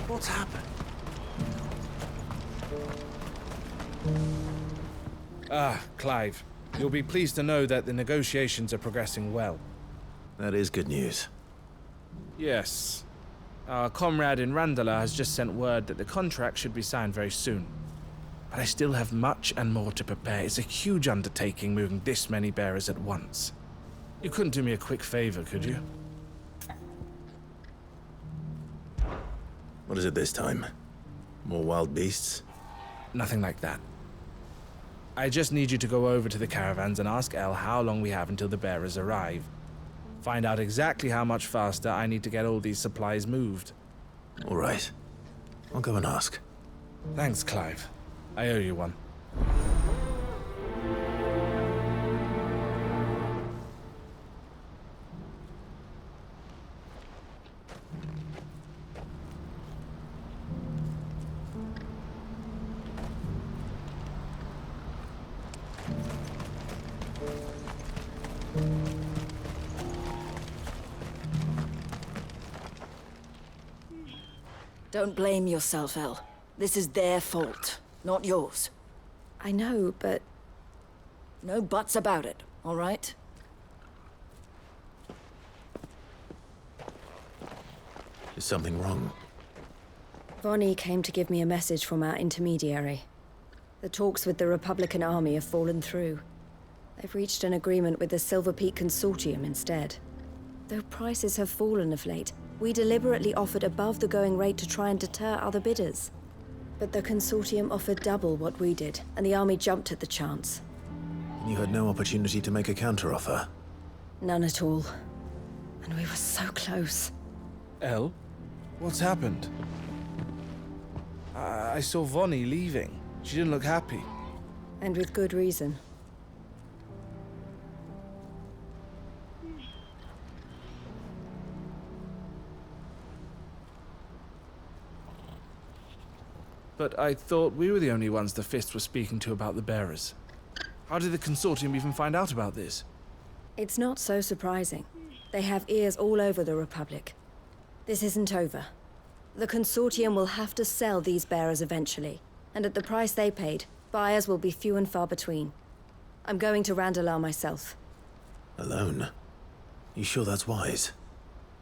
What's happened? Ah, Clive. You'll be pleased to know that the negotiations are progressing well. That is good news. Yes. Our comrade in Randala has just sent word that the contract should be signed very soon. But I still have much and more to prepare. It's a huge undertaking moving this many bearers at once. You couldn't do me a quick favor, could you? What is it this time? More wild beasts? Nothing like that. I just need you to go over to the caravans and ask El how long we have until the bearers arrive. Find out exactly how much faster I need to get all these supplies moved. All right. I'll go and ask. Thanks, Clive. I owe you one. Don't blame yourself, El. This is their fault, not yours. I know, but... No buts about it, all right? Is something wrong? Vonnie came to give me a message from our intermediary. The talks with the Republican army have fallen through. They've reached an agreement with the Silver Peak Consortium instead. Though prices have fallen of late, we deliberately offered above the going rate to try and deter other bidders. But the Consortium offered double what we did, and the army jumped at the chance. You had no opportunity to make a counteroffer? None at all. And we were so close. El? What's happened? I saw Vonnie leaving. She didn't look happy. And with good reason. But I thought we were the only ones the Fist were speaking to about the bearers. How did the Consortium even find out about this? It's not so surprising. They have ears all over the Republic. This isn't over. The Consortium will have to sell these bearers eventually, and at the price they paid, buyers will be few and far between. I'm going to Randalar myself. Alone? You sure that's wise?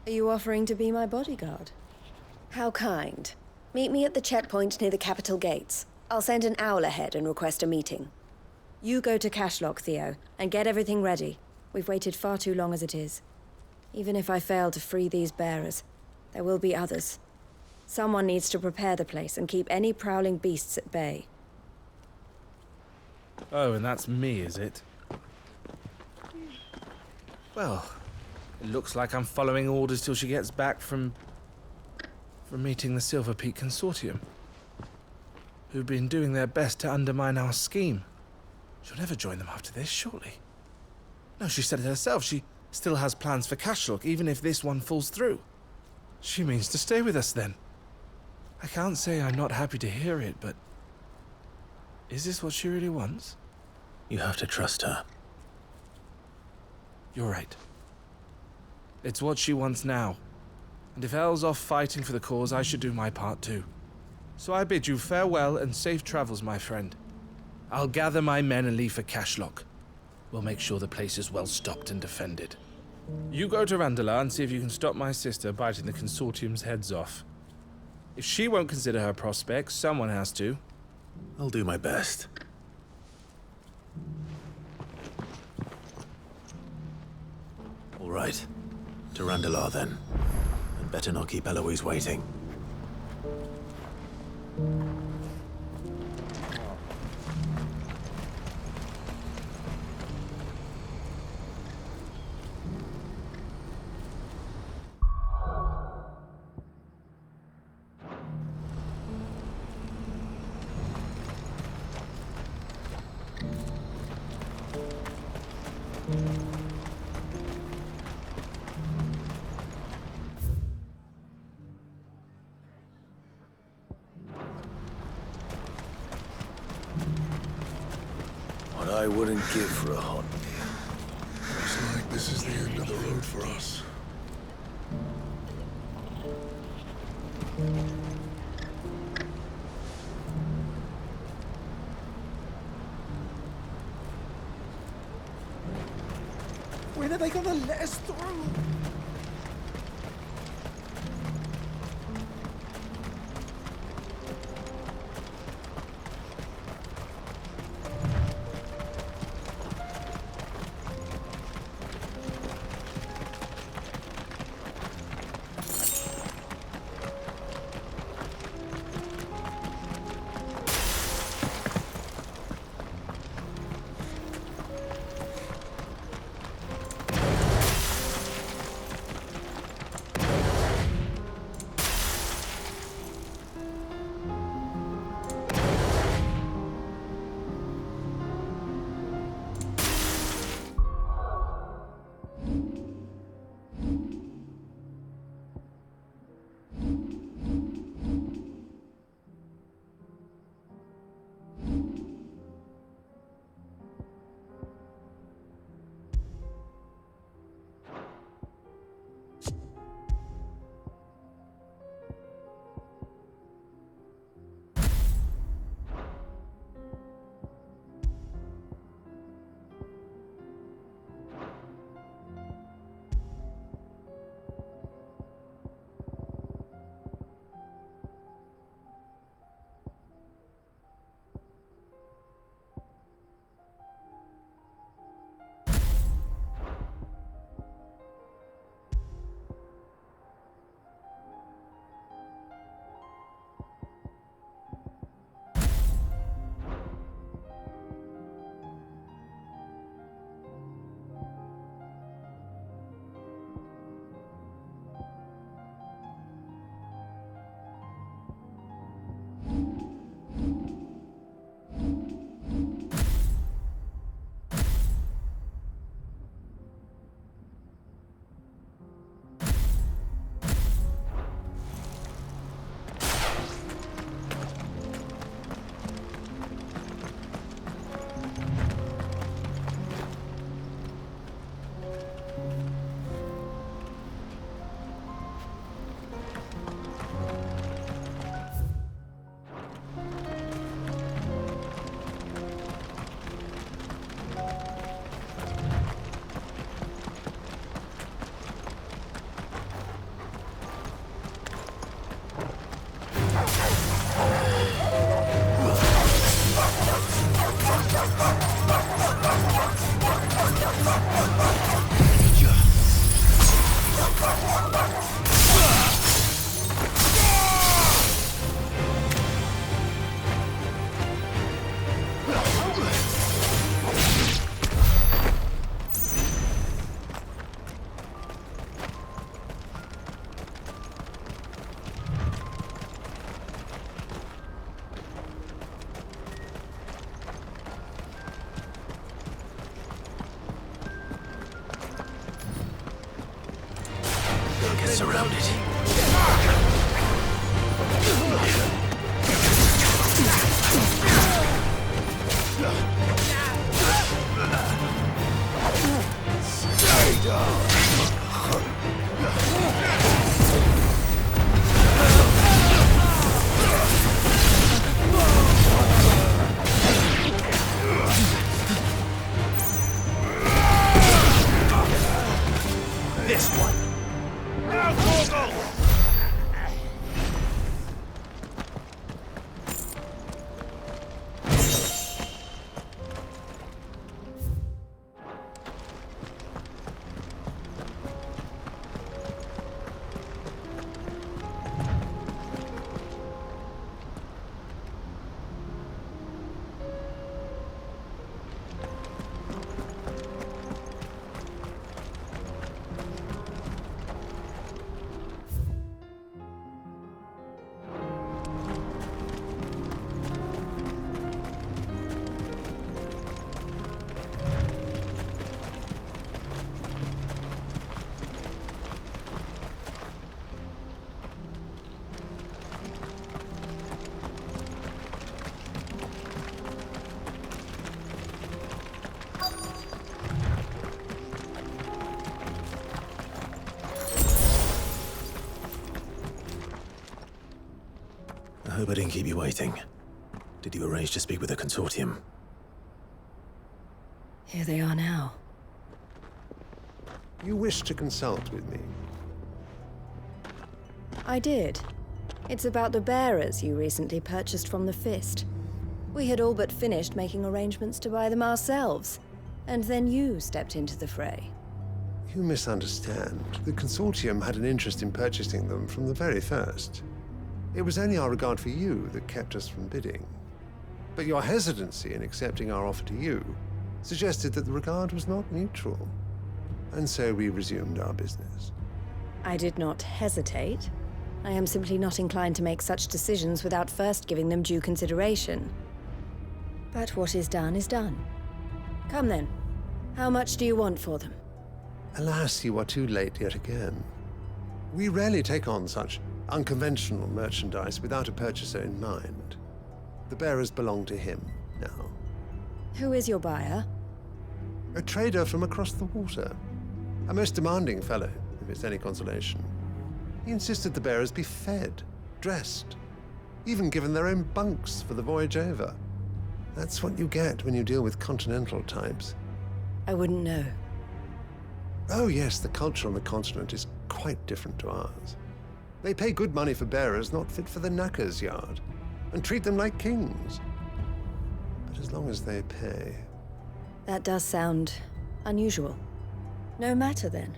Are you offering to be my bodyguard? How kind. Meet me at the checkpoint near the capital gates. I'll send an owl ahead and request a meeting. You go to Cashlock, Theo, and get everything ready. We've waited far too long as it is. Even if I fail to free these bearers, there will be others. Someone needs to prepare the place and keep any prowling beasts at bay. Oh, and that's me, is it? Well, it looks like I'm following orders till she gets back from meeting the Silver Peak Consortium, who've been doing their best to undermine our scheme. She'll never join them after this, surely. No, she said it herself. She still has plans for Cashlock, even if this one falls through. She means to stay with us, then. I can't say I'm not happy to hear it, but... is this what she really wants? You have to trust her. You're right. It's what she wants now. And if Elle's off fighting for the cause, I should do my part too. So I bid you farewell and safe travels, my friend. I'll gather my men and leave for Cashlock. We'll make sure the place is well stocked and defended. You go to Randalar and see if you can stop my sister biting the Consortium's heads off. If she won't consider her prospects, someone has to. I'll do my best. All right. To Randalar, then. And better not keep Eloise waiting. What I wouldn't give for a hot meal. Looks like this is the end of the road for us. When are they gonna let us through? hope I didn't keep you waiting. Did you arrange to speak with the consortium? Here they are now. You wish to consult with me? I did. It's about the bearers you recently purchased from the Fist. We had all but finished making arrangements to buy them ourselves, and then you stepped into the fray. You misunderstand. The consortium had an interest in purchasing them from the very first. It was only our regard for you that kept us from bidding. But your hesitancy in accepting our offer to you suggested that the regard was not mutual. And so we resumed our business. I did not hesitate. I am simply not inclined to make such decisions without first giving them due consideration. But what is done is done. Come then. How much do you want for them? Alas, you are too late yet again. We rarely take on such unconventional merchandise without a purchaser in mind. The bearers belong to him now. Who is your buyer? A trader from across the water. A most demanding fellow, if it's any consolation. He insisted the bearers be fed, dressed, even given their own bunks for the voyage over. That's what you get when you deal with continental types. I wouldn't know. Oh yes, the culture on the continent is quite different to ours. They pay good money for bearers not fit for the knacker's yard, and treat them like kings. But as long as they pay... That does sound unusual. No matter then.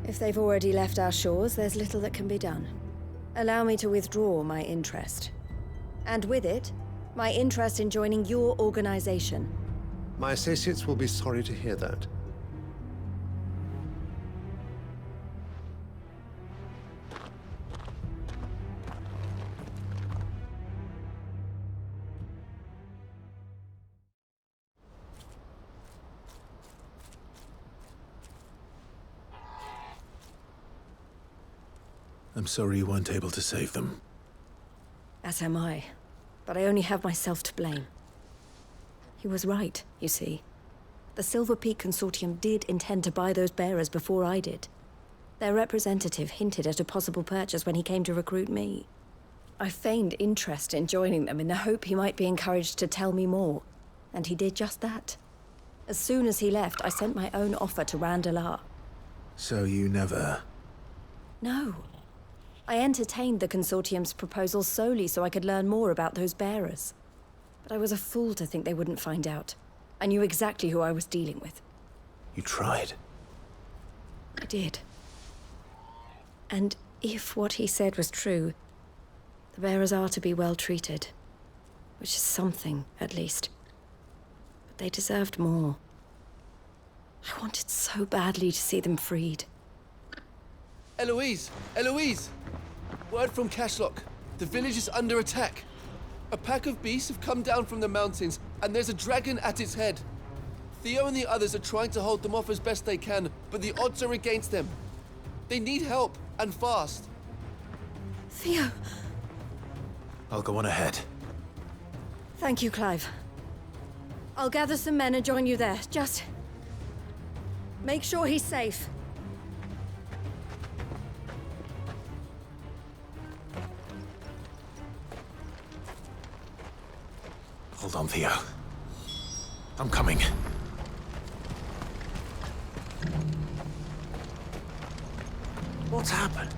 If they've already left our shores, there's little that can be done. Allow me to withdraw my interest. And with it, my interest in joining your organization. My associates will be sorry to hear that. I'm sorry you weren't able to save them. As am I. But I only have myself to blame. He was right, you see. The Silver Peak Consortium did intend to buy those bearers before I did. Their representative hinted at a possible purchase when he came to recruit me. I feigned interest in joining them in the hope he might be encouraged to tell me more, and he did just that. As soon as he left, I sent my own offer to Randalar. So you never... No. I entertained the Consortium's proposal solely so I could learn more about those bearers. But I was a fool to think they wouldn't find out. I knew exactly who I was dealing with. You tried. I did. And if what he said was true, the bearers are to be well treated. Which is something, at least. But they deserved more. I wanted so badly to see them freed. Eloise! Eloise! Word from Cashlock. The village is under attack. A pack of beasts have come down from the mountains, and there's a dragon at its head. Theo and the others are trying to hold them off as best they can, but the odds are against them. They need help, and fast. Theo! I'll go on ahead. Thank you, Clive. I'll gather some men and join you there. Just... make sure he's safe. Hold on, Theo. I'm coming. What's happened?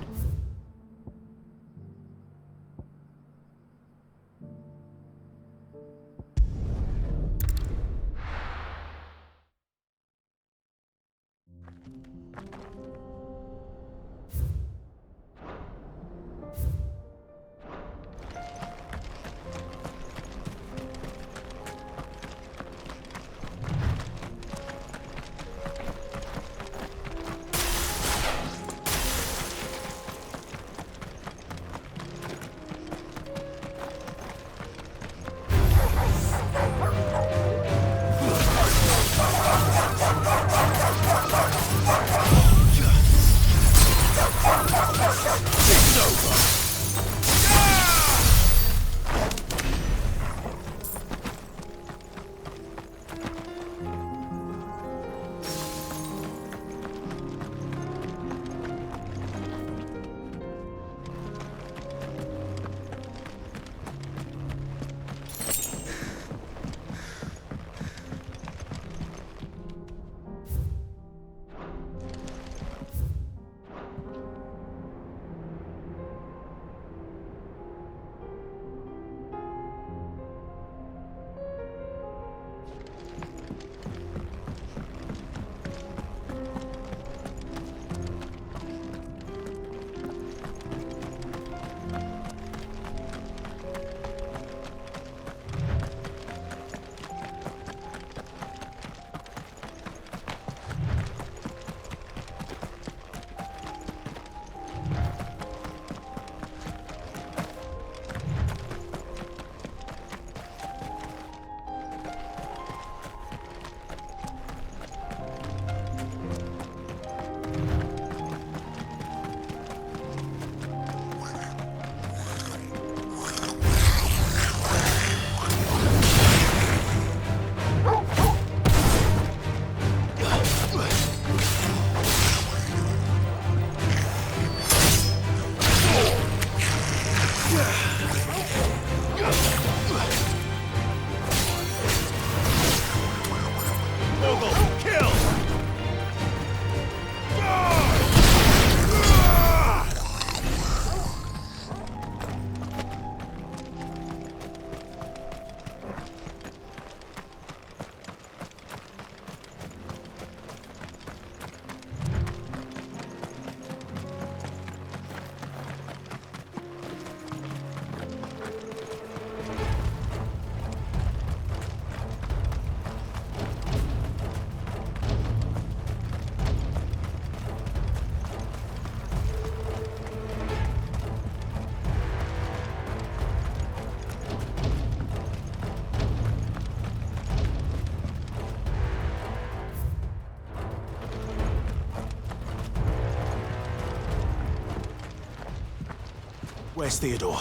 Where's Theodore?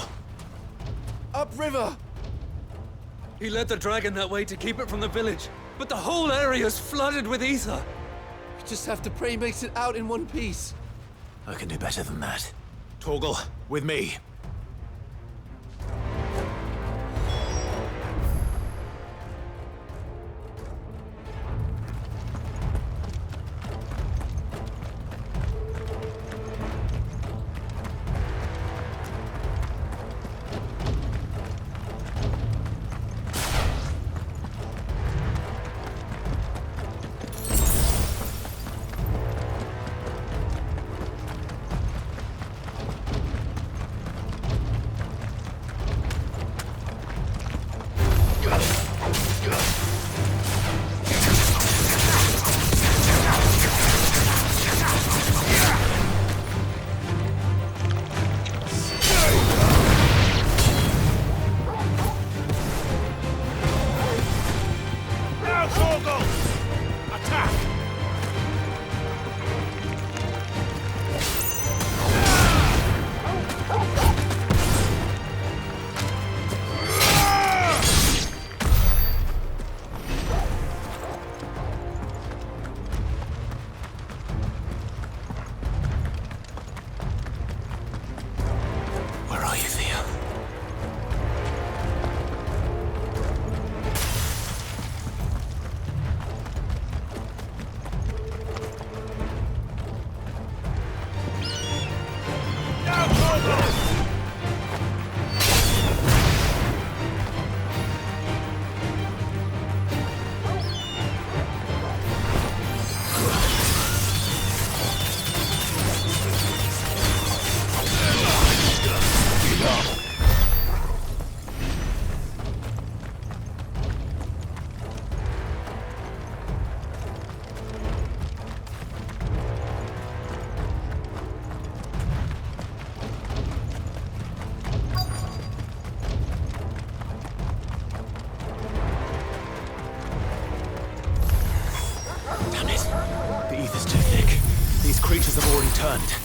Upriver! He led the dragon that way to keep it from the village, but the whole area's flooded with ether. We just have to pray he makes it out in one piece. I can do better than that. Torgal, with me. Creatures have already turned.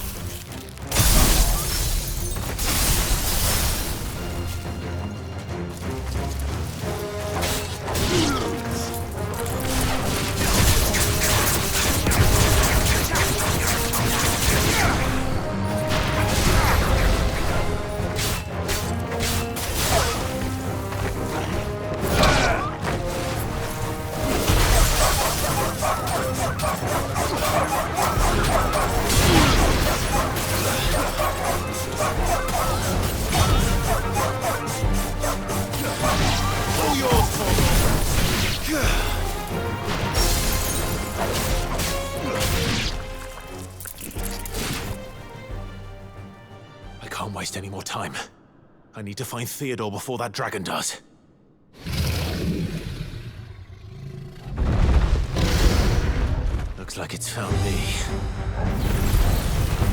Waste any more time. I need to find Theodore before that dragon does. Looks like it's found me.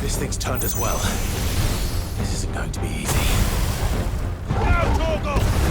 This thing's turned as well. This isn't going to be easy. Now, Torgal!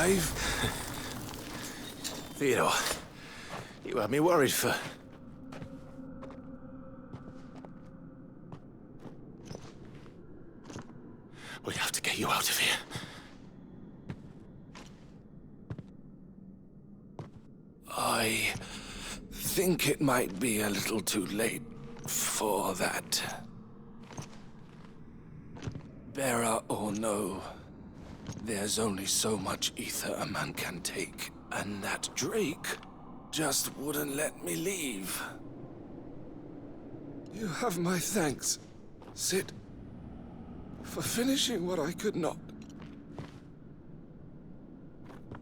Clive. Theodore, you had me worried for... We have to get you out of here. I think it might be a little too late for that. Bearer or no, there's only so much ether a man can take, and that Drake just wouldn't let me leave. You have my thanks, Sid, for finishing what I could not.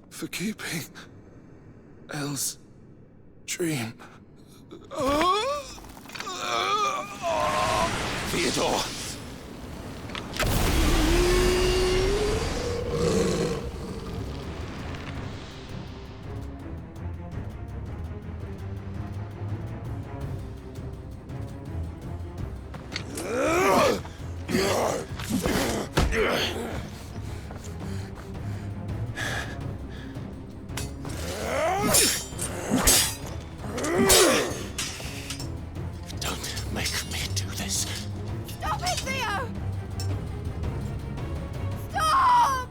For keeping Elle's dream. Theodore! Don't make me do this. Stop it, Theo! Stop!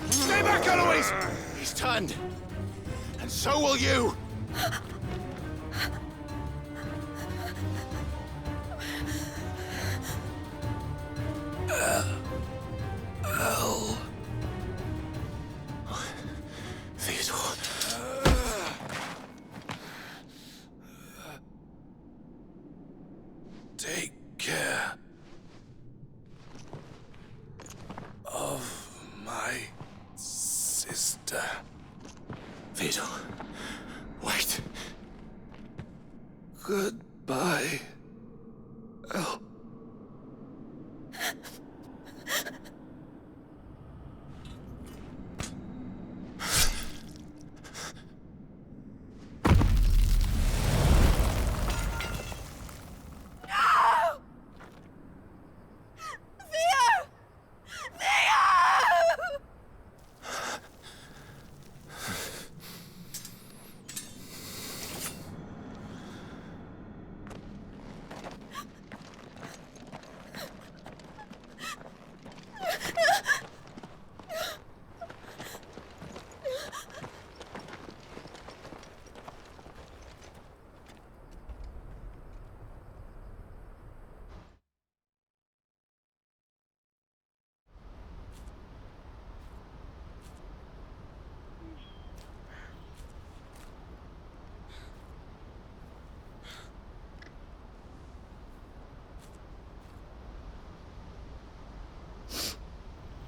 Stay back, Eloise! He's turned. And so will you! Elle. Theodore. Take care of my sister. Theodore, wait. Goodbye, Elle.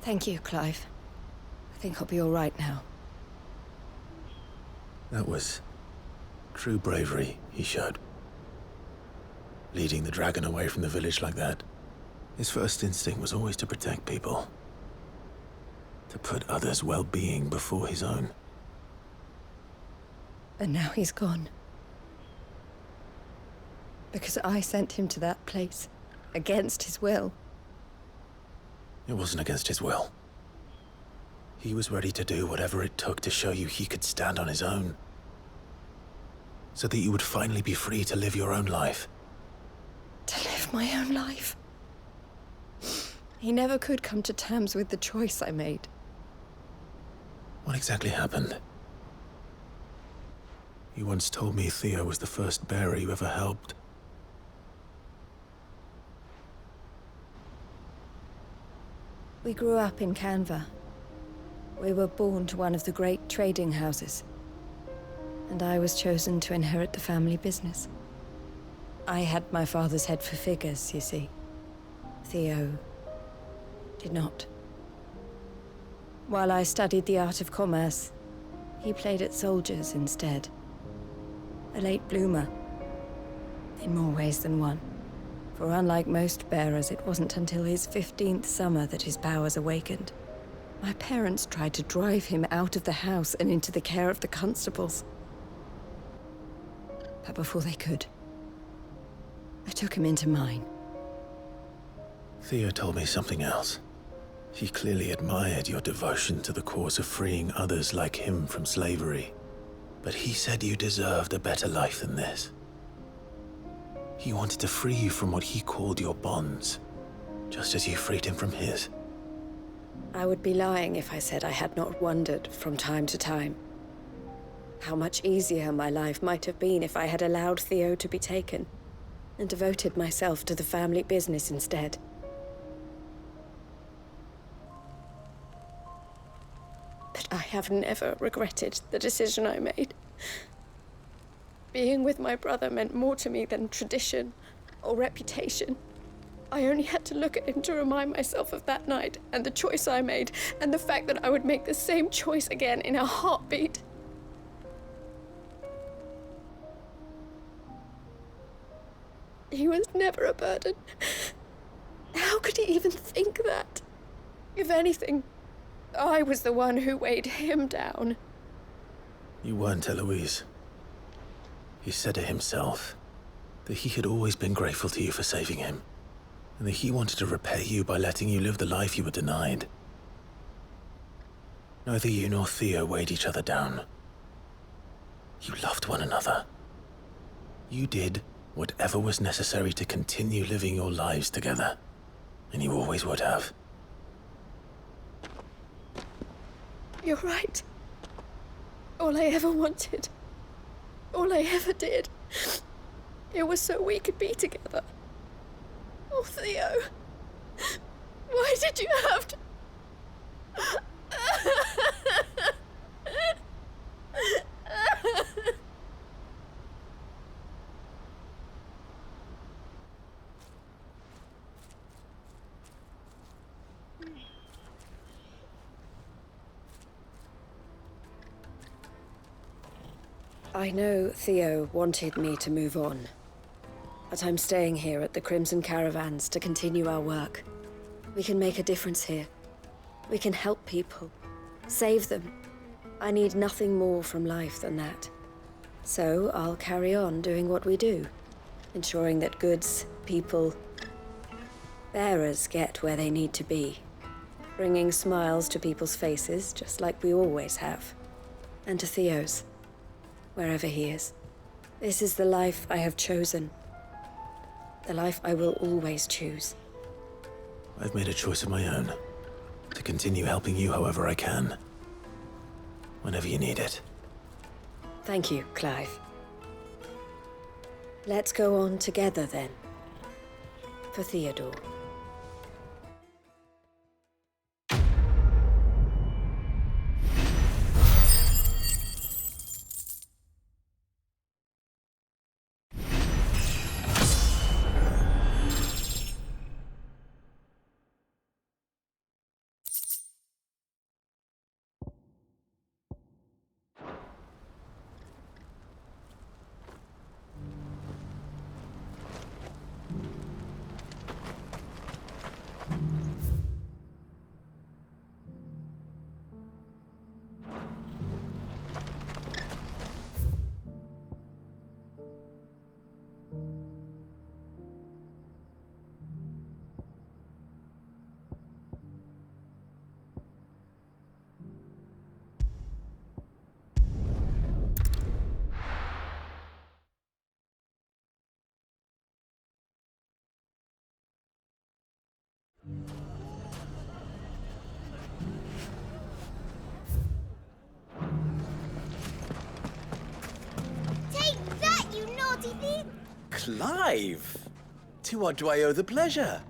Thank you, Clive. I think I'll be all right now. That was true bravery he showed. Leading the dragon away from the village like that. His first instinct was always to protect people. To put others' well-being before his own. And now he's gone. Because I sent him to that place, against his will. It wasn't against his will. He was ready to do whatever it took to show you he could stand on his own. So that you would finally be free to live your own life. To live my own life? He never could come to terms with the choice I made. What exactly happened? You once told me Theo was the first bearer you ever helped. We grew up in Canva. We were born to one of the great trading houses. And I was chosen to inherit the family business. I had my father's head for figures, you see. Theo did not. While I studied the art of commerce, he played at soldiers instead. A late bloomer, in more ways than one. For unlike most bearers, it wasn't until his 15th summer that his powers awakened. My parents tried to drive him out of the house and into the care of the constables. But before they could, I took him into mine. Theo told me something else. He clearly admired your devotion to the cause of freeing others like him from slavery. But he said you deserved a better life than this. He wanted to free you from what he called your bonds, just as you freed him from his. I would be lying if I said I had not wondered from time to time how much easier my life might have been if I had allowed Theo to be taken and devoted myself to the family business instead. But I have never regretted the decision I made. Being with my brother meant more to me than tradition or reputation. I only had to look at him to remind myself of that night and the choice I made, and the fact that I would make the same choice again in a heartbeat. He was never a burden. How could he even think that? If anything, I was the one who weighed him down. You weren't, Eloise. He said it himself, that he had always been grateful to you for saving him, and that he wanted to repay you by letting you live the life you were denied. Neither you nor Theo weighed each other down. You loved one another. You did whatever was necessary to continue living your lives together, and you always would have. You're right. All I ever wanted, all I ever did, it was so we could be together. Oh, Theo, why did you have to... I know Theo wanted me to move on, but I'm staying here at the Crimson Caravans to continue our work. We can make a difference here. We can help people, save them. I need nothing more from life than that. So I'll carry on doing what we do, ensuring that goods, people, bearers get where they need to be, bringing smiles to people's faces just like we always have, and to Theo's, wherever he is. This is the life I have chosen. The life I will always choose. I've made a choice of my own, to continue helping you however I can, whenever you need it. Thank you, Clive. Let's go on together then, for Theodore. Clive! To what do I owe the pleasure?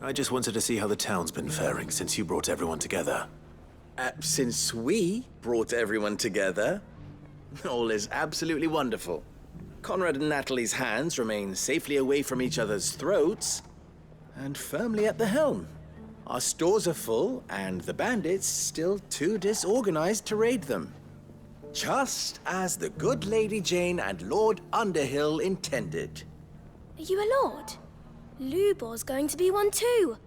I just wanted to see how the town's been faring since you brought everyone together. Since we brought everyone together, all is absolutely wonderful. Conrad and Natalie's hands remain safely away from each other's throats and firmly at the helm. Our stores are full, and the bandits still too disorganized to raid them. Just as the good Lady Jane and Lord Underhill intended. Are you a lord? Lubor's going to be one too.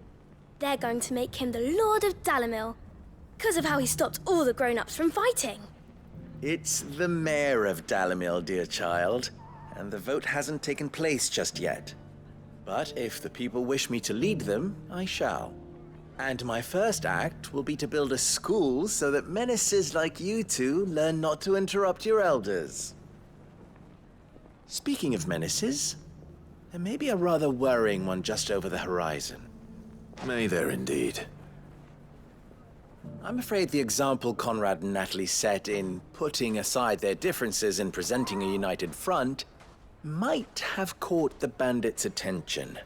They're going to make him the Lord of Dalimil, because of how he stopped all the grown-ups from fighting. It's the mayor of Dalimil, dear child, and the vote hasn't taken place just yet. But if the people wish me to lead them, I shall. And my first act will be to build a school so that menaces like you two learn not to interrupt your elders. Speaking of menaces, there may be a rather worrying one just over the horizon. May there indeed. I'm afraid the example Conrad and Natalie set in putting aside their differences and presenting a united front might have caught the bandits' attention.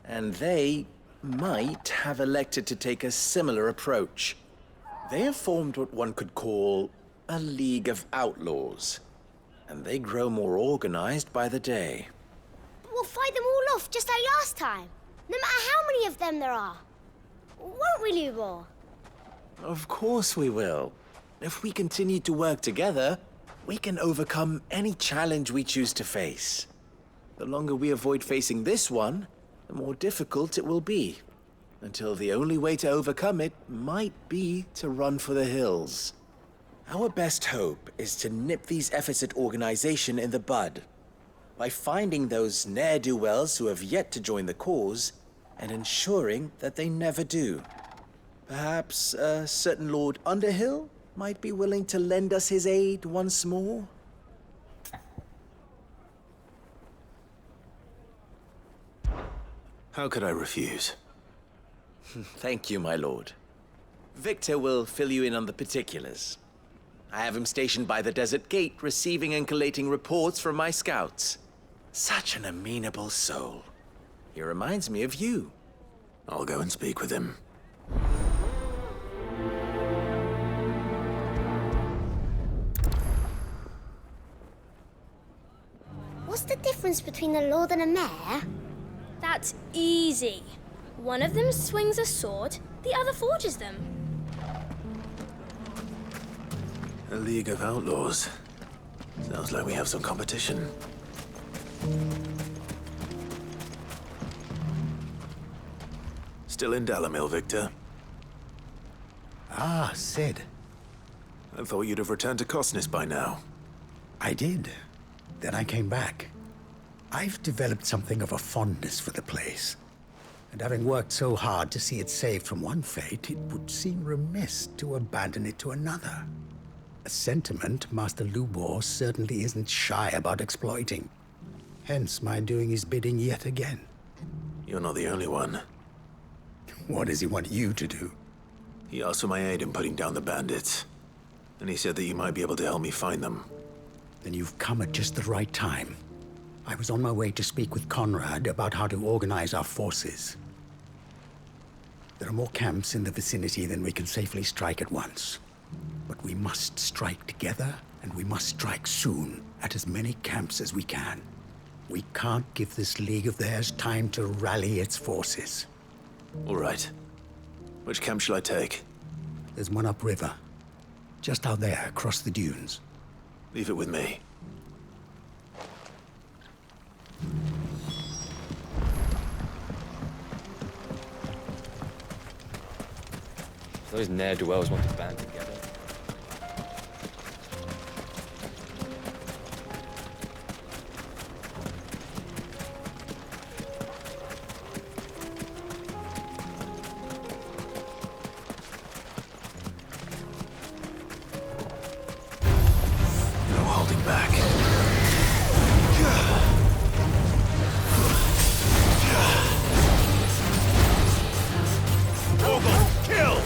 And they might have elected to take a similar approach. They have formed what one could call a League of Outlaws, and they grow more organized by the day. We'll fight them all off just like last time, no matter how many of them there are. Won't we, Lubor? Of course we will. If we continue to work together, we can overcome any challenge we choose to face. The longer we avoid facing this one, the more difficult it will be, until the only way to overcome it might be to run for the hills. Our best hope is to nip these efforts at organization in the bud, by finding those ne'er-do-wells who have yet to join the cause, and ensuring that they never do. Perhaps a certain Lord Underhill might be willing to lend us his aid once more? How could I refuse? Thank you, my lord. Victor will fill you in on the particulars. I have him stationed by the desert gate, receiving and collating reports from my scouts. Such an amenable soul. He reminds me of you. I'll go and speak with him. What's the difference between a lord and a mayor? That's easy. One of them swings a sword, the other forges them. A League of Outlaws. Sounds like we have some competition. Still in Dalamil, Victor? Ah, Sid. I thought you'd have returned to Cosnis by now. I did. Then I came back. I've developed something of a fondness for the place. And having worked so hard to see it saved from one fate, it would seem remiss to abandon it to another. A sentiment Master Lubor certainly isn't shy about exploiting. Hence my doing his bidding yet again. You're not the only one. What does he want you to do? He asked for my aid in putting down the bandits. And he said that you might be able to help me find them. Then you've come at just the right time. I was on my way to speak with Conrad about how to organize our forces. There are more camps in the vicinity than we can safely strike at once. But we must strike together, and we must strike soon at as many camps as we can. We can't give this league of theirs time to rally its forces. All right. Which camp shall I take? There's one upriver. Just out there, across the dunes. Leave it with me. Those ne'er-do-wells want to band together. No holding back. Kill!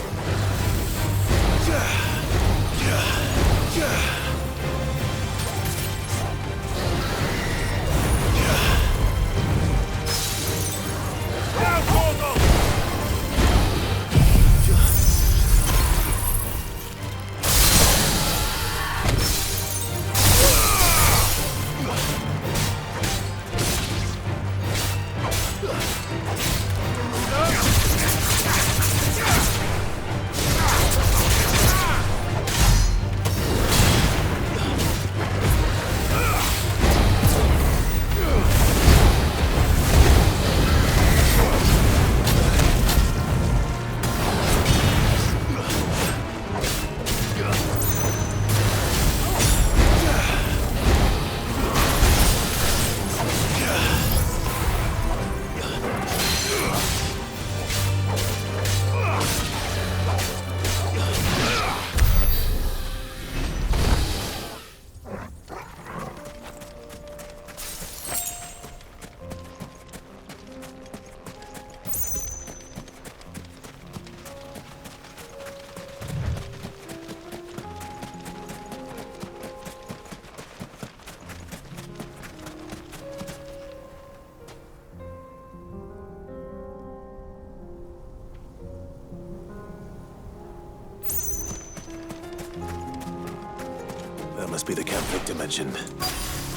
be the Camp Victor mentioned.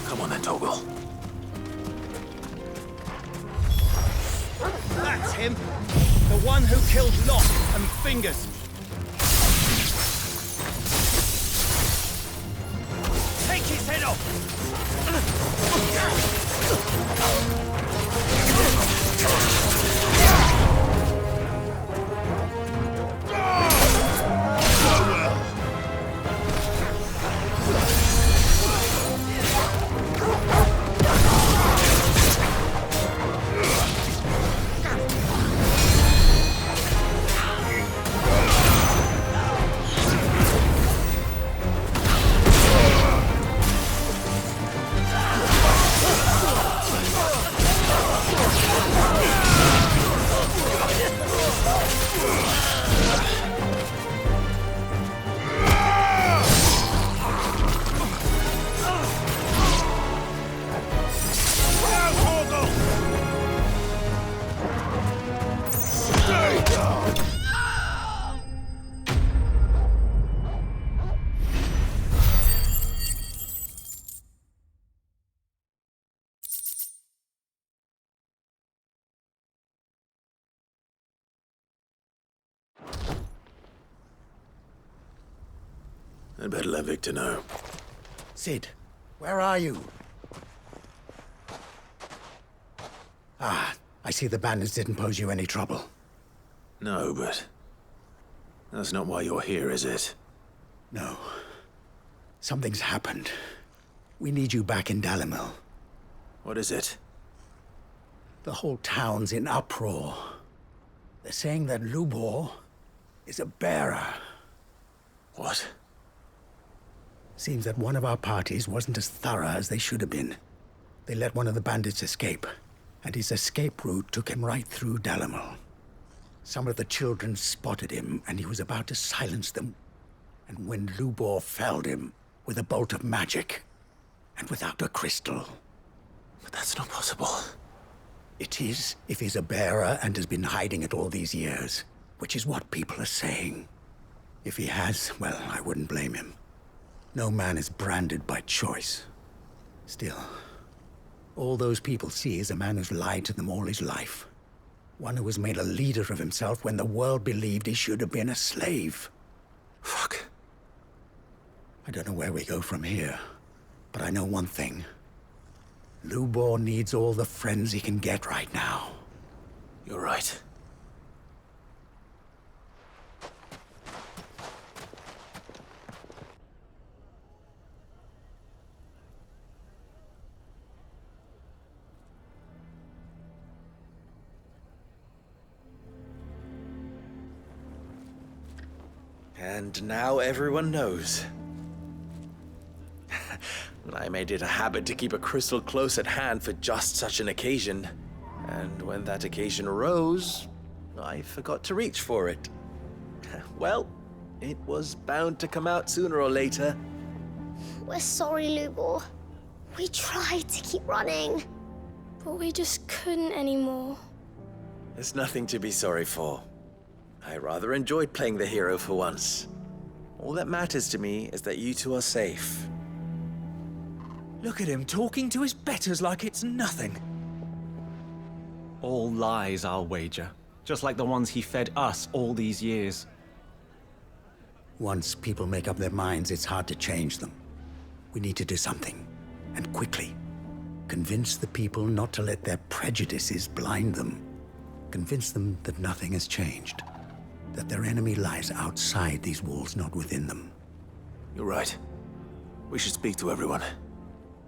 Come on then, Torgal. That's him! The one who killed Lot and Fingers! Take his head off! I'd better let Victor know. Sid, where are you? Ah, I see the bandits didn't pose you any trouble. No, but that's not why you're here, is it? No. Something's happened. We need you back in Dalimil. What is it? The whole town's in uproar. They're saying that Lubor is a bearer. What? Seems that one of our parties wasn't as thorough as they should have been. They let one of the bandits escape, and his escape route took him right through Dalimil. Some of the children spotted him, and he was about to silence them. And when Lubor felled him with a bolt of magic, and without a crystal. But that's not possible. It is, if he's a bearer and has been hiding it all these years, which is what people are saying. If he has, well, I wouldn't blame him. No man is branded by choice. Still, all those people see is a man who's lied to them all his life. One who has made a leader of himself when the world believed he should have been a slave. Fuck. I don't know where we go from here, but I know one thing. Lubor needs all the friends he can get right now. You're right. And now everyone knows. I made it a habit to keep a crystal close at hand for just such an occasion. And when that occasion arose, I forgot to reach for it. Well, it was bound to come out sooner or later. We're sorry, Lubor. We tried to keep running. But we just couldn't anymore. There's nothing to be sorry for. I rather enjoyed playing the hero for once. All that matters to me is that you two are safe. Look at him talking to his betters like it's nothing. All lies, I'll wager. Just like the ones he fed us all these years. Once people make up their minds, it's hard to change them. We need to do something, and quickly. Convince the people not to let their prejudices blind them. Convince them that nothing has changed. That their enemy lies outside these walls, not within them. You're right. We should speak to everyone.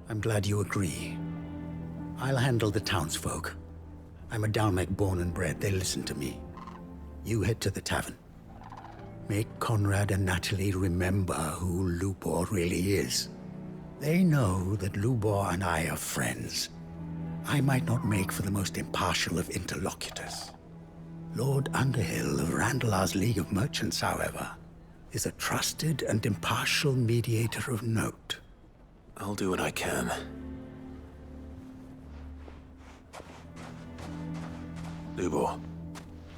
I'm glad you agree. I'll handle the townsfolk. I'm a Dalmek born and bred. They listen to me. You head to the tavern. Make Conrad and Natalie remember who Lubor really is. They know that Lubor and I are friends. I might not make for the most impartial of interlocutors. Lord Underhill of Randalar's League of Merchants, however, is a trusted and impartial mediator of note. I'll do what I can. Lubor,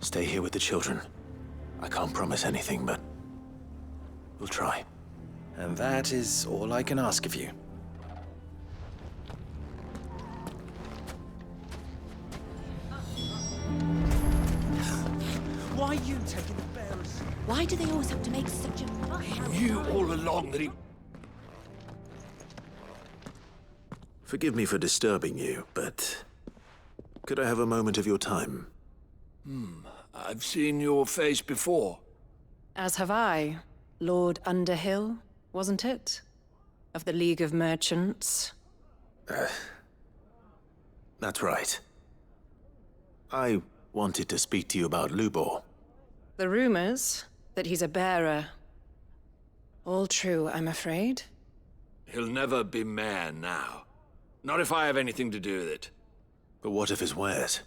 stay here with the children. I can't promise anything, but we'll try. And that is all I can ask of you. Why are you taking the bearers? Why do they always have to make such a fuss? He knew all along that he... Forgive me for disturbing you, but could I have a moment of your time? I've seen your face before. As have I. Lord Underhill, wasn't it? Of the League of Merchants. That's right. I wanted to speak to you about Lubor. The rumors that he's a bearer. All true, I'm afraid. He'll never be mayor now. Not if I have anything to do with it. But what of his wares?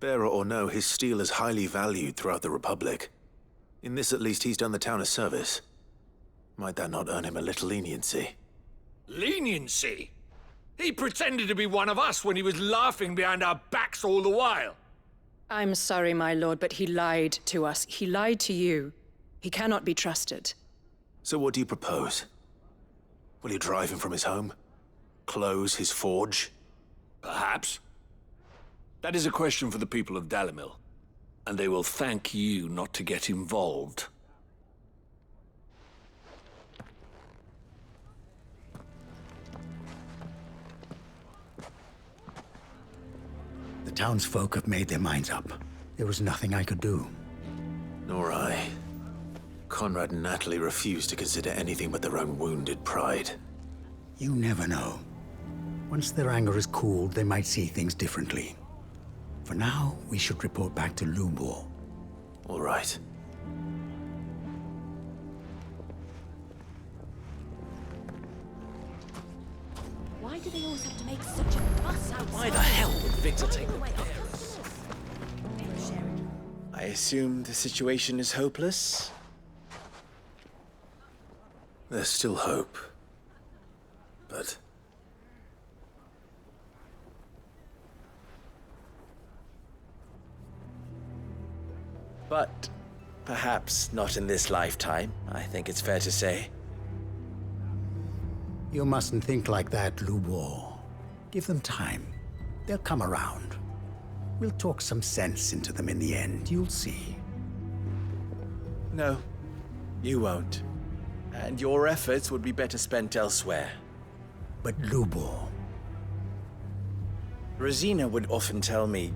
Bearer or no, his steel is highly valued throughout the Republic. In this at least, he's done the town a service. Might that not earn him a little leniency? Leniency? He pretended to be one of us when he was laughing behind our backs all the while. I'm sorry, my lord, but he lied to us. He lied to you. He cannot be trusted. So what do you propose? Will you drive him from his home? Close his forge? Perhaps. That is a question for the people of Dalimil, and they will thank you not to get involved. The townsfolk have made their minds up. There was nothing I could do. Nor I. Conrad and Natalie refused to consider anything but their own wounded pride. You never know. Once their anger is cooled, they might see things differently. For now, we should report back to Lubor. All right. Why do they always have to make such a fuss outside? Why the hell would Victor take the bearers? I assume the situation is hopeless? There's still hope. But... But perhaps not in this lifetime, I think it's fair to say. You mustn't think like that, Lubor. Give them time. They'll come around. We'll talk some sense into them in the end, you'll see. No, you won't. And your efforts would be better spent elsewhere. But Lubor... Rosina would often tell me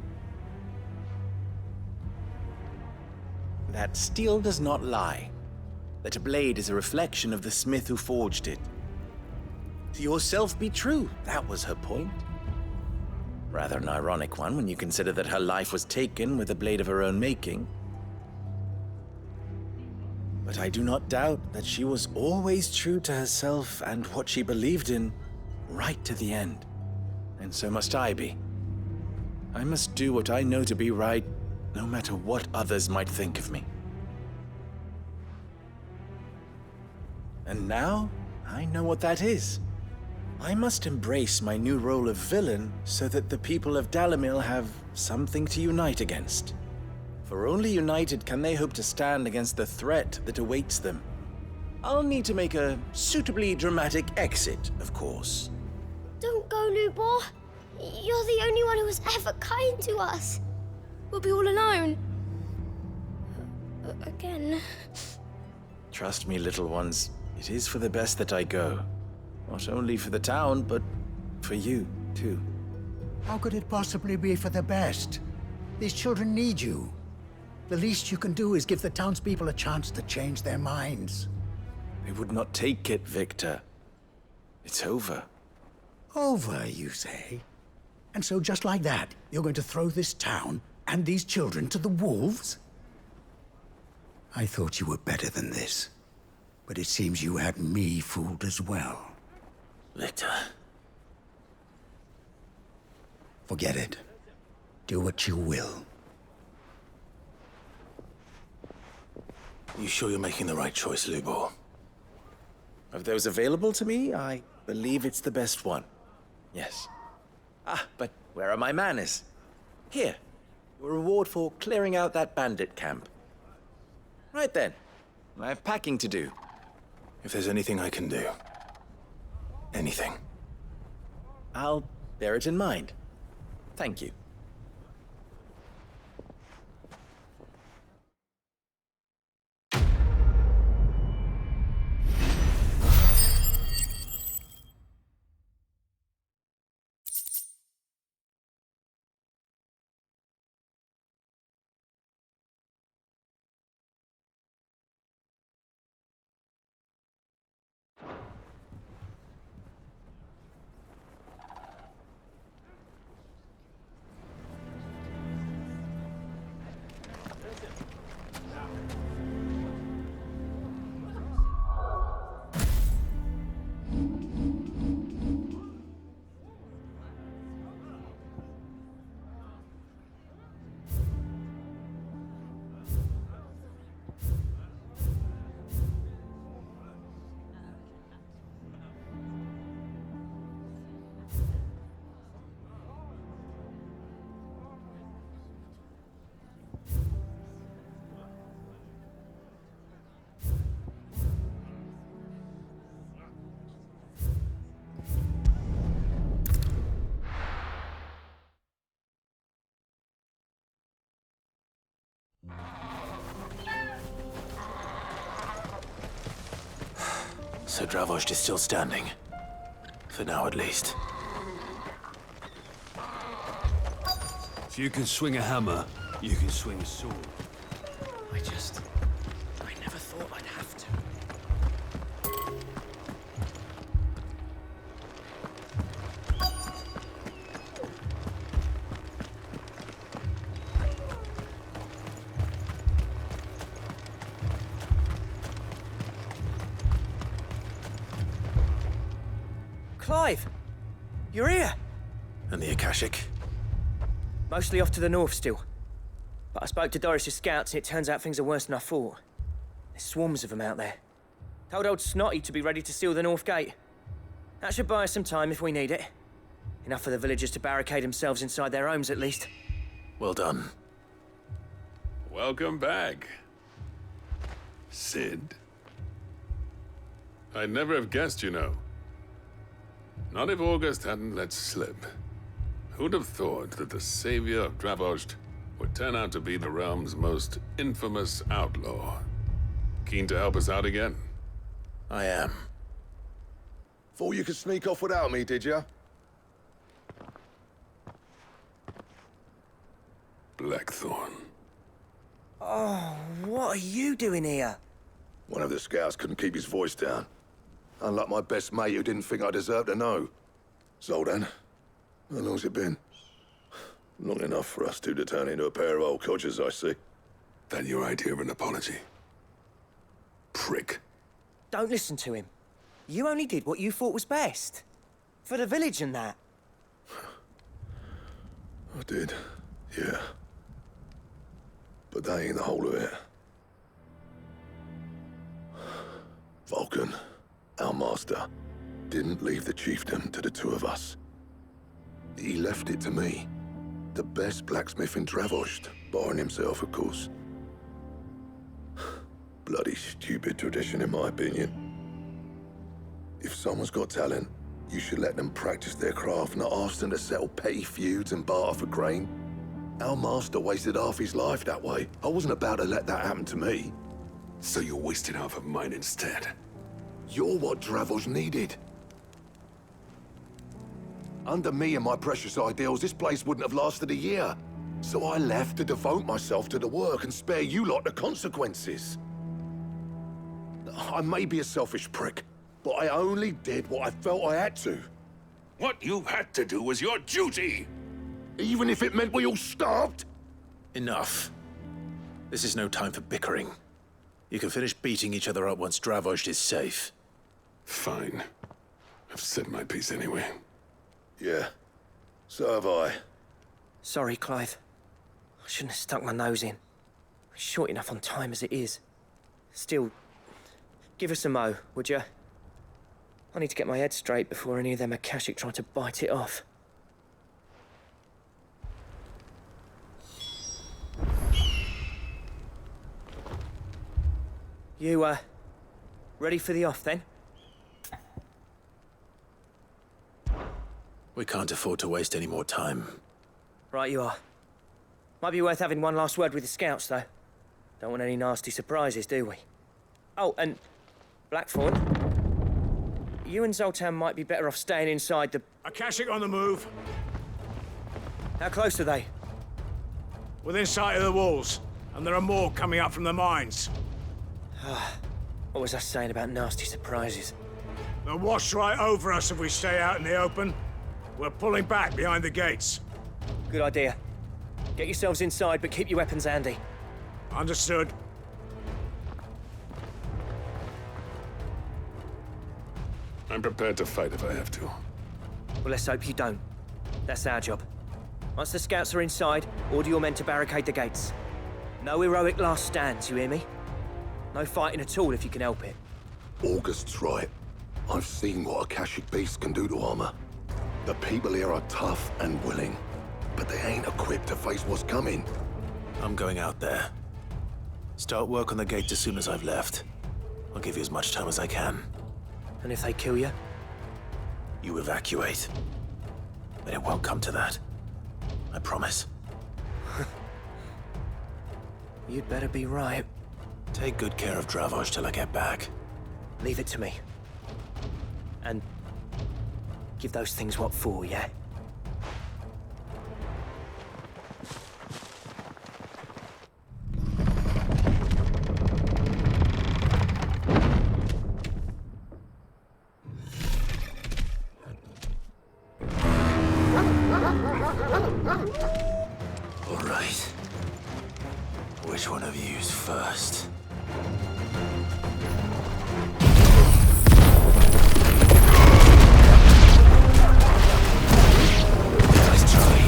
that steel does not lie, that a blade is a reflection of the smith who forged it. To yourself be true, that was her point. Rather an ironic one when you consider that her life was taken with a blade of her own making. But I do not doubt that she was always true to herself and what she believed in, right to the end. And so must I be. I must do what I know to be right, no matter what others might think of me. And now, I know what that is. I must embrace my new role of villain so that the people of Dalimil have something to unite against. For only united can they hope to stand against the threat that awaits them. I'll need to make a suitably dramatic exit, of course. Don't go, Lubor. You're the only one who was ever kind to us. We'll be all alone. Again. Trust me, little ones. It is for the best that I go. Not only for the town, but for you, too. How could it possibly be for the best? These children need you. The least you can do is give the townspeople a chance to change their minds. They would not take it, Victor. It's over. Over, you say? And so just like that, you're going to throw this town and these children to the wolves? I thought you were better than this. But it seems you had me fooled as well. Victor. Forget it. Do what you will. You sure you're making the right choice, Lubor? Of those available to me, I believe it's the best one. Yes. Ah, but where are my manners? Here. Your reward for clearing out that bandit camp. Right then. I have packing to do. If there's anything I can do. Anything. I'll bear it in mind. Thank you. So Dravost is still standing. For now, at least. If you can swing a hammer, you can swing a sword. I never thought I'd have to. Clive! You're here! And the Akashic? Mostly off to the north still. But I spoke to Doris's scouts and it turns out things are worse than I thought. There's swarms of them out there. Told old Snotty to be ready to seal the north gate. That should buy us some time if we need it. Enough for the villagers to barricade themselves inside their homes at least. Well done. Welcome back, Sid. I'd never have guessed, you know. Not if August hadn't let slip. Who'd have thought that the savior of Dravost would turn out to be the realm's most infamous outlaw? Keen to help us out again? I am. Thought you could sneak off without me, did ya? Blackthorn. Oh, what are you doing here? One of the scouts couldn't keep his voice down. Unlike my best mate who didn't think I deserved to know. Zoltan, how long's it been? Long enough for us two to turn into a pair of old codgers, I see. That your idea of an apology? Prick. Don't listen to him. You only did what you thought was best. For the village and that. I did, yeah. But that ain't the whole of it. Vulcan, our master, didn't leave the chiefdom to the two of us. He left it to me, the best blacksmith in Dravost, barring himself, of course. Bloody stupid tradition, in my opinion. If someone's got talent, you should let them practice their craft, not ask them to settle petty feuds and barter for grain. Our master wasted half his life that way. I wasn't about to let that happen to me. So you wasted half of mine instead. You're what Dravost needed. Under me and my precious ideals, this place wouldn't have lasted a year. So I left to devote myself to the work and spare you lot the consequences. I may be a selfish prick, but I only did what I felt I had to. What you had to do was your duty! Even if it meant we all starved? Enough. This is no time for bickering. You can finish beating each other up once Dravost is safe. Fine. I've said my piece anyway. Yeah, so have I. Sorry, Clive. I shouldn't have stuck my nose in. We're short enough on time as it is. Still, give us a mo, would you? I need to get my head straight before any of them Akashic try to bite it off. Ready for the off, then? We can't afford to waste any more time. Right you are. Might be worth having one last word with the scouts, though. Don't want any nasty surprises, do we? Oh, and Blackthorn, you and Zoltan might be better off staying inside the... Akashic on the move. How close are they? Within sight of the walls. And there are more coming up from the mines. What was I saying about nasty surprises? They'll wash right over us if we stay out in the open. We're pulling back behind the gates. Good idea. Get yourselves inside, but keep your weapons handy. Understood. I'm prepared to fight if I have to. Well, let's hope you don't. That's our job. Once the scouts are inside, order your men to barricade the gates. No heroic last stands, you hear me? No fighting at all if you can help it. August's right. I've seen what Akashic beasts can do to armor. The people here are tough and willing, but they ain't equipped to face what's coming. I'm going out there. Start work on the gate as soon as I've left. I'll give you as much time as I can. And if they kill you? You evacuate. But it won't come to that. I promise. You'd better be right. Take good care of Dravoj till I get back. Leave it to me. And give those things what for, yeah? All right. Which one of you's first? Nice try.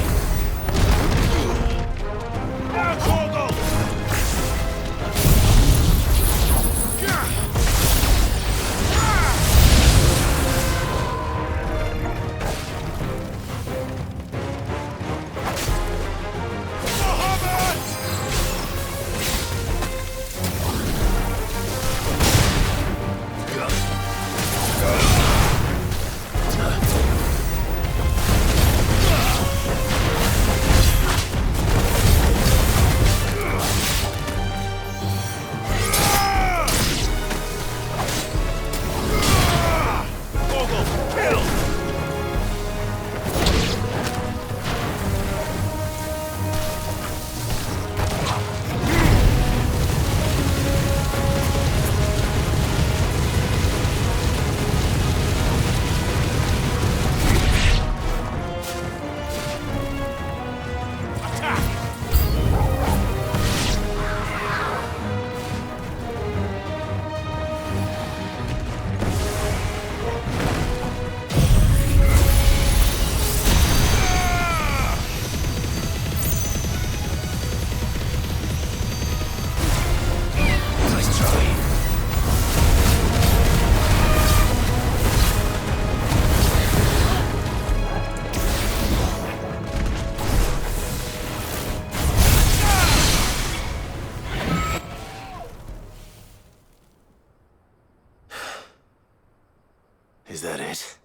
Is that it?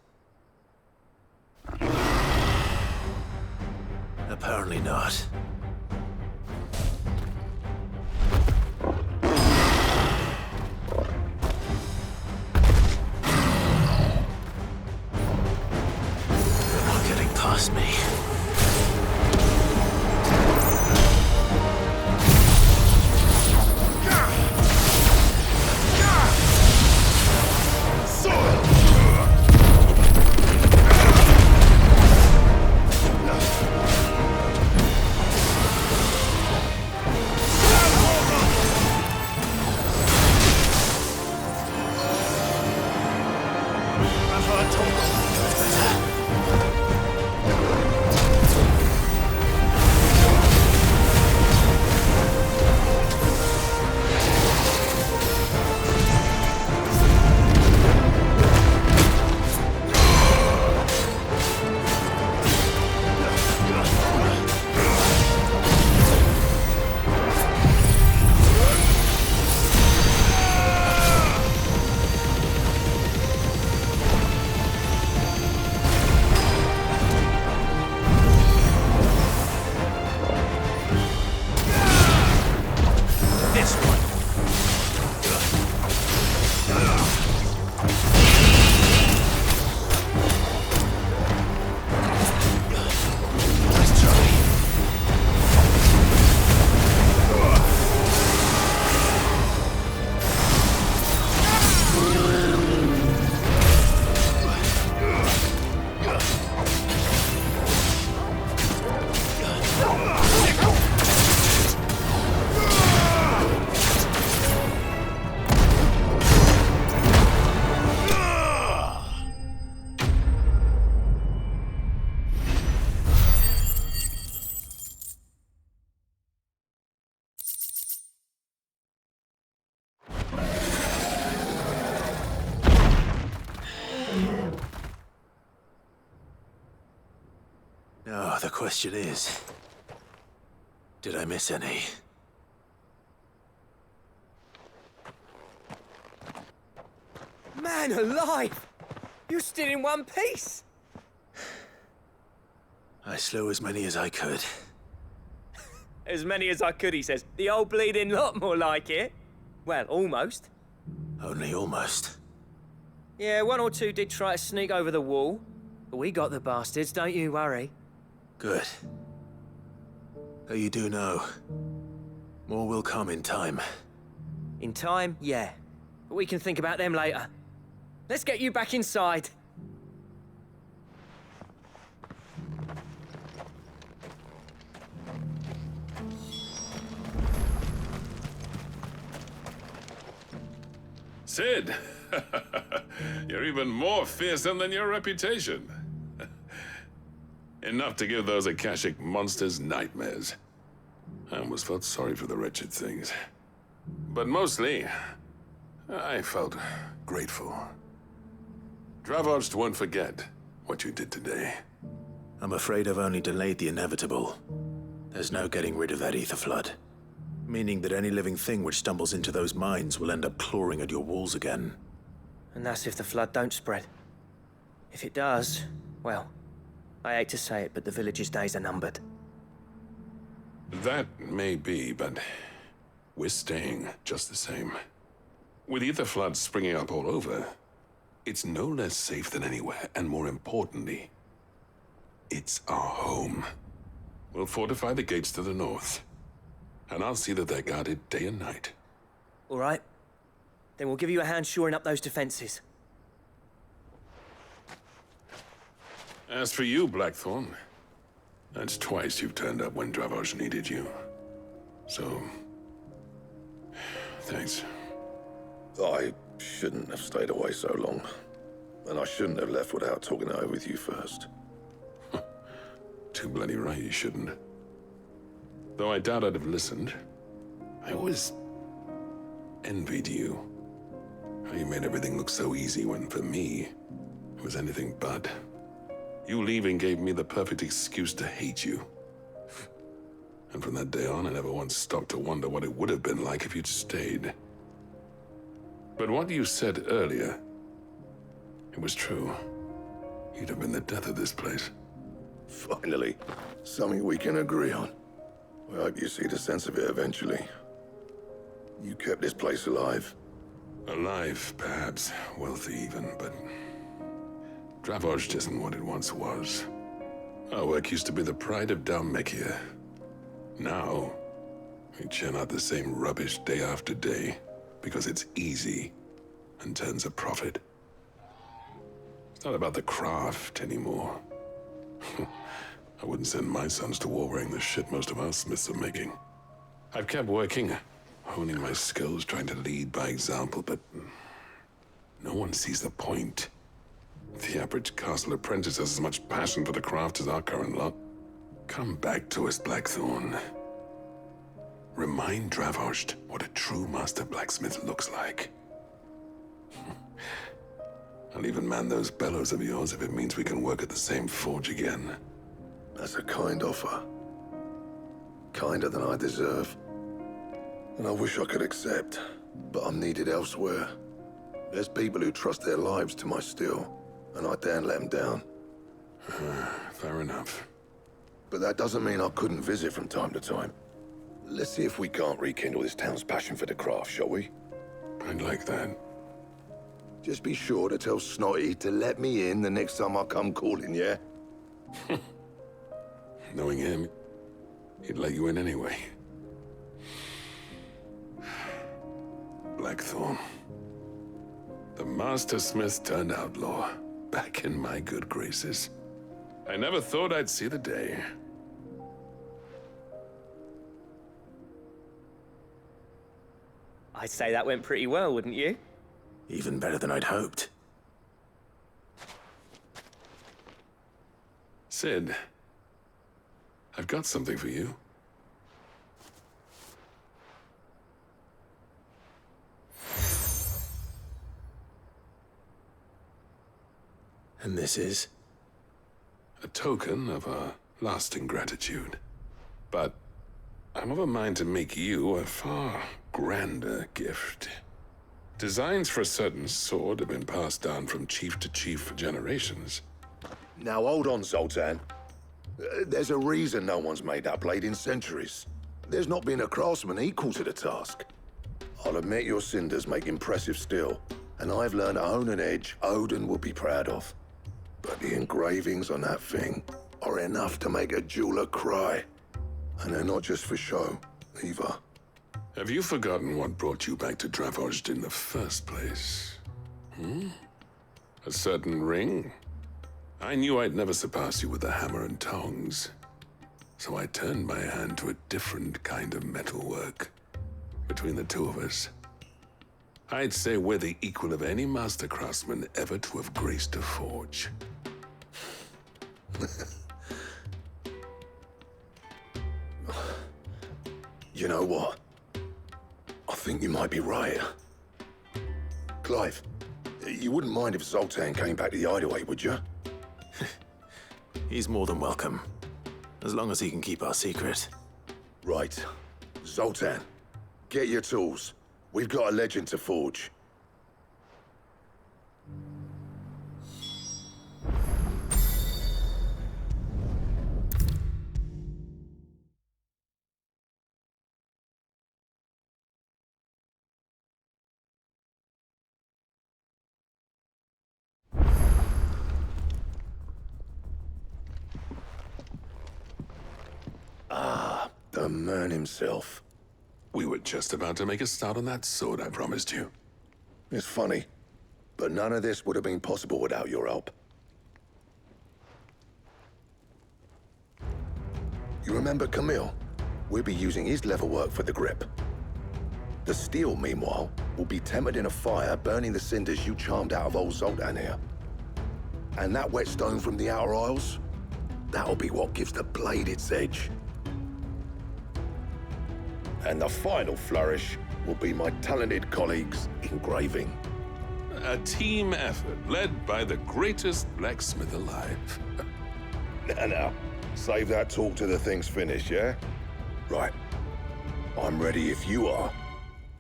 Apparently not. They're not getting past me. No, the question is, did I miss any? Man alive! You're still in one piece! I slew as many as I could. As many as I could, he says. The old bleeding lot, more like it. Well, almost. Only almost. Yeah, one or two did try to sneak over the wall. But we got the bastards, don't you worry. Good. Though you do know, more will come in time. In time, yeah. But we can think about them later. Let's get you back inside. Sid! You're even more fearsome than your reputation. Enough to give those Akashic monsters nightmares. I almost felt sorry for the wretched things. But mostly, I felt grateful. Dravost won't forget what you did today. I'm afraid I've only delayed the inevitable. There's no getting rid of that ether flood. Meaning that any living thing which stumbles into those mines will end up clawing at your walls again. And that's if the flood don't spread. If it does, well, I hate to say it, but the village's days are numbered. That may be, but we're staying just the same. With ether floods springing up all over, it's no less safe than anywhere, and more importantly, it's our home. We'll fortify the gates to the north, and I'll see that they're guarded day and night. All right. Then we'll give you a hand shoring up those defenses. As for you, Blackthorn, that's twice you've turned up when Dravosh needed you. So, thanks. I shouldn't have stayed away so long. And I shouldn't have left without talking it over with you first. Too bloody right you shouldn't. Though I doubt I'd have listened. I always envied you. How you made everything look so easy when, for me, it was anything but. You leaving gave me the perfect excuse to hate you. And from that day on, I never once stopped to wonder what it would have been like if you'd stayed. But what you said earlier, it was true. You'd have been the death of this place. Finally, something we can agree on. I hope you see the sense of it eventually. You kept this place alive. Alive, perhaps. Wealthy even, but Dravosh isn't what it once was. Our work used to be the pride of Dalmekia. Now, we churn out the same rubbish day after day because it's easy and turns a profit. It's not about the craft anymore. I wouldn't send my sons to war wearing the shit most of our smiths are making. I've kept working, honing my skills, trying to lead by example, but no one sees the point. The average castle apprentice has as much passion for the craft as our current lot. Come back to us, Blackthorn. Remind Dravosh what a true master blacksmith looks like. I'll even man those bellows of yours if it means we can work at the same forge again. That's a kind offer. Kinder than I deserve. And I wish I could accept, but I'm needed elsewhere. There's people who trust their lives to my steel, and I daren't let them down. Fair enough. But that doesn't mean I couldn't visit from time to time. Let's see if we can't rekindle this town's passion for the craft, shall we? I'd like that. Just be sure to tell Snotty to let me in the next time I come calling, yeah? Knowing him, he'd let you in anyway. Blackthorn. The Master Smith turned outlaw, back in my good graces. I never thought I'd see the day. I'd say that went pretty well, wouldn't you? Even better than I'd hoped. Sid, I've got something for you. And this is? A token of our lasting gratitude. But I'm of a mind to make you a far grander gift. Designs for a certain sword have been passed down from chief to chief for generations. Now hold on, Zoltan. There's a reason no one's made that blade in centuries. There's not been a craftsman equal to the task. I'll admit your cinders make impressive steel, and I've learned to own an edge Odin will be proud of. But the engravings on that thing are enough to make a jeweler cry. And they're not just for show, either. Have you forgotten what brought you back to Dravozd in the first place? A certain ring? I knew I'd never surpass you with the hammer and tongs. So I turned my hand to a different kind of metalwork. Between the two of us, I'd say we're the equal of any master craftsman ever to have graced a forge. You know what? I think you might be right. Clive, you wouldn't mind if Zoltan came back to the Hideaway, would you? He's more than welcome, as long as he can keep our secret. Right. Zoltan, get your tools. We've got a legend to forge. The man himself. We were just about to make a start on that sword I promised you. It's funny, but none of this would have been possible without your help. You remember Camille? We'll be using his leatherwork for the grip. The steel, meanwhile, will be tempered in a fire, burning the cinders you charmed out of old Zoltan here. And that whetstone from the Outer Isles, that'll be what gives the blade its edge. And the final flourish will be my talented colleagues' engraving. A team effort led by the greatest blacksmith alive. Now, save that talk till the thing's finished, yeah? Right. I'm ready if you are.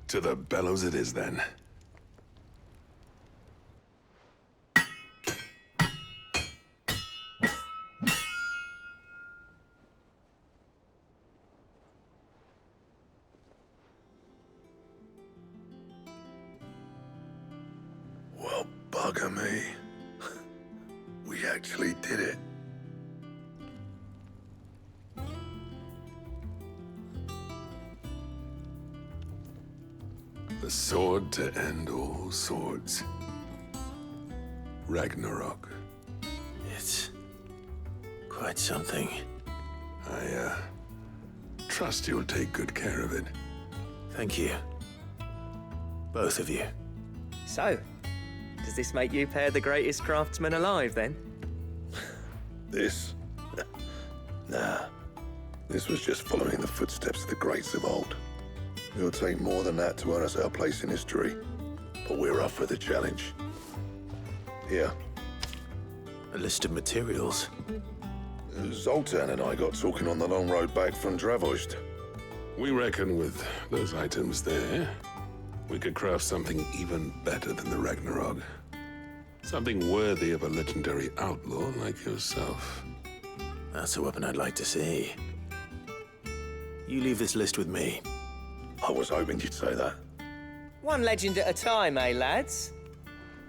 To the bellows it is, then. Well, bugger me. We actually did it. The sword to end all swords. Ragnarok. It's quite something. I, trust you'll take good care of it. Thank you. Both of you. So, does this make you pair the greatest craftsmen alive, then? This? Nah. This was just following the footsteps of the greats of old. It'll take more than that to earn us our place in history. But we're up for the challenge. Here. A list of materials. Zoltan and I got talking on the long road back from Dravozd. We reckon with those items there, we could craft something even better than the Ragnarok. Something worthy of a legendary outlaw like yourself. That's a weapon I'd like to see. You leave this list with me. I was hoping you'd say that. One legend at a time, eh, lads?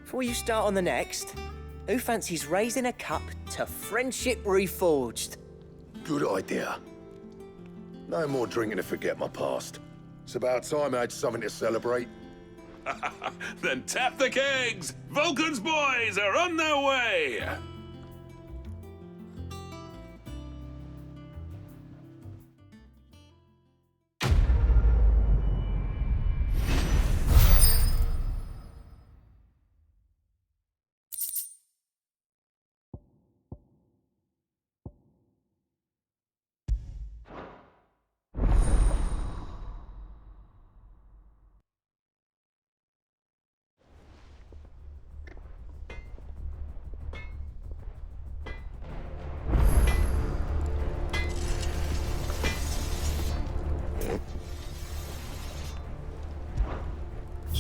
Before you start on the next, who fancies raising a cup to friendship reforged? Good idea. No more drinking to forget my past. It's about time I had something to celebrate. Then tap the kegs! Vulcan's boys are on their way!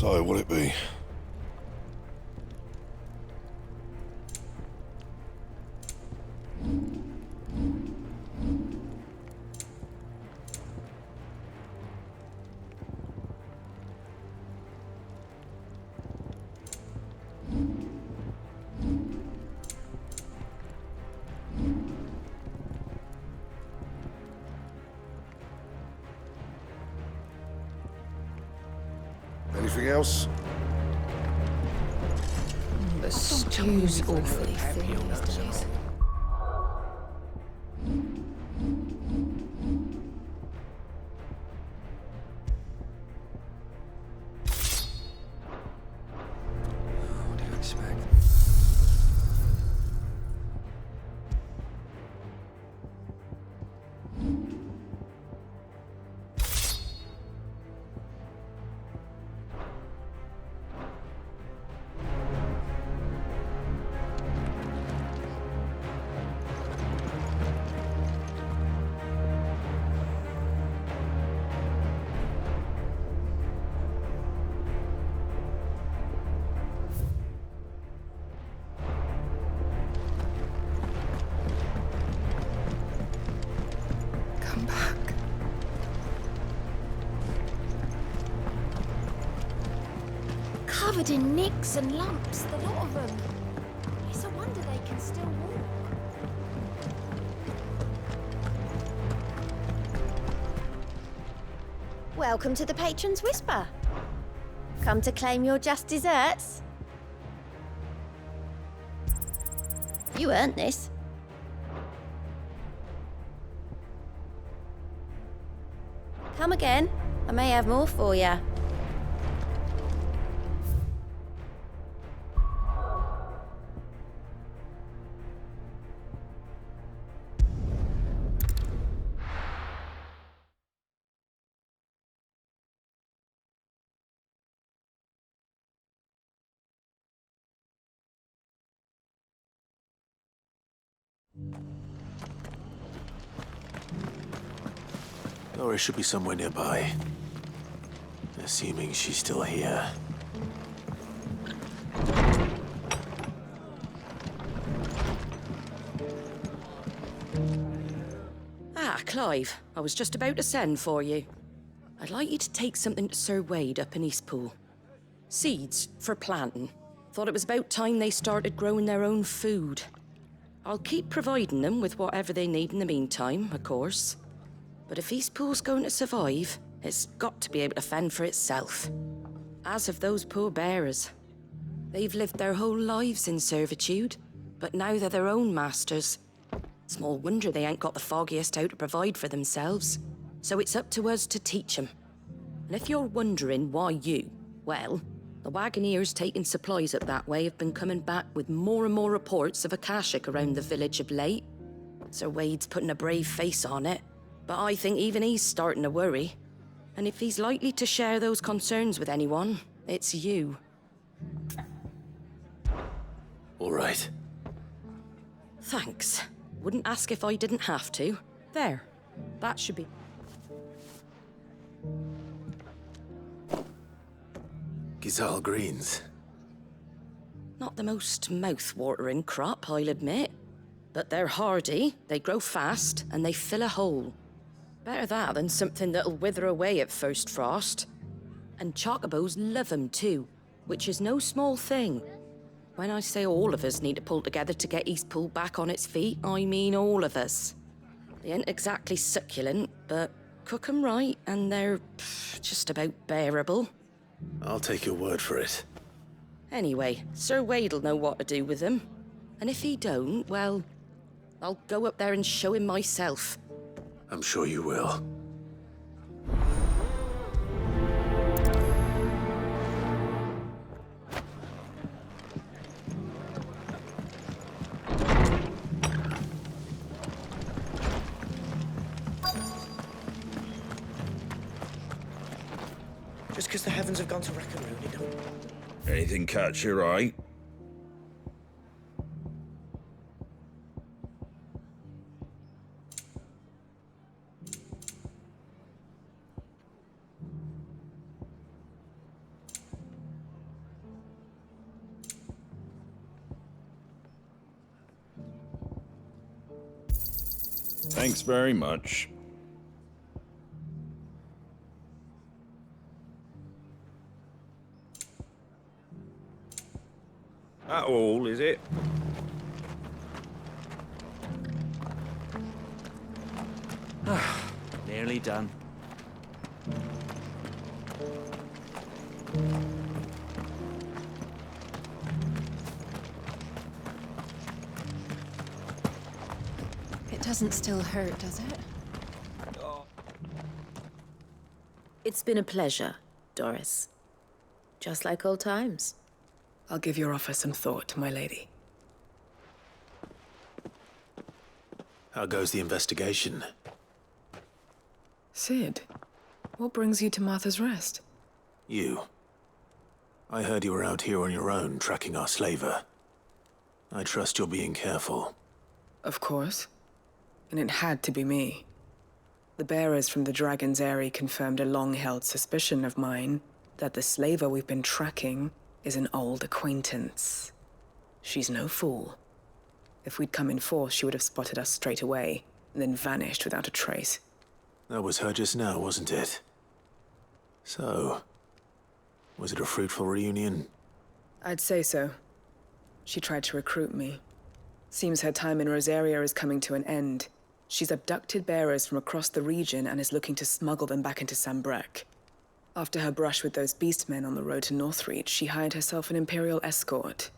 So, what'll it be? Anything else? The stew's awfully thin these days. What do you expect? Come back. Covered in nicks and lumps, the lot of them. It's a wonder they can still walk. Welcome to the Patron's Whisper. Come to claim your just desserts? You earned this. Come again. I may have more for you. Doris should be somewhere nearby. Assuming she's still here. Ah, Clive. I was just about to send for you. I'd like you to take something to Sir Wade up in Eastpool. Seeds for planting. Thought it was about time they started growing their own food. I'll keep providing them with whatever they need in the meantime, of course. But if Eastpool's going to survive, it's got to be able to fend for itself. As have those poor bearers. They've lived their whole lives in servitude, but now they're their own masters. Small wonder they ain't got the foggiest how to provide for themselves. So it's up to us to teach them. And if you're wondering why you, well, the wagoneers taking supplies up that way have been coming back with more and more reports of Akashic around the village of late. Sir Wade's putting a brave face on it, but I think even he's starting to worry. And if he's likely to share those concerns with anyone, it's you. All right. Thanks. Wouldn't ask if I didn't have to. There. That should be... Gizal greens. Not the most mouth-watering crop, I'll admit. But they're hardy, they grow fast, and they fill a hole. Better that than something that'll wither away at first frost. And chocobos love 'em too, which is no small thing. When I say all of us need to pull together to get Eastpool back on its feet, I mean all of us. They ain't exactly succulent, but cook 'em right, and they're just about bearable. I'll take your word for it. Anyway, Sir Wade'll know what to do with them. And if he don't, well, I'll go up there and show him myself. I'm sure you will. Just because the heavens have gone to Rackaroon, it don't... Anything catch your eye? Thanks very much. That all, is it? Nearly done. It doesn't still hurt, does it? It's been a pleasure, Doris. Just like old times. I'll give your offer some thought, my lady. How goes the investigation? Sid, what brings you to Martha's Rest? You. I heard you were out here on your own, tracking our slaver. I trust you're being careful. Of course. And it had to be me. The bearers from the Dragon's Eyrie confirmed a long-held suspicion of mine that the slaver we've been tracking is an old acquaintance. She's no fool. If we'd come in force, she would have spotted us straight away, and then vanished without a trace. That was her just now, wasn't it? So, was it a fruitful reunion? I'd say so. She tried to recruit me. Seems her time in Rosaria is coming to an end. She's abducted bearers from across the region and is looking to smuggle them back into Sambrek. After her brush with those beastmen on the road to Northreach, she hired herself an Imperial escort,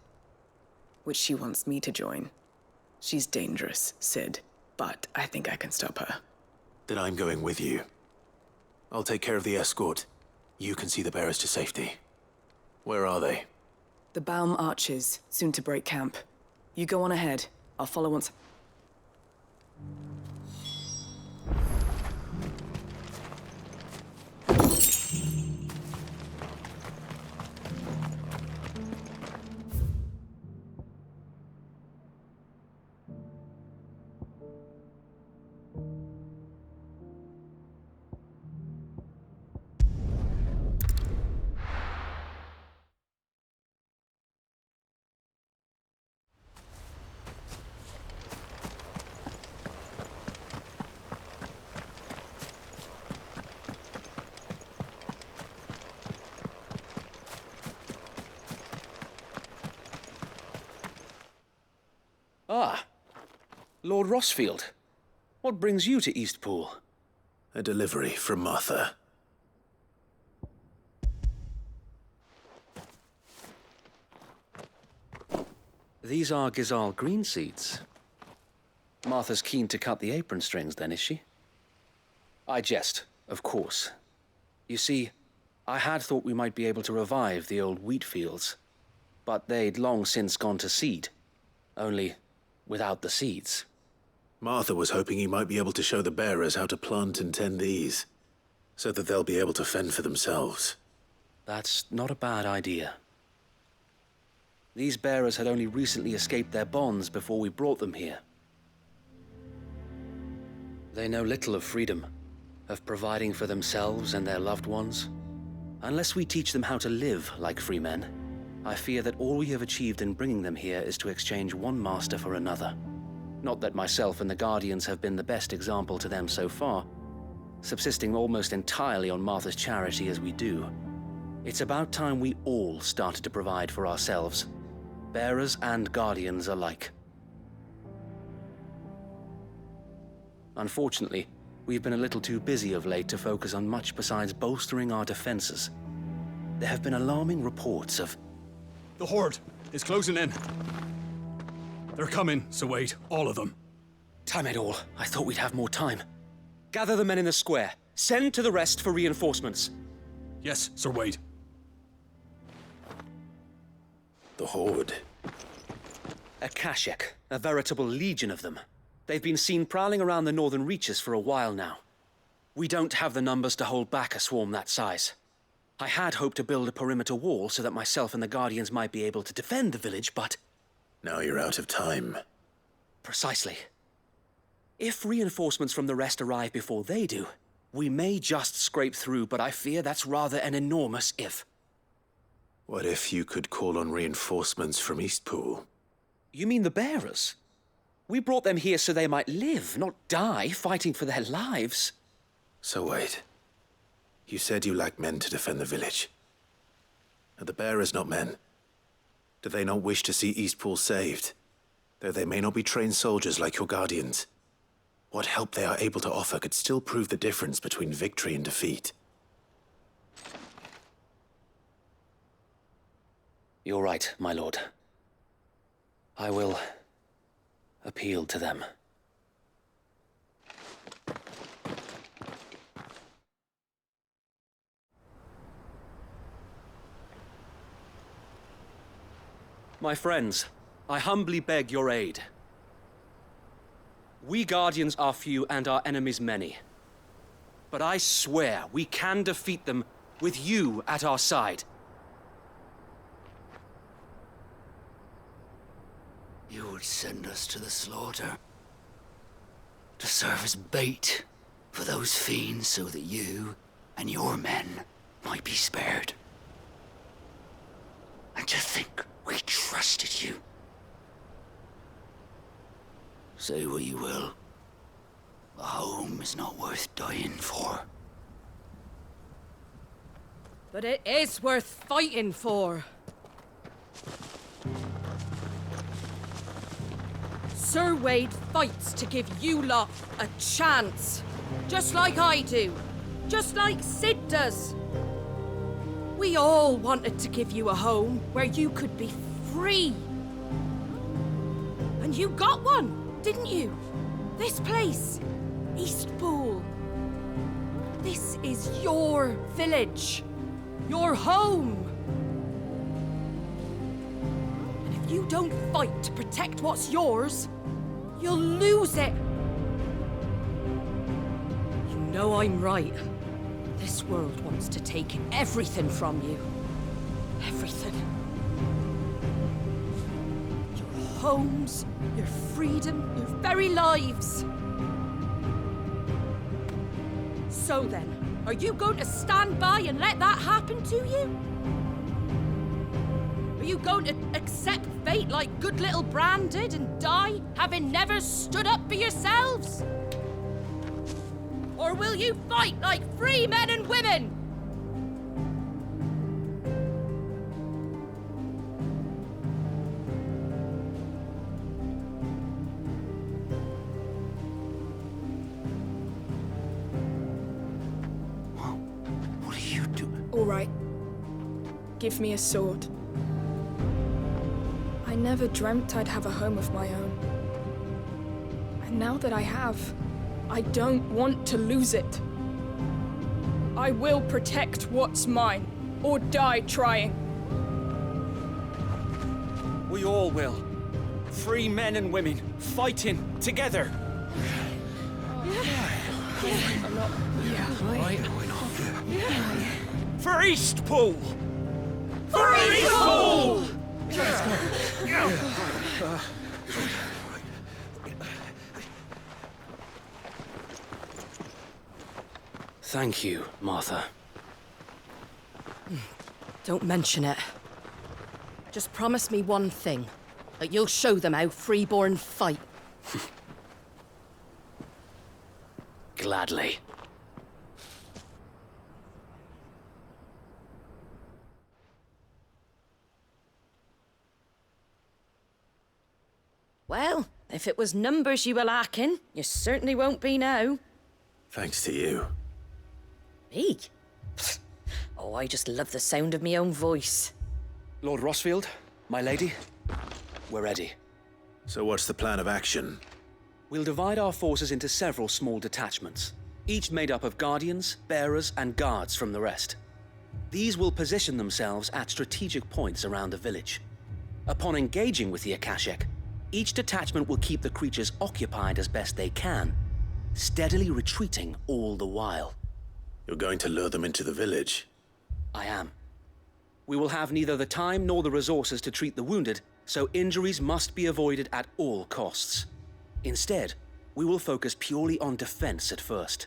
which she wants me to join. She's dangerous, Sid, but I think I can stop her. Then I'm going with you. I'll take care of the escort. You can see the bearers to safety. Where are they? The Baum Archers, soon to break camp. You go on ahead. I'll follow once... Ah, Lord Rosfield. What brings you to Eastpool? A delivery from Martha. These are Gizal green seeds. Martha's keen to cut the apron strings, then, is she? I jest, of course. You see, I had thought we might be able to revive the old wheat fields, but they'd long since gone to seed. Only without the seeds. Martha was hoping he might be able to show the bearers how to plant and tend these, so that they'll be able to fend for themselves. That's not a bad idea. These bearers had only recently escaped their bonds before we brought them here. They know little of freedom, of providing for themselves and their loved ones. Unless we teach them how to live like free men, I fear that all we have achieved in bringing them here is to exchange one master for another. Not that myself and the Guardians have been the best example to them so far, subsisting almost entirely on Martha's charity as we do. It's about time we all started to provide for ourselves, bearers and Guardians alike. Unfortunately, we've been a little too busy of late to focus on much besides bolstering our defenses. There have been alarming reports of... The Horde is closing in. They're coming, so wait, all of them. Time it all. I thought we'd have more time. Gather the men in the square. Send to the rest for reinforcements. Yes, Sir Wade. The Horde. A Kashek, a veritable legion of them. They've been seen prowling around the northern reaches for a while now. We don't have the numbers to hold back a swarm that size. I had hoped to build a perimeter wall so that myself and the Guardians might be able to defend the village, but... Now you're out of time. Precisely. If reinforcements from the rest arrive before they do, we may just scrape through, but I fear that's rather an enormous if. What if you could call on reinforcements from Eastpool? You mean the bearers? We brought them here so they might live, not die fighting for their lives. So wait. You said you lack men to defend the village. Are the bearers not men? Do they not wish to see Eastpool saved? Though they may not be trained soldiers like your guardians, what help they are able to offer could still prove the difference between victory and defeat. You're right, my lord. I will appeal to them. My friends, I humbly beg your aid. We Guardians are few and our enemies many. But I swear we can defeat them with you at our side. You would send us to the slaughter, to serve as bait for those fiends so that you and your men might be spared. And to think we trusted you. Say what you will, a home is not worth dying for. But it is worth fighting for. Sir Wade fights to give you lot a chance. Just like I do. Just like Sid does. We all wanted to give you a home where you could be free. And you got one, didn't you? This place, Eastpool. This is your village. Your home. And if you don't fight to protect what's yours, you'll lose it. You know I'm right. This world wants to take everything from you. Everything. Your homes, your freedom, your very lives. So then, are you going to stand by and let that happen to you? Are you going to accept fate like good little Bran did and die, having never stood up for yourselves? Or will you fight like free men and women? What are you doing? All right. Give me a sword. I never dreamt I'd have a home of my own. And now that I have, I don't want to lose it. I will protect what's mine, or die trying. We all will. Free men and women, fighting together. I'm not... Right. For Eastpool! For Eastpool! Thank you, Martha. Don't mention it. Just promise me one thing. That you'll show them how freeborn fight. Gladly. Well, if it was numbers you were lacking, you certainly won't be now. Thanks to you. Me? Oh, I just love the sound of my own voice. Lord Rosfield, my lady, we're ready. So what's the plan of action? We'll divide our forces into several small detachments, each made up of guardians, bearers, and guards from the rest. These will position themselves at strategic points around the village. Upon engaging with the Akashic, each detachment will keep the creatures occupied as best they can, steadily retreating all the while. You're going to lure them into the village? I am. We will have neither the time nor the resources to treat the wounded, so injuries must be avoided at all costs. Instead, we will focus purely on defense at first.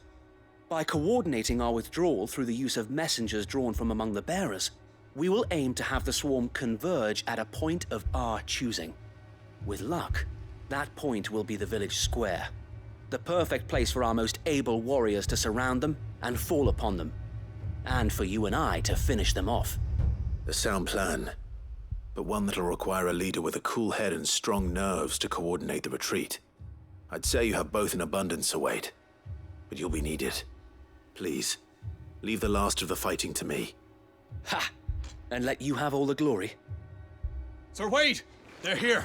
By coordinating our withdrawal through the use of messengers drawn from among the bearers, we will aim to have the swarm converge at a point of our choosing. With luck, That point will be the village square. The perfect place for our most able warriors to surround them and fall upon them. And for you and I to finish them off. A sound plan, but one that'll require a leader with a cool head and strong nerves to coordinate the retreat. I'd say you have both in abundance, Sir Wade, but you'll be needed. Please, leave the last of the fighting to me. Ha! And let you have all the glory. Sir Wade! They're here!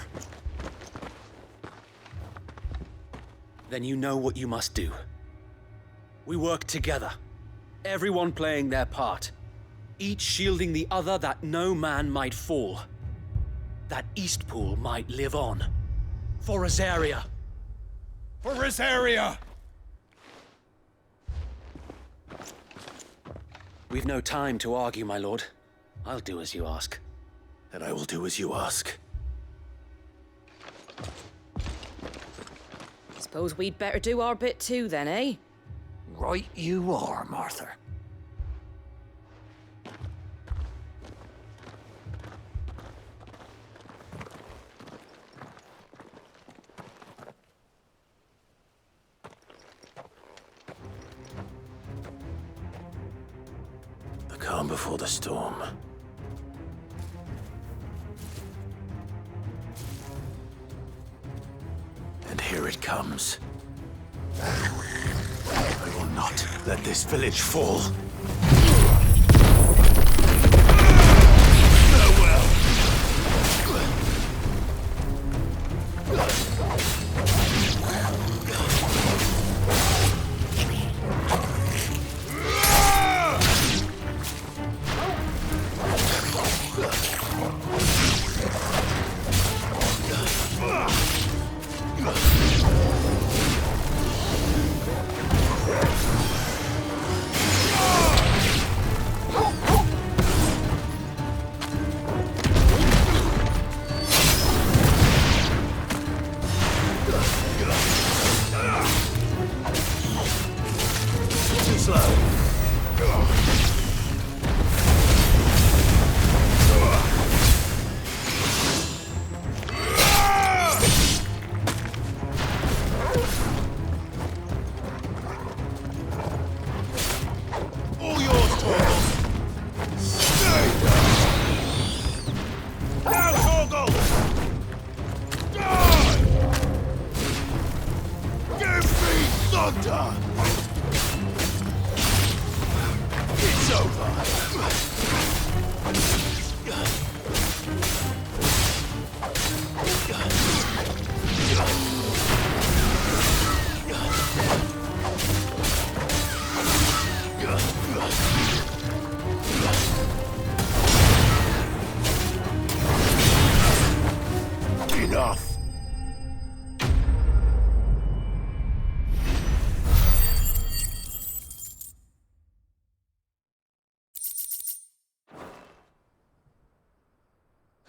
Then you know what you must do. We work together, everyone playing their part, each shielding the other that no man might fall, that Eastpool might live on. For Rosaria! For Rosaria! We've no time to argue, my lord. I'll do as you ask. And I will do as you ask. Suppose we'd better do our bit too then, eh? Right you are, Martha. The calm before the storm. And here it comes. I will not let this village fall. Farewell.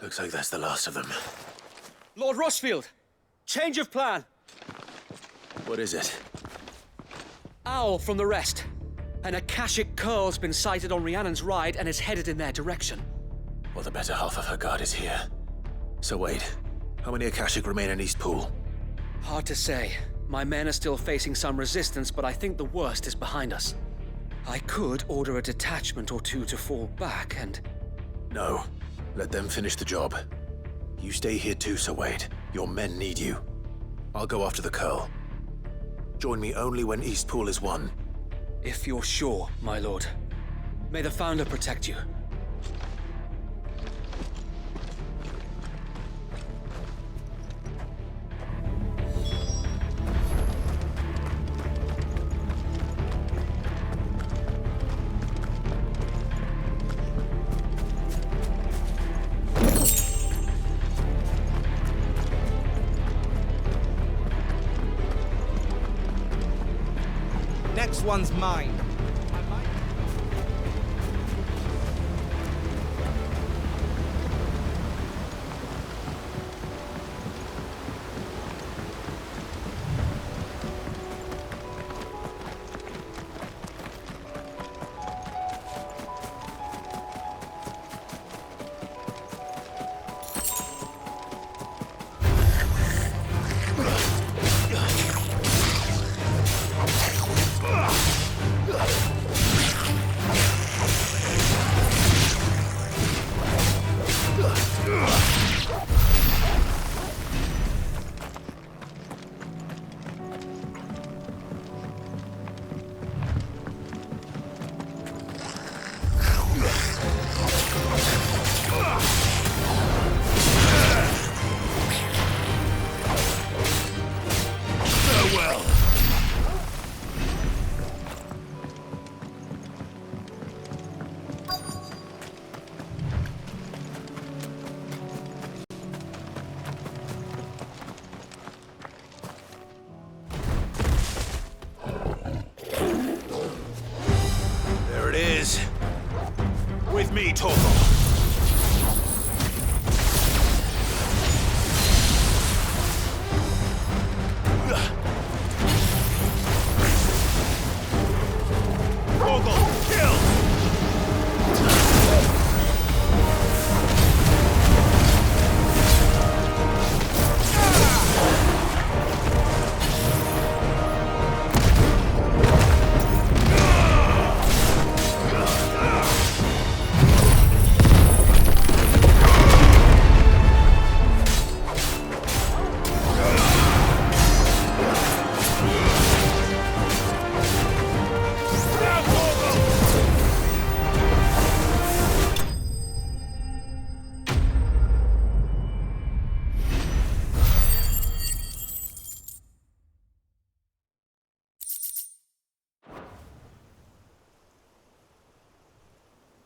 Looks like that's the last of them. Lord Rosfield! Change of plan! What is it? Owl from the rest. An Akashic curl's been sighted on Rhiannon's ride and is headed in their direction. Well, the better half of her guard is here. So wait, how many Akashic remain in Eastpool? Hard to say. My men are still facing some resistance, but I think the worst is behind us. I could order a detachment or two to fall back and... No. Let them finish the job. You stay here too, Sir Wade. Your men need you. I'll go after the curl. Join me only when Eastpool is won. If you're sure, my lord. May the Founder protect you. Next one's mine. is with me, Torgal.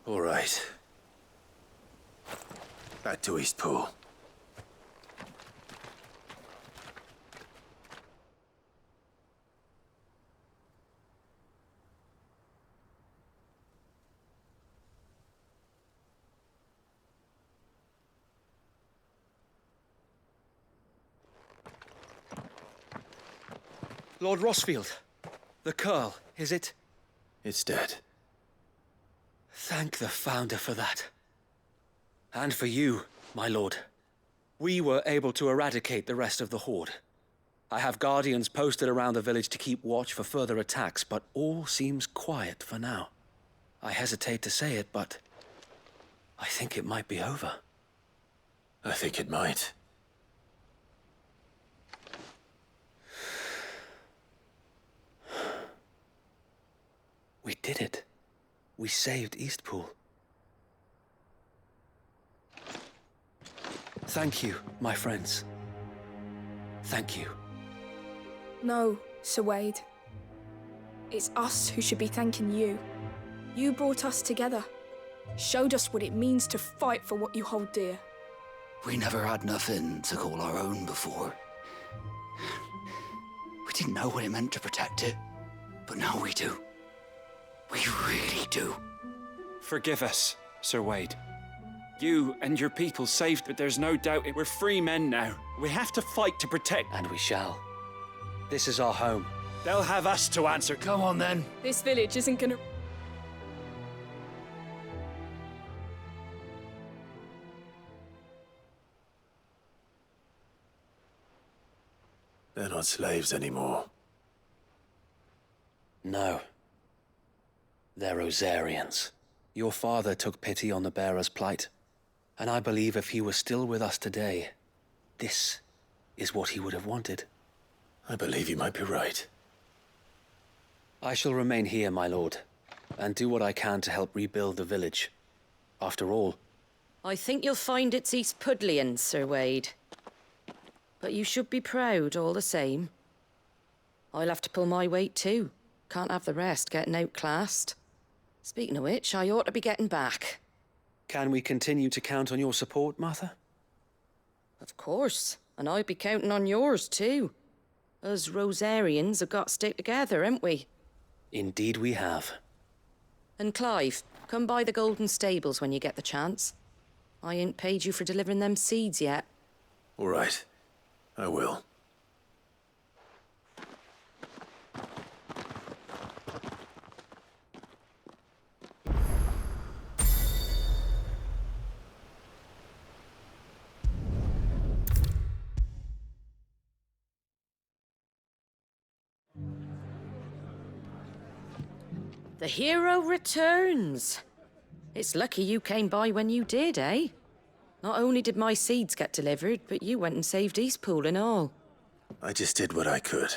All right. Back to Eastpool. Lord Rosfield, the Curl, is it? It's dead. Thank the Founder for that. And for you, my lord. We were able to eradicate the rest of the Horde. I have guardians posted around the village to keep watch for further attacks, but all seems quiet for now. I hesitate to say it, but I think it might be over. I think it might. We did it. We saved Eastpool. Thank you, my friends. Thank you. No, Sir Wade. It's us who should be thanking you. You brought us together. Showed us what it means to fight for what you hold dear. We never had nothing to call our own before. We didn't know what it meant to protect it, but now we do. We really do. Forgive us, Sir Wade. You and your people saved, but there's no doubt we're free men now. We have to fight to protect. And we shall. This is our home. They'll have us to answer. Come on, then. This village isn't gonna... They're not slaves anymore. No. They're Rosarians. Your father took pity on the bearer's plight, and I believe if he were still with us today, this is what he would have wanted. I believe you might be right. I shall remain here, my lord, and do what I can to help rebuild the village. After all, I think you'll find it's East Pudlian, Sir Wade. But you should be proud all the same. I'll have to pull my weight too. Can't have the rest getting outclassed. Speaking of which, I ought to be getting back. can we continue to count on your support, Martha? Of course, and I'll be counting on yours too. Us Rosarians have got to stick together, haven't we? Indeed we have. And Clive, come by the Golden Stables when you get the chance. I ain't paid you for delivering them seeds yet. All right, I will. The hero returns. It's lucky you came by when you did, eh? Not only did my seeds get delivered, but you went and saved Eastpool and all. I just did what I could.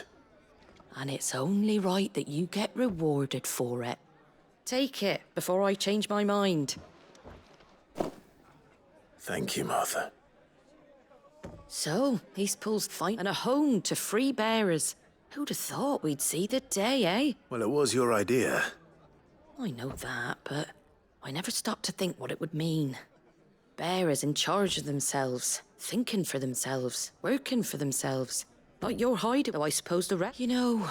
And it's only right that you get rewarded for it. Take it before I change my mind. Thank you, Martha. So, Eastpool's finding a home to free bearers. Who'd have thought we'd see the day, eh? Well, it was your idea. I know that, but I never stopped to think what it would mean. Bearers in charge of themselves, thinking for themselves, working for themselves. Like your hideout, I suppose, the rest. You know,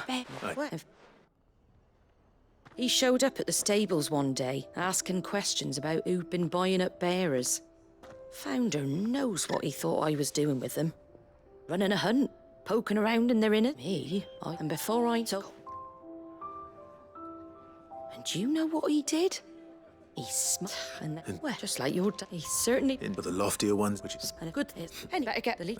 He showed up at the stables one day, asking questions about who'd been buying up bearers. Founder knows what he thought I was doing with them. Running a hunt, poking around in their inner. And before I took... And do you know what he did? He and well, just like your dad. He certainly... But the loftier ones, which is... And a good thing. And better get the lead.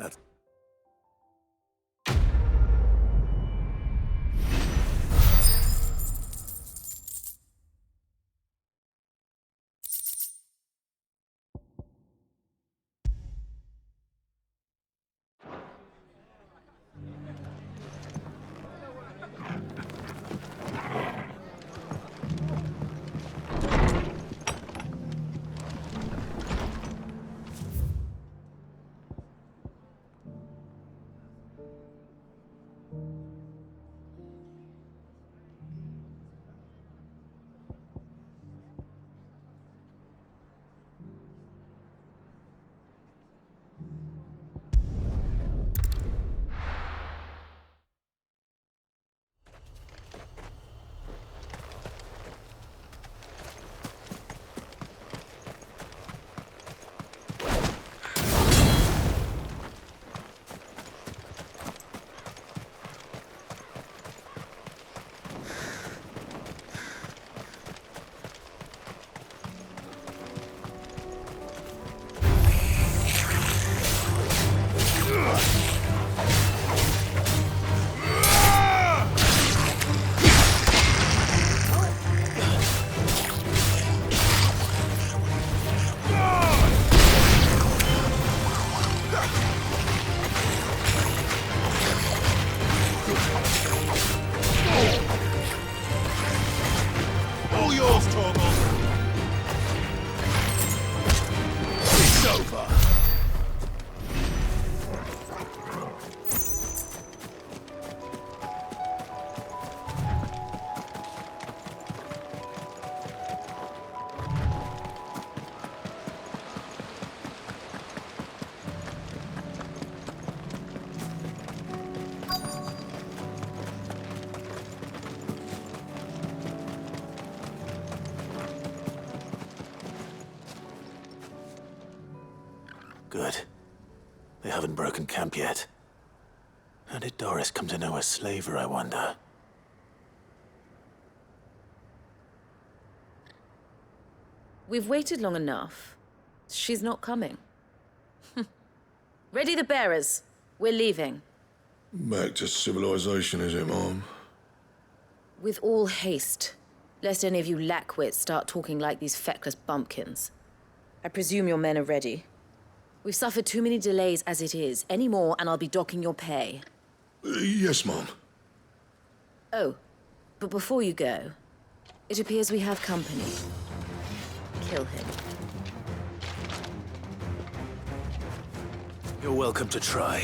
Good. They haven't broken camp yet. How did Doris come to know a slaver, I wonder? We've waited long enough. She's not coming. Ready the bearers. We're leaving. Back to civilization, is it, Mom? With all haste, lest any of you lackwits start talking like these feckless bumpkins. I presume your men are ready. We've suffered too many delays as it is. Any more, and I'll be docking your pay. Yes, Mom. Oh, but before you go, it appears we have company. Kill him. You're welcome to try.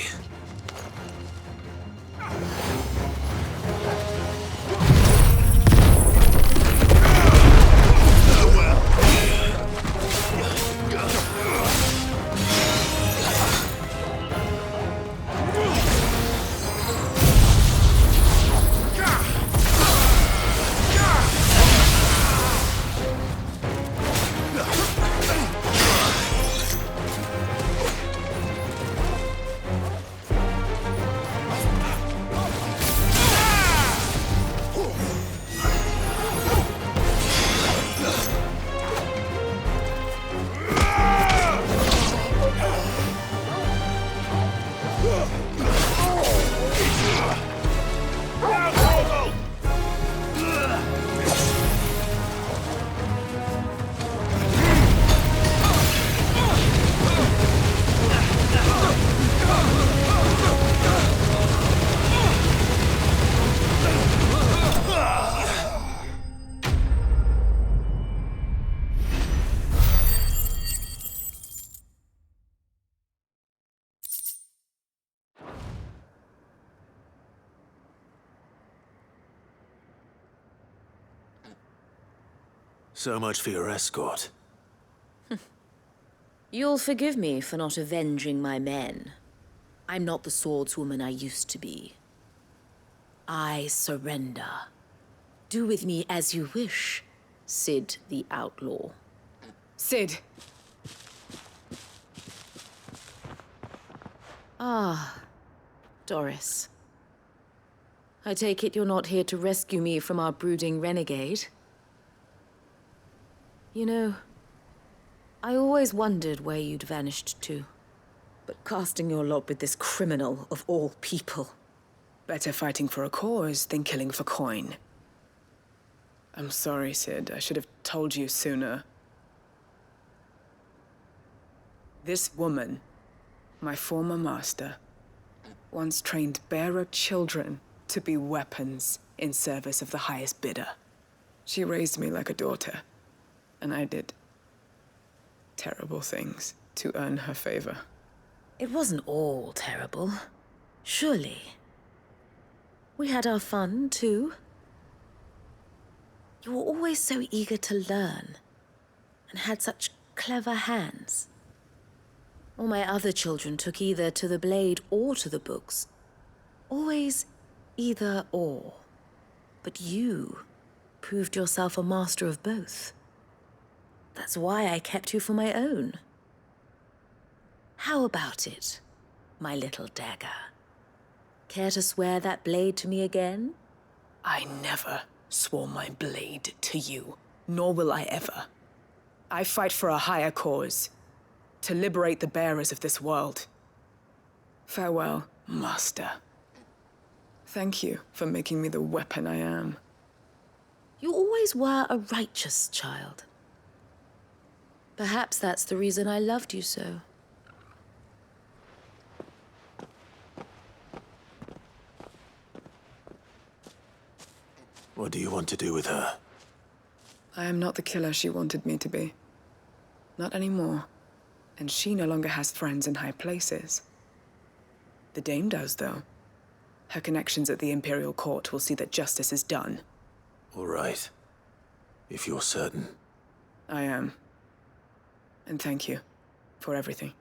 So much for your escort. You'll forgive me for not avenging my men. I'm not the swordswoman I used to be. I surrender. Do with me as you wish, Sid the Outlaw. Sid! Ah, Doris. I take it you're not here to rescue me from our brooding renegade? You know, I always wondered where you'd vanished to. But casting your lot with this criminal of all people... Better fighting for a cause than killing for coin. I'm sorry, Sid. I should have told you sooner. This woman, my former master, once trained bearer children to be weapons in service of the highest bidder. She raised me like a daughter, and I did terrible things to earn her favor. It wasn't all terrible, surely. We had our fun, too. You were always so eager to learn, and had such clever hands. All my other children took either to the blade or to the books. Always either or. But you proved yourself a master of both. That's why I kept you for my own. How about it, my little dagger? Care to swear that blade to me again? I never swore my blade to you, nor will I ever. I fight for a higher cause, to liberate the bearers of this world. Farewell, Master. Thank you for making me the weapon I am. You always were a righteous child. Perhaps that's the reason I loved you so. What do you want to do with her? I am not the killer she wanted me to be. Not anymore. And she no longer has friends in high places. The Dame does, though. Her connections at the Imperial Court will see that justice is done. All right. If you're certain. I am. And thank you for everything.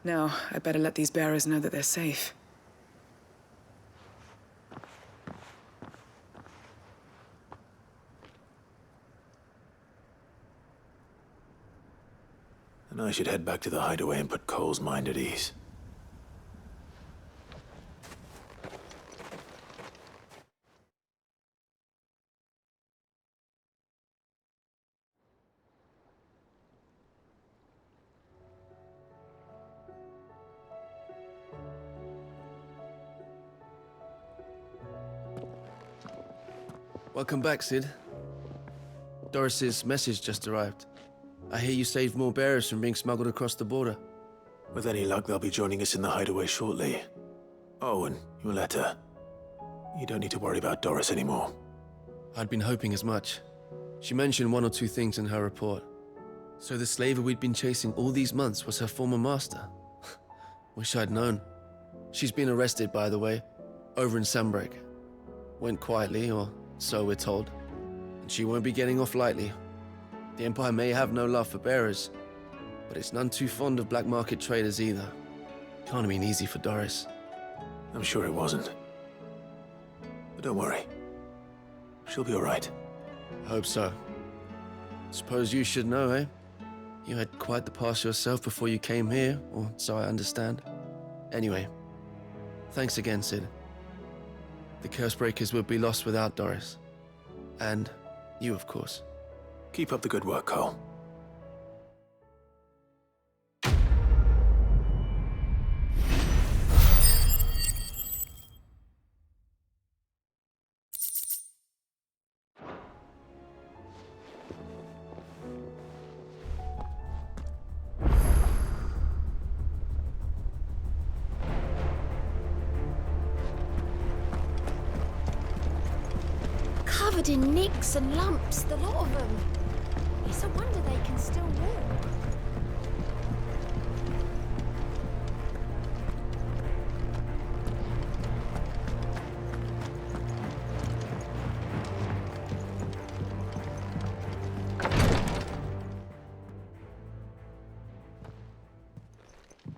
Now, I better let these bearers know that they're safe. And I should head back to the hideaway and put Cole's mind at ease. Welcome back, Sid. Doris's message just arrived. I hear you saved more bearers from being smuggled across the border. With any luck, they'll be joining us in the hideaway shortly. Oh, and your letter. You don't need to worry about Doris anymore. I'd been hoping as much. She mentioned one or two things in her report. So the slaver we'd been chasing all these months was her former master. Wish I'd known. She's been arrested, by the way, over in Sandbreak. Went quietly, or so we're told. And she won't be getting off lightly. The Empire may have no love for bearers, but it's none too fond of black market traders either. Can't have been easy for Doris. I'm sure it wasn't. But don't worry. She'll be all right. I hope so. Suppose you should know, eh? You had quite the past yourself before you came here, or so I understand. Anyway, thanks again, Sid. The Cursebreakers would be lost without Doris. And you, of course. Keep up the good work, Cole. Covered in nicks and lumps, the lot of them. It's a wonder they can still walk.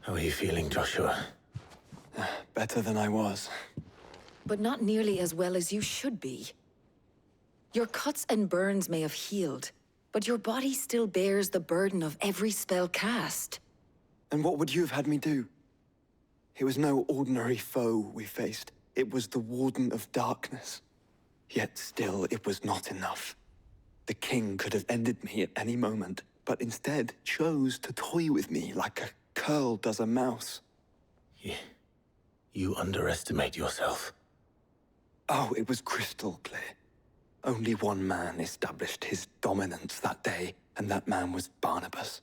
How are you feeling, Joshua? Better than I was. but not nearly as well as you should be. Your cuts and burns may have healed, but your body still bears the burden of every spell cast. And what would you have had me do? It was no ordinary foe we faced. It was the Warden of Darkness. Yet still, it was not enough. The king could have ended me at any moment, but instead chose to toy with me like a curl does a mouse. You underestimate yourself. Oh, it was crystal clear. Only one man established his dominance that day, and that man was Barnabas.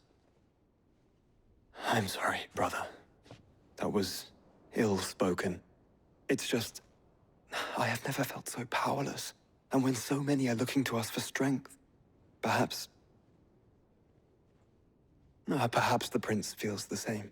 I'm sorry, brother. That was ill-spoken. It's just, I have never felt so powerless. And when so many are looking to us for strength, perhaps the prince feels the same.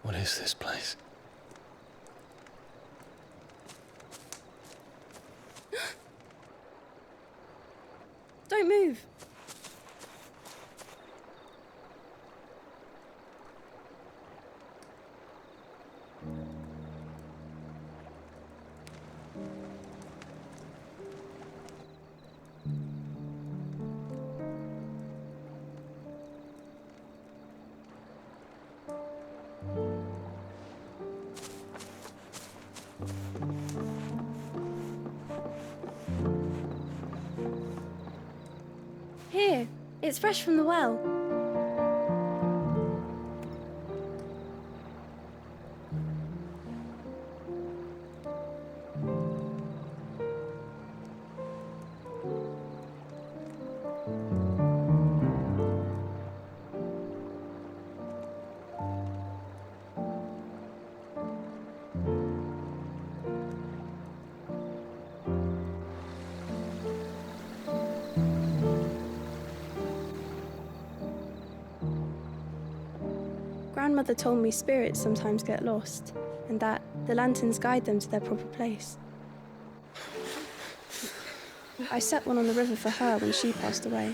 What is this place? Don't move. Here, it's fresh from the well. Grandmother told me spirits sometimes get lost, and that the lanterns guide them to their proper place. I set one on the river for her when she passed away.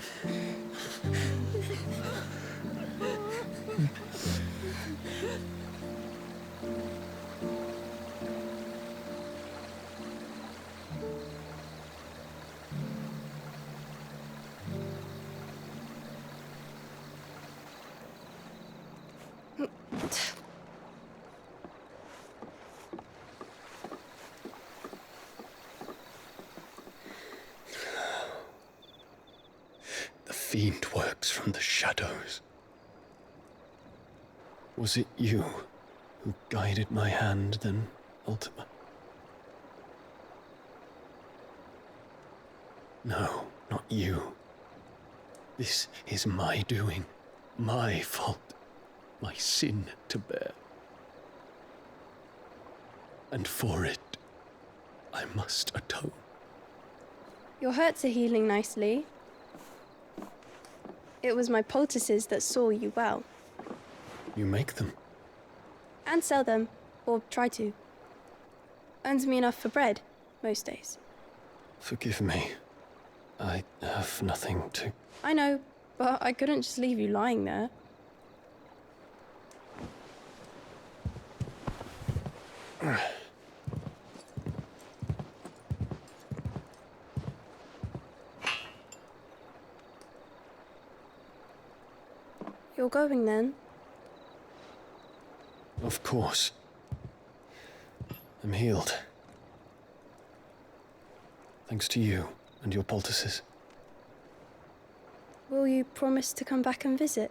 The fiend works from the shadows. Was it you who guided my hand then, Ultima? No, not you. This is my doing, my fault, my sin to bear. And for it, I must atone. Your hurts are healing nicely. It was my poultices that saw you well. You make them? And sell them, or try to. Earns me enough for bread, most days. Forgive me. I have nothing to... I know, but I couldn't just leave you lying there. You're going then? Of course. I'm healed. Thanks to you and your poultices. Will you promise to come back and visit?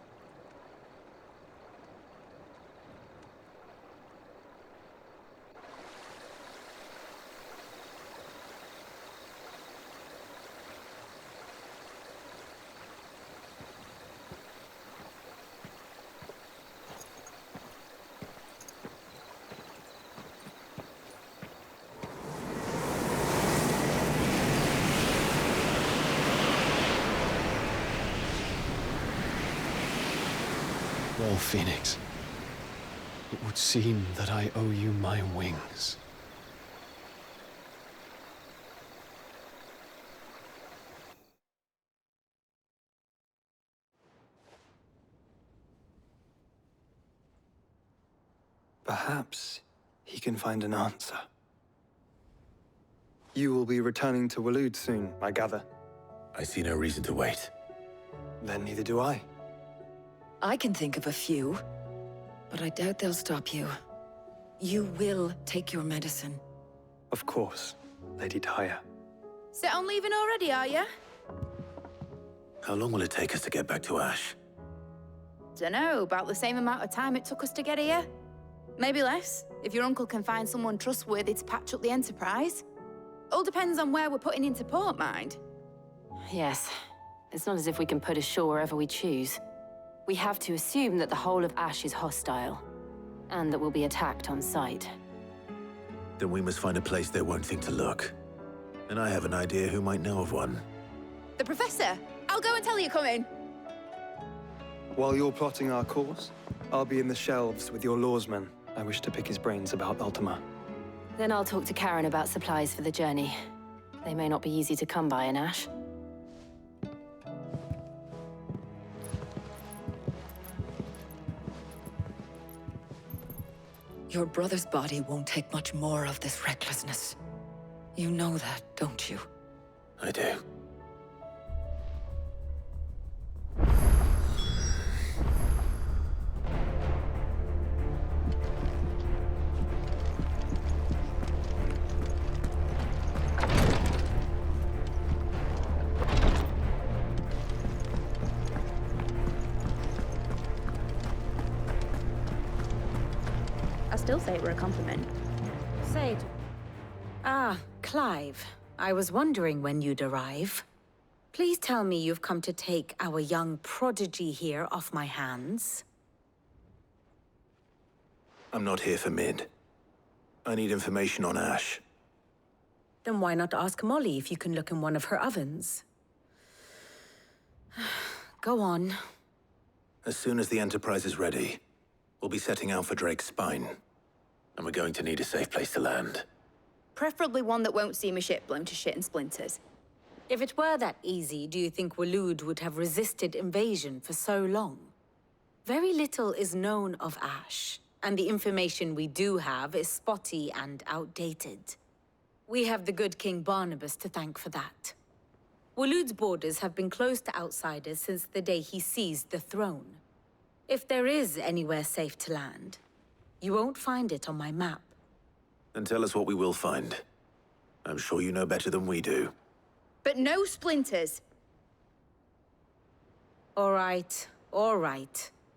Well, Phoenix, it would seem that I owe you my wings. Perhaps he can find an answer. You will be returning to Waloed soon, I gather. I see no reason to wait. Then neither do I. I can think of a few, but I doubt they'll stop you. You will take your medicine. Of course, Lady Tyre. Set on leaving already, are you? How long will it take us to get back to Ash? Dunno, about the same amount of time it took us to get here. Maybe less, if your uncle can find someone trustworthy to patch up the Enterprise. All depends on where we're putting into port, mind. Yes. It's not as if we can put ashore wherever we choose. We have to assume that the whole of Ash is hostile, and that we'll be attacked on sight. Then we must find a place they won't think to look. And I have an idea who might know of one. The Professor! I'll go and tell you coming! While you're plotting our course, I'll be in the shelves with your lawsman. I wish to pick his brains about Ultima. Then I'll talk to Karen about supplies for the journey. They may not be easy to come by in Ash. Your brother's body won't take much more of this recklessness. You know that, don't you? I do. I still say it were a compliment. Say it. Ah, Clive. I was wondering when you'd arrive. Please tell me you've come to take our young prodigy here off my hands. I'm not here for Mid. I need information on Ash. Then why not ask Molly if you can look in one of her ovens? Go on. As soon as the Enterprise is ready, we'll be setting out for Drake's Spine. And we're going to need a safe place to land. Preferably one that won't see my ship blown to shit and splinters. If it were that easy, do you think Waloed would have resisted invasion for so long? Very little is known of Ash, and the information we do have is spotty and outdated. We have the good King Barnabas to thank for that. Waloed's borders have been closed to outsiders since the day he seized the throne. If there is anywhere safe to land, you won't find it on my map. Then tell us what we will find. I'm sure you know better than we do. But no splinters! All right,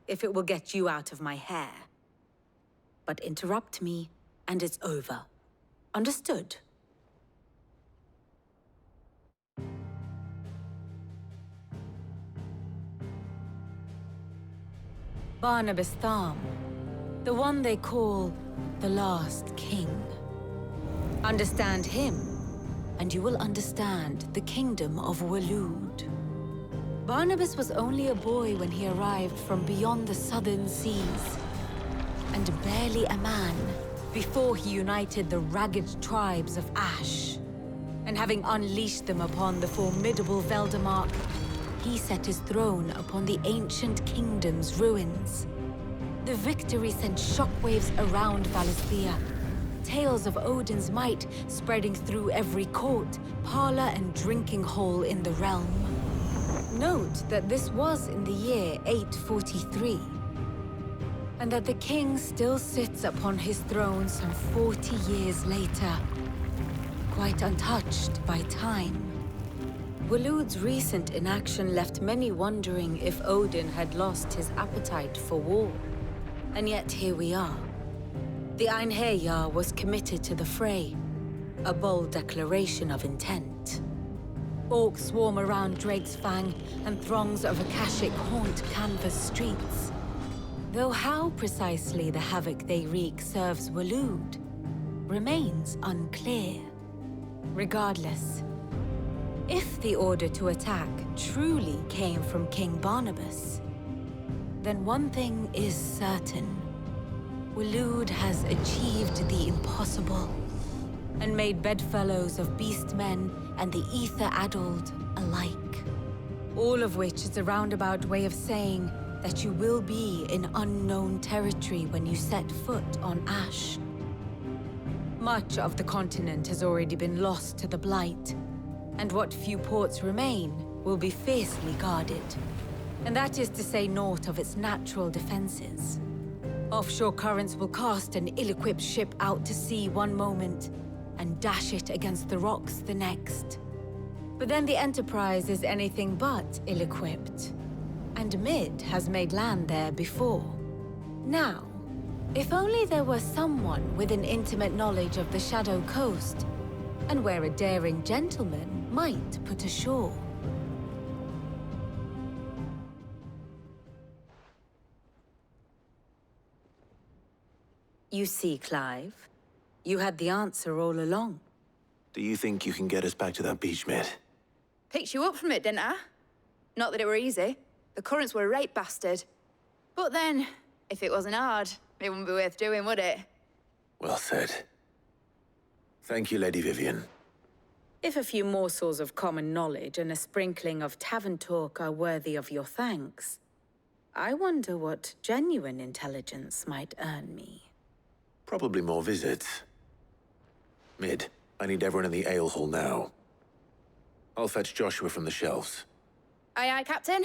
if it will get you out of my hair. But interrupt me, and it's over. Understood? Barnabas Tharm, the one they call the Last King. Understand him, and you will understand the kingdom of Waloed. Barnabas was only a boy when he arrived from beyond the southern seas, and barely a man before he united the ragged tribes of Ash. And having unleashed them upon the formidable Veldamark, he set his throne upon the ancient kingdom's ruins. The victory sent shockwaves around Valisthea, tales of Odin's might spreading through every court, parlor, and drinking hole in the realm. Note that this was in the year 843. and that the king still sits upon his throne some 40 years later, quite untouched by time. Waloed's recent inaction left many wondering if Odin had lost his appetite for war. And yet here we are. The Einherjar was committed to the fray, a bold declaration of intent. Orcs swarm around Drake's Fang, and throngs of Akashic haunt canvas streets. Though how precisely the havoc they wreak serves Waloed remains unclear. Regardless, if the order to attack truly came from King Barnabas, then one thing is certain. Waloed has achieved the impossible, and made bedfellows of beastmen and the ether-addled alike. All of which is a roundabout way of saying that you will be in unknown territory when you set foot on Ash. Much of the continent has already been lost to the Blight, and what few ports remain will be fiercely guarded. And that is to say naught of its natural defenses. Offshore currents will cast an ill-equipped ship out to sea one moment, and dash it against the rocks the next. But then the Enterprise is anything but ill-equipped, and Mid has made land there before. Now, if only there were someone with an intimate knowledge of the Shadow Coast, and where a daring gentleman might put ashore. You see, Clive, you had the answer all along. Do you think you can get us back to that beach, Mid? Picked you up from it, didn't I? Not that it were easy. The currents were a right bastard. But then, if it wasn't hard, it wouldn't be worth doing, would it? Well said. Thank you, Lady Vivian. If a few morsels of common knowledge and a sprinkling of tavern talk are worthy of your thanks, I wonder what genuine intelligence might earn me. Probably more visits. Mid, I need everyone in the ale hall now. I'll fetch Joshua from the shelves. Aye, aye, Captain.